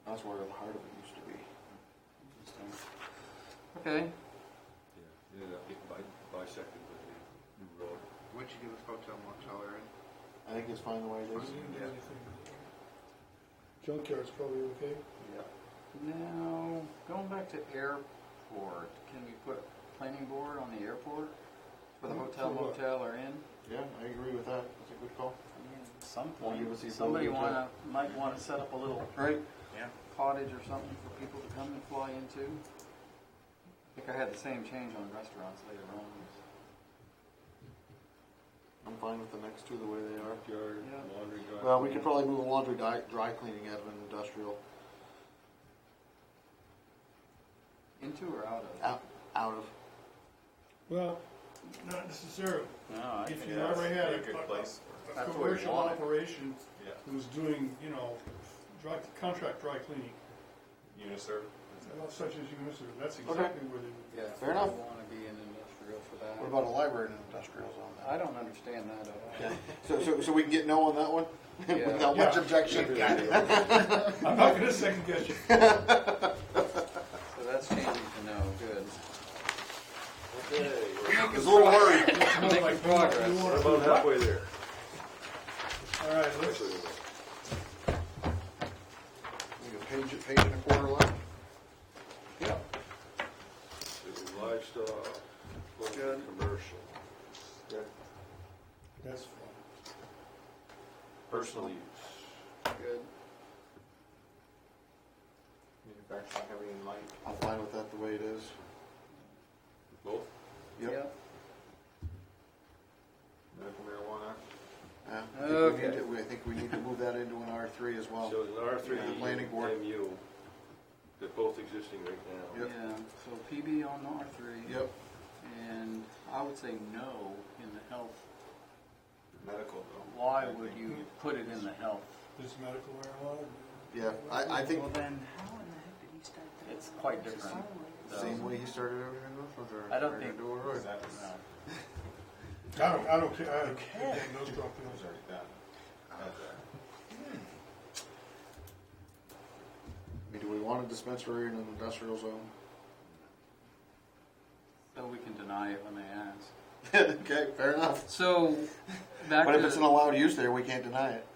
That's where the heart of it used to be. Interesting. Okay. Yeah, ended up getting bisected with the new road. What'd you give us hotel motel or in? I think it's fine the way it is. Junkyard's probably okay. Now, going back to airport, can we put planning board on the airport for the hotel, For what? motel, or inn? Yeah, I agree with that. That's a good call. I mean, at some Wanna point, give us the somebody ability might want to set up a little Right. Yeah. cottage or something for people to come and fly into. I think I had the same change on restaurants later on. I'm fine with the next two the way they are. Junkyard, Yeah. laundry, dry. Well, we could probably move laundry dry cleaning out of an industrial. Into or out of? Out of. Well, not necessarily. No, I If think you that's- already had a good place. a That's where you commercial want it. operation Yeah. who's doing, contract dry cleaning, Uniserv. such as Uniser, that's exactly where they. Yeah, Fair enough. I want to be in industrial for that. What about a library in an industrial zone? I don't understand that at all. So we can get no on that one? Yeah. Without much Yeah. objection? I'm not gonna second guess you. So that's changing to no, good. Okay, I was a little worried. Making progress. You we're wanna- about halfway there. All right, let's, Actually, We got page and a quarter left. Yeah. it's livestock, Good. commercial, that's fine. personal use. Good. Manufacturing, heavy and light. I'm fine with that the way it is. Both? Yep. Medical marijuana. Yeah. Okay. I think we need to move that into an R3 as well. So it's an R3 Yeah, planning board. MU, they're both existing right now. Yep. Yeah, so PB on R3. Yep. And I would say no in the health. Medical though. Why would you put it in the health? This medical marijuana, Yeah, I think Well, then, it's quite different. though. same way he started everything with, or? I don't think- Or- Is that was, No. I don't care, I don't take those drug was deals. already done. I mean, do we want a dispensary in an industrial zone? So we can deny it when they ask. Okay, fair enough. So, back But to... if it's an allowed use there, we can't deny it.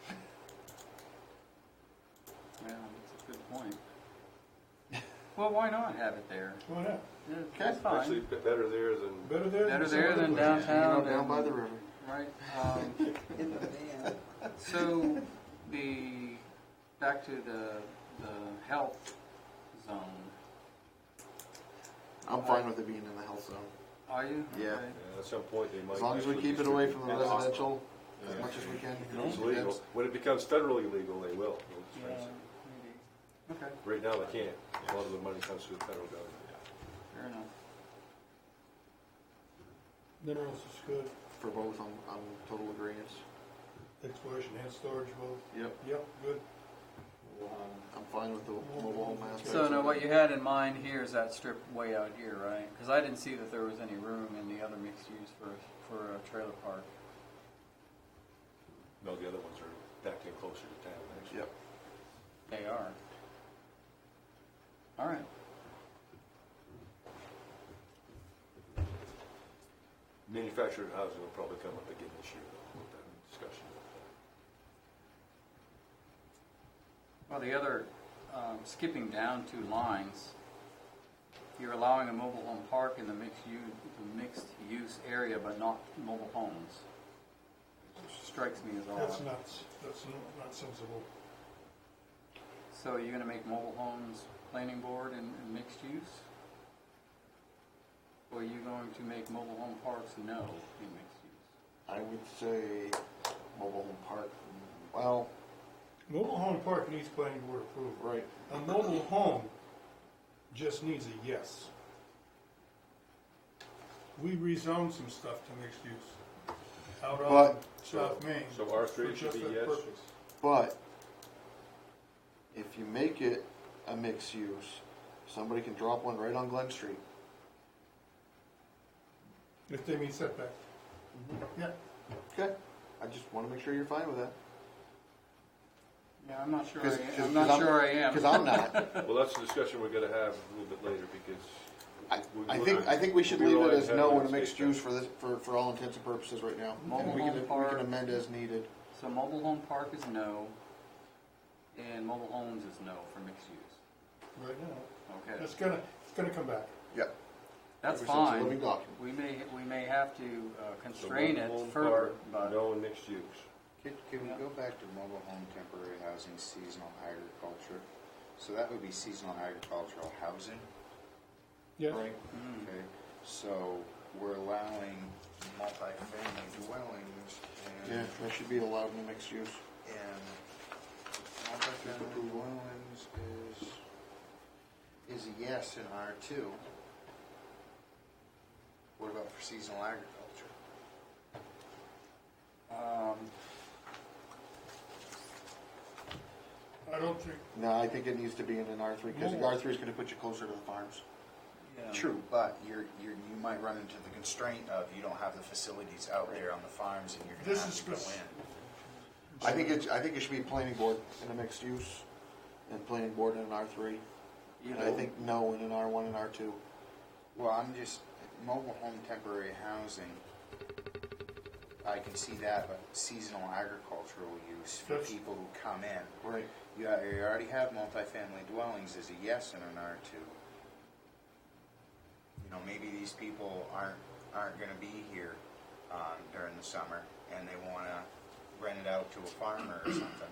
Yeah, that's a good point. Well, why not have it there? Why not? Yeah, Okay. that's fine. Actually, better there than, Better there Better some there other than place. downtown. Down and- by the river. Right. So, back to the health zone. I'm fine with it being in the health zone. Are you? Yeah. Okay. at some point they might. As long as we actually keep it away distribute from the it. residential as much as we can. It's legal. When it becomes federally legal, they will. They'll Yeah, dispense it. maybe. Okay, Right now, they can't. A lot of the money comes through the federal government. fair enough. Minerals is good, For both, I'm total agreement. exploration and storage both. Yep. Yep, good. I'm fine with the mobile home aspect. So now what you had in mind here is that strip way out here, right? Because I didn't see that there was any room in the other mixed use for a trailer park. No, the other ones are back in closer to town, actually. Yep. They are. All right. Manufactured housing will probably come up again this year, though, with that discussion. Well, the other, skipping down 2 lines, you're allowing a mobile home park in the mixed use area, but not mobile homes. Strikes me as That's odd. nuts. That's not sensible. So you're gonna make mobile homes planning board and mixed use? Or are you going to make mobile home parks no in mixed use? I would say mobile home park, well, Mobile home park needs planning board approval. right. A mobile home just needs a yes. We rezoned some stuff to mixed use out on But- South Main. So R3 for should just be that yes? purpose. But if you make it a mixed use, somebody can drop one right on Glen Street. If they meet setback. Yeah. Okay, I just wanna make sure you're fine with that. Yeah, I'm not sure 'Cause- I 'cause am. I'm not sure I am. Cause I'm not. Well, that's the discussion we're gonna have a little bit later, because. I think we should we leave it rely as heavily no on in a mixed state use for this, for all intents and purposes right now. Mobile And we home can park. amend as needed. So mobile home park is no, and mobile homes is no for mixed use. Right now. Okay, It's gonna come back. Yep. that's Ever since the fine. living document. We may have to So constrain mobile it home further, park, but no and mixed use. Can we go back to mobile home, temporary housing, seasonal agriculture? So that would be seasonal agricultural housing, Yes. right? Okay, so we're allowing multifamily dwellings Yeah, and, that should be allowed in a mixed use. and multifamily dwellings is a yes in R2. What about for seasonal agriculture? I don't think, No, I think it needs to be in an R3, because More. R3 is gonna put you closer to the farms. yeah. True, but you might run into the constraint of you don't have the facilities out there on the farms and you're gonna This have is to go spec- in. I think it should be planning board in a mixed use, and planning board in an R3. You And I think no in an R1 and R2. Well, I'm just, mobile home temporary housing, I can see that, but seasonal agricultural use for That's- people who come in. Right. You already have multifamily dwellings as a yes in an R2. You know, maybe these people aren't gonna be here, during the summer, and they wanna rent it out to a farmer or something,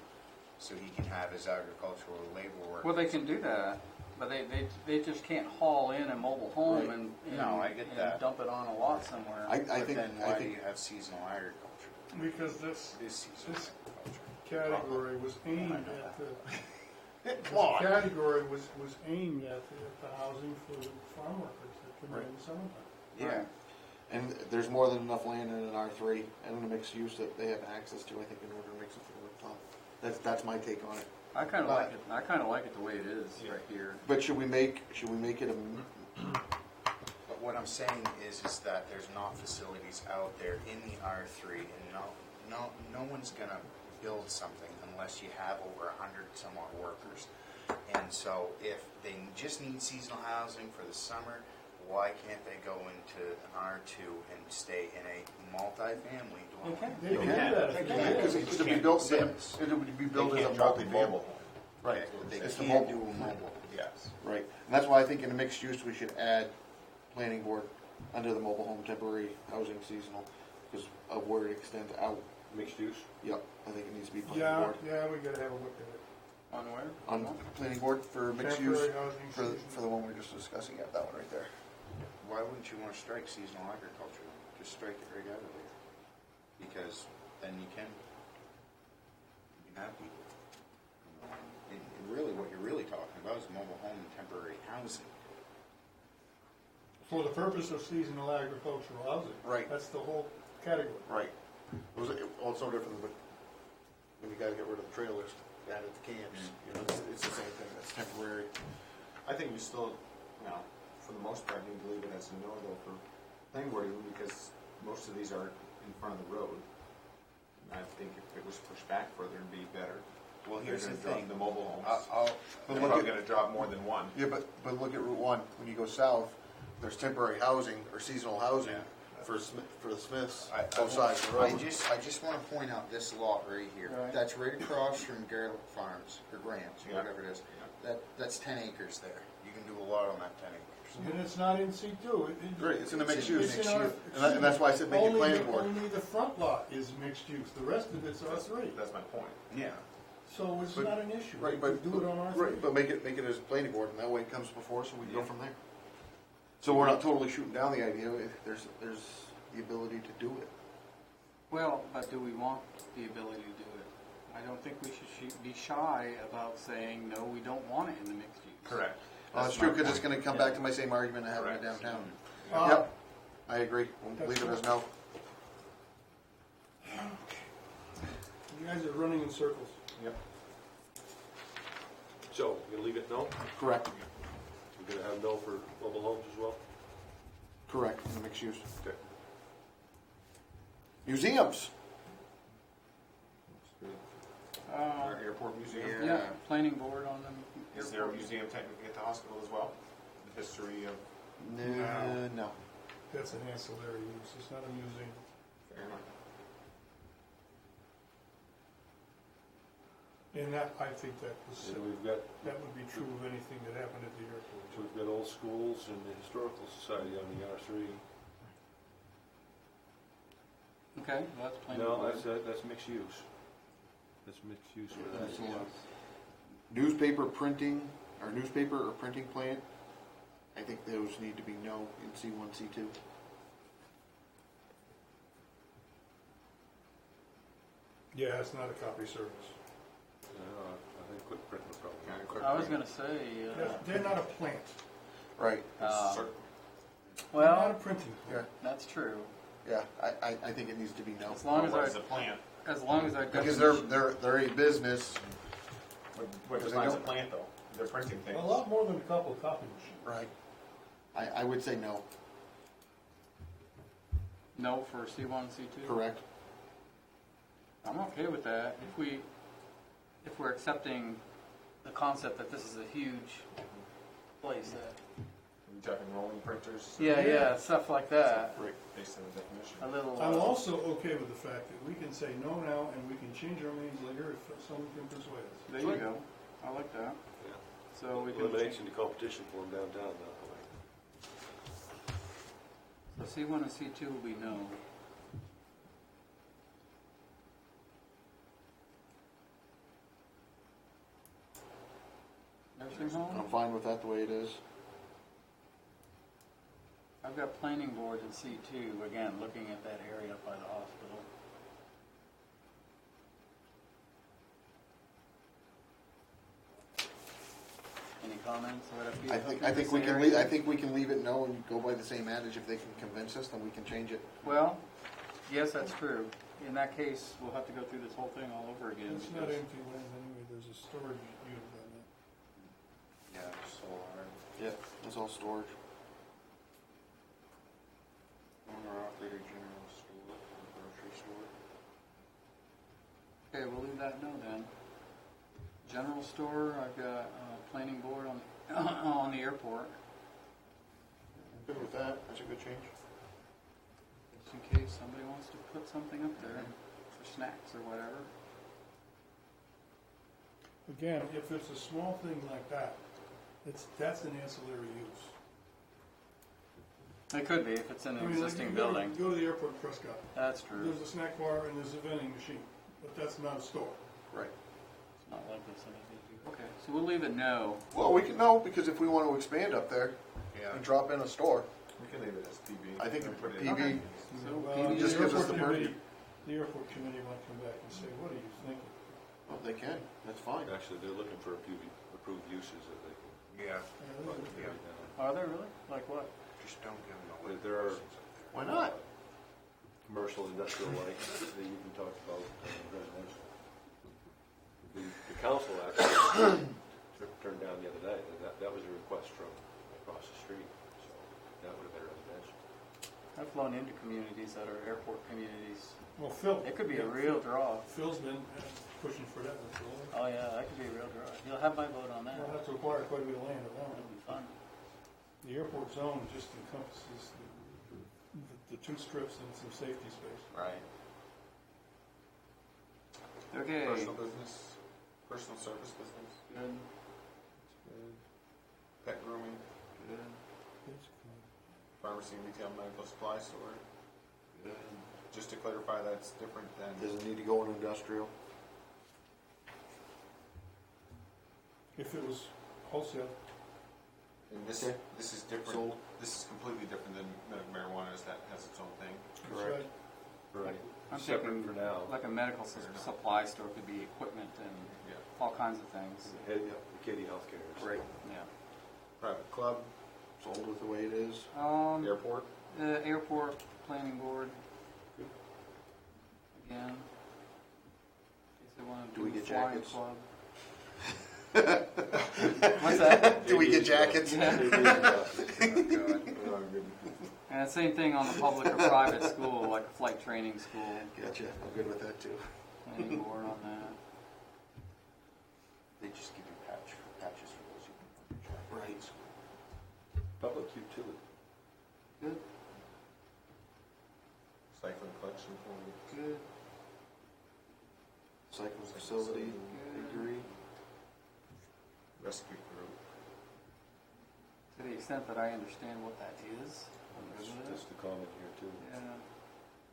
so he can have his agricultural labor work. Well, they can do that, but they just can't haul in a mobile home Right. and No, I get and that. dump it on a lot somewhere. I But think, then I why do think, you have seasonal agriculture? because this This seasonal This- agriculture. category was aimed at the, come on. category was aimed at the housing for the farm workers that come in in the summertime. Yeah. And there's more than enough land in an R3 and in a mixed use that they have access to, I think, in order to make something work top. That's my take on it. I kind of like it. I kind of like it the way it is right here. But should we make it a, But what I'm saying is that there's not facilities out there in the R3, and no one's gonna build something unless you have over 100 some odd workers. And so if they just need seasonal housing for the summer, why can't they go into an R2 and stay in a multifamily dwelling? They can do that. if they because want. it would be built, it would be built as a multi-mobile. Right. They It's a can't do mobile. a mobile, yes. Right, and that's why I think in a mixed use, we should add planning board under the mobile home temporary housing seasonal, because of where it extends out. Mixed use? Yep, I think it needs to be planning Yeah, board. yeah, we gotta have a look at it. On where? On planning board for mixed use, Temporary housing for season. the one we were just discussing, yeah, that one right there. Why wouldn't you want to strike seasonal agriculture? Just strike it right out of there. Because then you can have people. And really, what you're really talking about is mobile home and temporary housing. For the purpose of seasonal agricultural housing. Right. That's the whole category. Right. Well, it's no different than when you gotta get rid of the trailers, add it to camps, you know, it's the same thing, that's temporary. I think we still, for the most part, need to leave it as a no though for planning board, even because most of these are in front of the road. I think if it was pushed back further, it'd be better. Well, here's the They're gonna drop thing. the mobile homes. I'll, They're look probably at- gonna drop more than one. Yeah, but look at Route 1, when you go south, there's temporary housing or seasonal housing for the Smiths, both sides of the I road. just want to point out this lot right here. Right. That's right across from Garrett Farms, or Grants, or Yeah. whatever it is. That's 10 acres there. you can do a lot on that 10 acres. And it's not in C two. Right, it's in the mixed use. It's in R- And that's why I said make it Only planning the- board. Only the front lot is mixed use, the rest of it's R three. That's my point. Yeah. So it's But- not an issue. Right, We but, do it on R three. right, but make it as a planning board, and that way it comes before us, and we can go from there. So we're not totally shooting down the idea, there's the ability to do it. Well, but do we want the ability to do it? I don't think we should be shy about saying, no, we don't want it in the mixed use. Correct. That's true, because it's gonna come back to my same argument of having it Correct. downtown. Uh, Yep, I agree, we'll That's leave it cool. as no. You guys are running in circles. Yep. So, you gonna leave it no? Correct, We're gonna have no for mobile homes as well? correct, in the mixed use. Okay. Museums, Our airport museum. Yeah, planning board on the Is there a airport. museum technically at the hospital as well? The history of, no. That's an ancillary use, it's not a museum. fair enough. And that, I think that was, So we've got, that would be true of anything that happened at the airport. so we've got old schools and the historical society on the R3. Okay, well, that's planning No, board. that's mixed use. That's mixed use for that. So what? Newspaper printing, or newspaper or printing plant, I think those need to be no in C1, C2. Yeah, it's not a copy service. I think quick print was probably. Kind of quick. I was gonna say, They're not a plant, Right, Cer- they're not a well, printing yeah, plant. that's true. yeah, I think it needs to be no. As long as What is I, a plant? as long as I. Because they're a business, What Because they defines a don't- plant though? They're printing things. A lot more than a couple of copy machines. right? I would say no, No for C1, C2? correct? I'm okay with that. If we're accepting the concept that this is a huge place that. Are you talking rolling printers? Yeah, stuff like that. Right. Based on the definition. A little. I'm also okay with the fact that we can say no now and we can change our minds later if someone can persuade us. There you go. I like that. Yeah. So we can. Eliminates any competition for them downtown now. So C1 and C2 will be no. Nursing home? I'm fine with that the way it is. I've got planning board in C2, again, looking at that area up by the hospital. Any comments? I think we can leave, I think we can leave it no and go by the same adage. If they can convince us, then we can change it. Well, yes, that's true. In that case, we'll have to go through this whole thing all over again. It's not because- empty land anyway, there's a storage unit on that. Yeah, solar, Yeah, it's all storage. owner-operated general store, grocery store. Okay, we'll leave that no then. General store, I've got planning board on, on the airport, I'm good with that. That's a good change. just in case somebody wants to put something up there for snacks or whatever. Again, if it's a small thing like that, that's an ancillary use. It could be if it's in I an mean, like, existing you go to- building. Go to the airport in Prescott, That's true. there's a snack bar and there's a vending machine, but that's not a store. Right. It's not likely somebody's gonna do. Okay, so we'll leave it no. Well, we can no because if we want to expand up there Yeah. and drop in a store, We can leave it as PB. I think and put it PB in. Okay. So Well, PB the just gives us airport the committee- purview. The airport committee might come back and say, what are you thinking? well, they can. That's fine. Actually, they're looking for approved uses that they can. Yeah, put Yeah. right now. Are they really? Like what? just don't give them the. There are Why not? commercial, industrial lights that you can talk about residential. The council actually turned down the other day, that was a request from across the street, so that would have been residential. I've flown into communities that are airport communities. Well, Phil. It could be a real draw. Phil's been pushing for that one, Phil. Oh yeah, that could be a real draw. You'll have my vote on that. We'll have to acquire quite a bit of land around That'd it. be fun. The airport zone just encompasses the two strips and some safety space. Right. Okay. Personal business, personal service business, Good. pet grooming. Good. Pharmacy and retail medical supply store. Just to clarify, that's different than. Does it need to go in industrial? If it was wholesale, And this, Okay. this is different, Sold. this is completely different than medical marijuana, as that has its own thing. that's Correct. right. Right. I'm Separate thinking for now. like a medical supply store could be equipment and Yeah. all kinds of things. Head, the Katie Healthcare. Great, yeah. Private club, Sold with the way it is. airport. The airport planning board. Again. In case they want to Do we do get flying jackets? club. What's that? Do we get jackets? Yeah. Oh, good. And the same thing on the public or private school, like a flight training school, Gotcha. I'm good with that too. planning board on that. They just give you patches for those you can put your jacket. Right. Public utility. Good, Cycling collection point. good. Cycle facility, agree. Rescue group. To the extent that I understand what that is. I'm good with it. That's the comment here too. Yeah.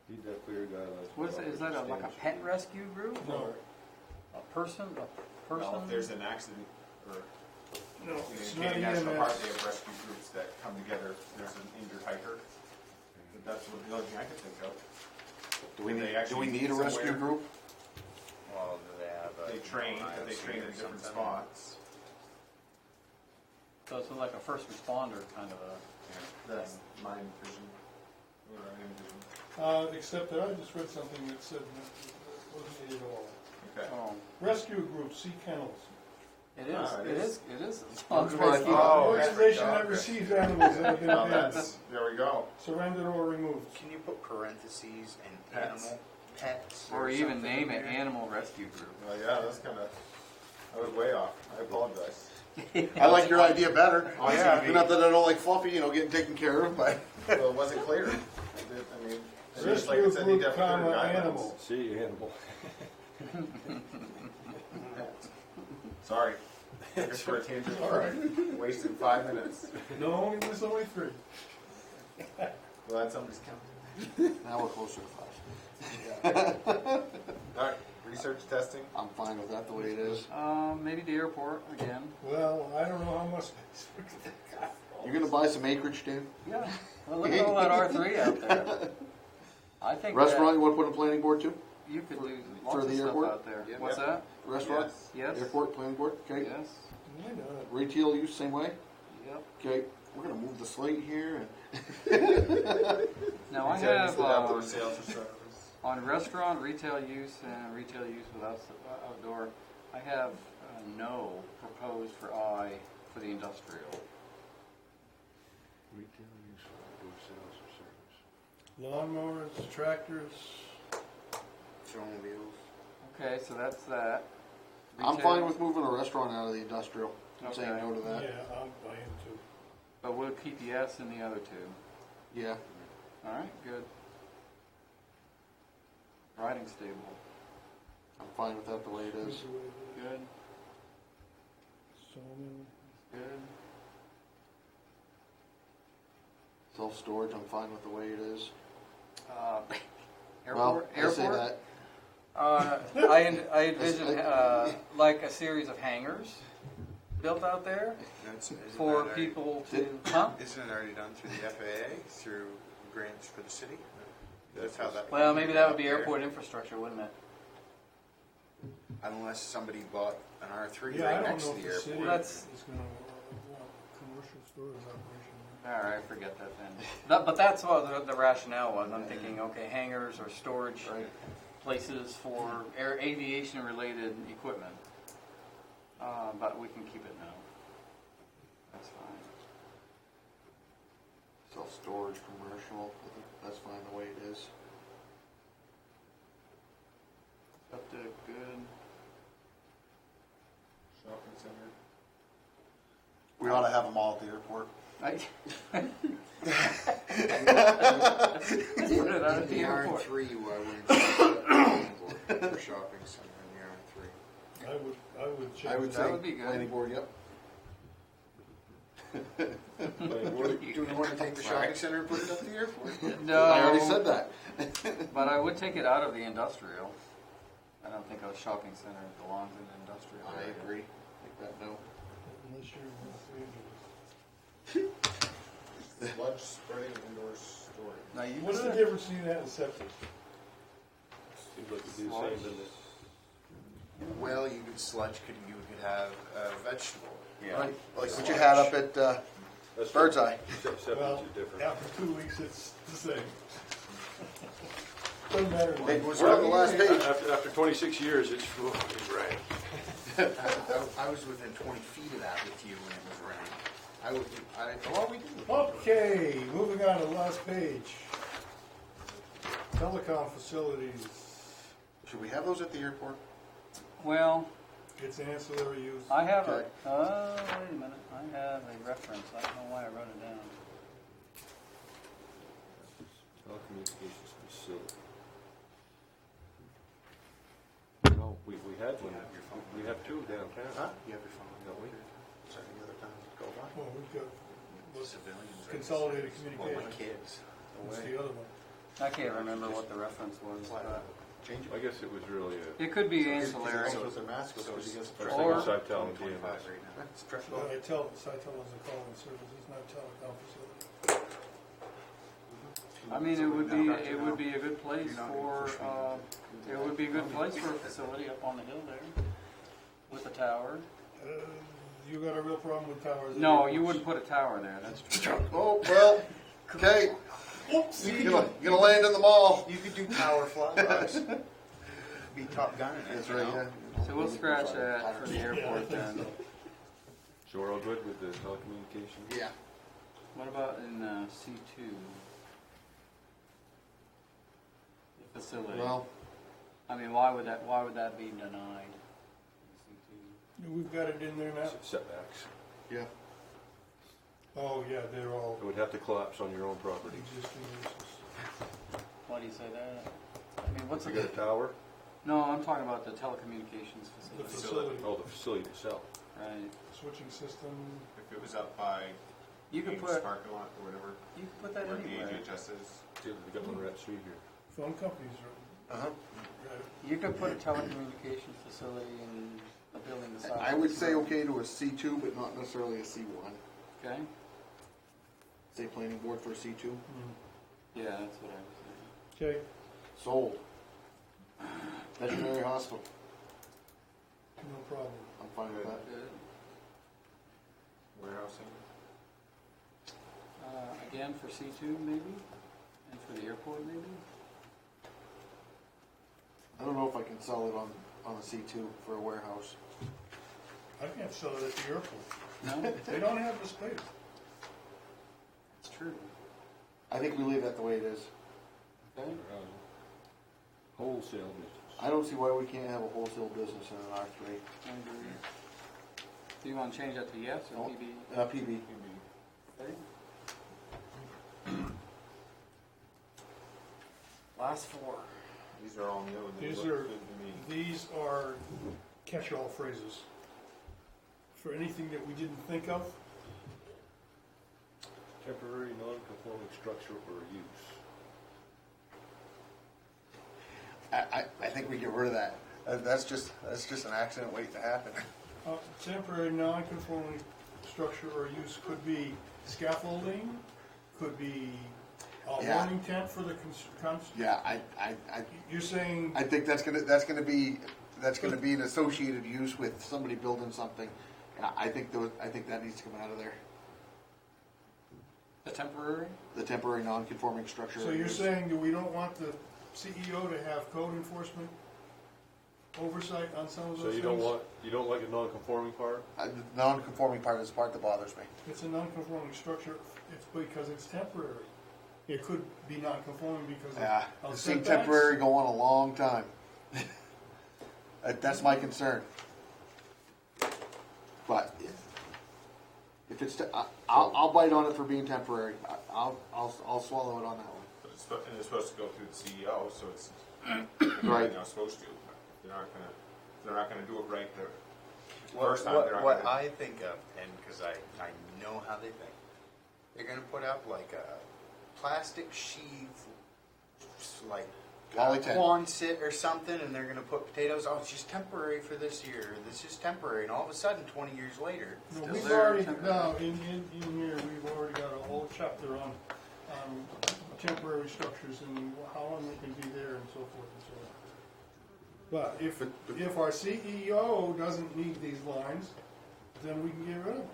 Need that clear guidelines. What is it? Is that like a pet rescue group No. or a person? Well, if there's an accident or No, in it's the not Canadian National EMS. Park, they have rescue groups that come together. If there's an injured hiker. But that's what the only thing I can think of. Do we They need, actually do we need a rescue somewhere- group? Well, do they have a? They train, IOC but they train or in different something? spots. So it's like a first responder kind of a. That's my vision. Or our vision. Except that I just read something that said that it wasn't needed at all. Okay. Oh, Rescue group, Sea Kennels. it is. Ah, It it is. is. It is. That's what I An thought. organization that okay. receives animals that have been Well, abandoned, that's, there we go. surrendered or removed. Can you put parentheses and Pets. animal pets? Or even something name in it there? Animal Rescue Group. Well, yeah, that's kind of, I was way off. I apologize. I like your idea better. Oh, yeah. Not that I don't like Fluffy, getting taken care of, but. Well, it wasn't clear. I mean, it's just like Rescue it said, you group, definitely comma, guidelines. animal. See, animal. Sorry. Took us for a tangent. All right. Wasted 5 minutes. No, it was only 3. Well, that's somebody's count. Now we're closer to 5. All right. Research testing. I'm fine with that the way it is. Maybe the airport again. Well, I don't know how much. You're gonna buy some acreage, Dave? Yeah. Well, look at all that R3 out there. I think Restaurant, that you wanna put in planning board too? you could do for lots the of stuff airport? out there. Yep. What's that? Restaurant? Yes. Airport, planning board, okay? Yes. Why not? Retail use, same way? Yep. Okay, we're gonna move the slate here and. Now I Retail use have with outdoor sales or service. on restaurant, retail use, and retail use without outdoor. I have no proposed for I for the industrial. Retail use for outdoor sales or service. Lawnmowers, tractors. Snowmobiles. Okay, so that's that. I'm Retail, fine with moving a restaurant out of the industrial. I'm saying Okay. no to Yeah, that. I'm buying too. but we'll keep yes in the other two. Yeah. All right, good. Riding stable, I'm fine with that the way it is. good, Sawmill. good. Self-storage, I'm fine with the way it is. Airport, Well, I say airport. that. I envision like a series of hangars built out there Isn't for that people to, huh? Isn't it already done through the FAA, through grants for the city? That's how that. Well, maybe that would be There. airport infrastructure, wouldn't it? Unless somebody bought an R3 Yeah, I right don't next know to if the the city airport. That's- is gonna want commercial storage operation. All right, forget that then. But that's what the rationale was. I'm thinking, okay, hangars or storage Right. places for aviation-related equipment. But we can keep it now. That's fine. Self-storage, commercial, I think that's fine the way it is. Septic, good. Shopping center. We ought to have them all at the airport. Let's put it out at the airport. R3, why wouldn't you put for shopping center in the R3? I would change I would That say would be good. planning board, yep. Do we want to take the shopping center and put it up the airport? No. I already said that. But I would take it out of the industrial. I don't think a shopping center belongs in the industrial I area. agree. Take that note. Unless you're in Los Angeles. Sludge spreading indoor storage. Now you What's the could- difference between that and septic? Seems like it'd be the same, doesn't it? Well, you could have a vegetable. Right, like what you had up at That's Bird's Eye. Septic Well, is different. after 2 weeks, it's the same. Doesn't matter. Hey, we're on the last page. After 26 years, it's right. I was within 20 feet of that with you when it was raining. Well, we did. Okay, moving on to the last page. Telecom facilities, Should we have those at the airport? Well, it's ancillary use. I have Okay. wait a minute. I have a reference. I don't know why I wrote it down. Telecommunications facility. No, we had one. We have two downtown. Huh? You have your phone. Don't we? Sorry, the other time go by. Well, we've got, what's Civilians. right? Consolidated Well, my communication. kids. What's Away. the other one? I can't remember what the reference was. but Change I guess it was really a, It could be ancillary. Also, with their masks, So because you it's- guys- I Or- was thinking Cytel and 25 DMS. right now. It's fresh. Well, Cytel is a calling service, it's not telecom facility. I mean, it would be a good place for it would be a good place for a facility up on the hill there with a tower. You got a real problem with towers? at No, airports? you wouldn't put a tower there. That's true. Oh, well, okay. Oops. You're gonna land in the mall. You could do tower flybys. Be Top Gun in it. That's you right, know? yeah. So we'll scratch that for the airport then. So we're all good with the telecommunications? Yeah. What about in C2? The facility. Well, I mean, why would that be denied? C2? We've got it in there now. Setbacks. yeah. Oh, yeah, they're all It would have to collapse on your own property. existing uses. Why do you say that? I mean, what's If you got a tower, No, I'm talking about the telecommunications The facility. facility, oh, the facility itself. Right. switching system, If it was up by You could Ames put parking lot or whatever, you could put that where the anywhere. AHS is. See, we got one right street here. phone companies are, Uh-huh. got it. You could put a telecommunications facility in a building the size. I would say okay to a C2, but not necessarily a C1. Okay. Say planning board for a C2. Yeah, that's what I was saying. Okay, Sold. Veterinary hospital. no problem. I'm fine with that. Good. Warehousing. Again for C2 maybe, and for the airport maybe. I don't know if I can sell it on a C2 for a warehouse. I can't sell it at the airport. No, They don't have the space. it's true. I think we leave that the way it is. Okay. Wholesale business. I don't see why we can't have a wholesale business in an R3. I agree. Do you want to change that to yes or No. PB? PB. Okay. Last four. These are all new. They These look are- good to me. These are catch-all phrases for anything that we didn't think of. Temporary non-conforming structure or use. I think we get rid of that. That's just an accident waiting to happen. Temporary non-conforming structure or use could be scaffolding, could be a Yeah. warning tent for the Yeah, you're saying, I think that's gonna be an associated use with somebody building something. Yeah, I think that needs to come out of there. The temporary? The temporary non-conforming structure. so you're saying that we don't want the CEO to have code enforcement oversight on some of those So things? you don't like a non-conforming part? The non-conforming part is the part that bothers me. It's a non-conforming structure, it's because it's temporary. It could be non-conforming because Yeah, of I've seen setbacks. temporary go on a long time. That's my concern. But if it's, I'll bite on it for being temporary. I'll swallow it on that one. But it's supposed to go through the CEO, so it's Right. They're not supposed to. They're not gonna do it right. First time they're not What gonna- I think of, and because I know how they think, they're gonna put up like a plastic sheath, like Polytech. Quonset or something, and they're gonna put potatoes. Oh, it's just temporary for this year. This is temporary, and all of a sudden, 20 years later, No, Still we've there, already, temporary. no, in here, we've already got a whole chapter on temporary structures and how long they can be there and so forth and so on. But if our CEO doesn't need these lines, then we can get rid of them.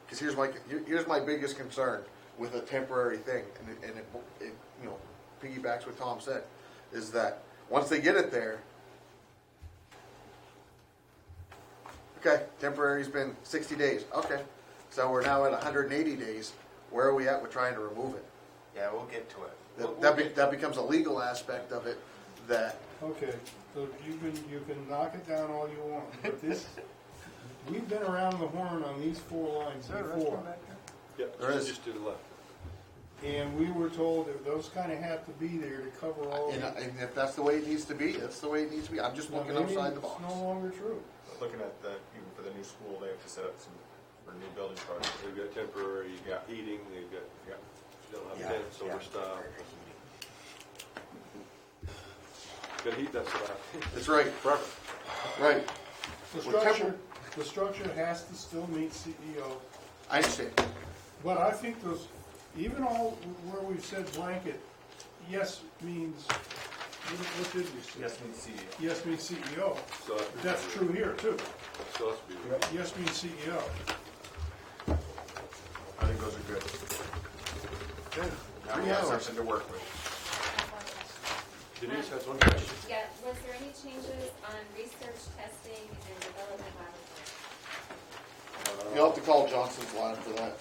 Because here's my biggest concern with a temporary thing, and it you know piggybacks what Tom said, is that once they get it there, okay, temporary's been 60 days. Okay, so we're now at 180 days. Where are we at with trying to remove it? yeah, we'll get to it. That becomes a legal aspect of it. That Okay, so you can knock it down all you want, but this, we've been around the horn on these 4 lines before. Yeah, There is. just to the left. And we were told that those kind of have to be there to cover all and, the. and if that's the way it needs to be, that's the way it needs to be. I'm just looking outside the box. It's no longer true. Looking at even for the new school, they have to set up some, for new building projects. They've got temporary heating, they've got, they'll have tents over style. Got heat, that's what That's right. forever. Right. The structure has to still meet CEO. I understand. But I think those, even all where we've said blanket, yes means, what did we say? Yes, means CEO. Yes means CEO. So That's true here too. So that's be right. Yes means CEO. I think those are good. Now we have something to work with. Denise has one question. Yeah, was there any changes on research, testing, and development laboratory? You'll have to call Johnson's line for that.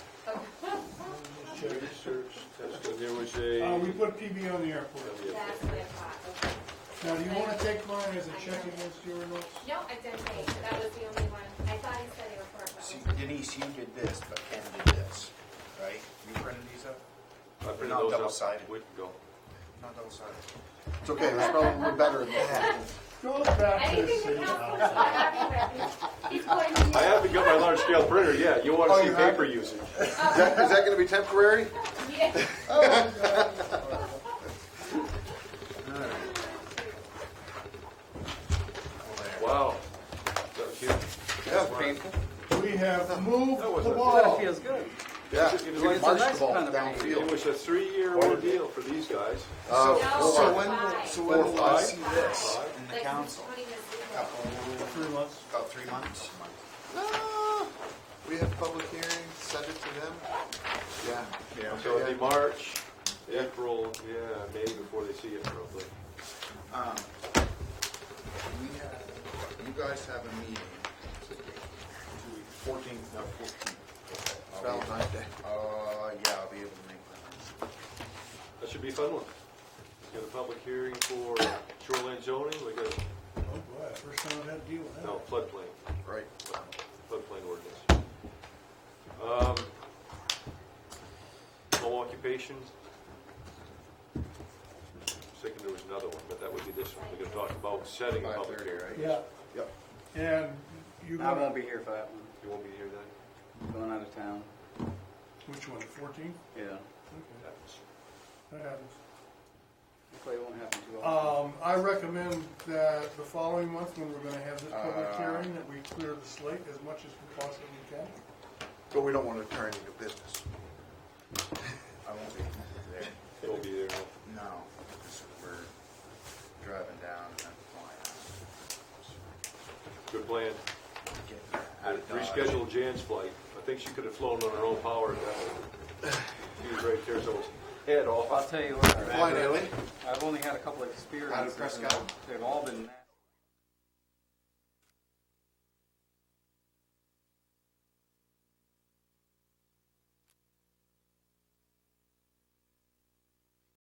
Check. Research, testing, there was a. We put PB on the airport. That's what I thought, okay. Now, do you want to take mine as a check against your notes? No, I've done eight, that was the only one. I thought he said they were four, but See, was Denise, you did this, but Ken did this, right? You printed these up? I printed Not those up double-sided. a week ago. Not double-sided. It's okay. It's probably better than that. Go back to the anything city that counts hall. towards my document. He's going to. I haven't got my large scale printer yet. You want to Oh, see you have paper usage? Is that going to be temporary? Yeah. Wow. That was huge. Yeah. Painful. We have moved That was the a- ball. That feels good. Yeah. It was We like- marched nice the ball kind of It downfield. was a 3-year ordeal for these guys. No, So when five. will we 4, 5? see this Five? in the Like, council? counting this week. Couple, 3 months. about 3 months? We have public hearings. Send it to them. Yeah. Yeah. So it'd be March, April, May before they see it probably. You guys have a meeting. 14th, no, 14th. Valentine's Day. Yeah, I'll be able to make that. That should be a fun one. We got a public hearing for shoreline zoning. We got, Oh boy, first time I've had to deal with that. no, floodplain. Right. Floodplain ordinance. Home occupation. Thinking there was another one, but that would be this one. We're gonna talk about setting a public 5:30, hearing. right? Yeah, Yep. and you I got, won't be here for that one. You won't be here then? I'm going out of town. which one, 14? Yeah. Okay, Happens. that happens. Hopefully it won't happen too often. I recommend that the following month, when we're gonna have this public hearing, that we clear the slate as much as we possibly can. But we don't want to turn into business. I won't be there. You won't be there, no. No, because we're driving down and then flying out. Good plan. Getting out of Dodge. Reschedule Jan's flight. I think she could have flown on her own power. She was right there, so head off. I'll tell you what. Flying early. I've only had a couple of experiences. Prescott. and They've all been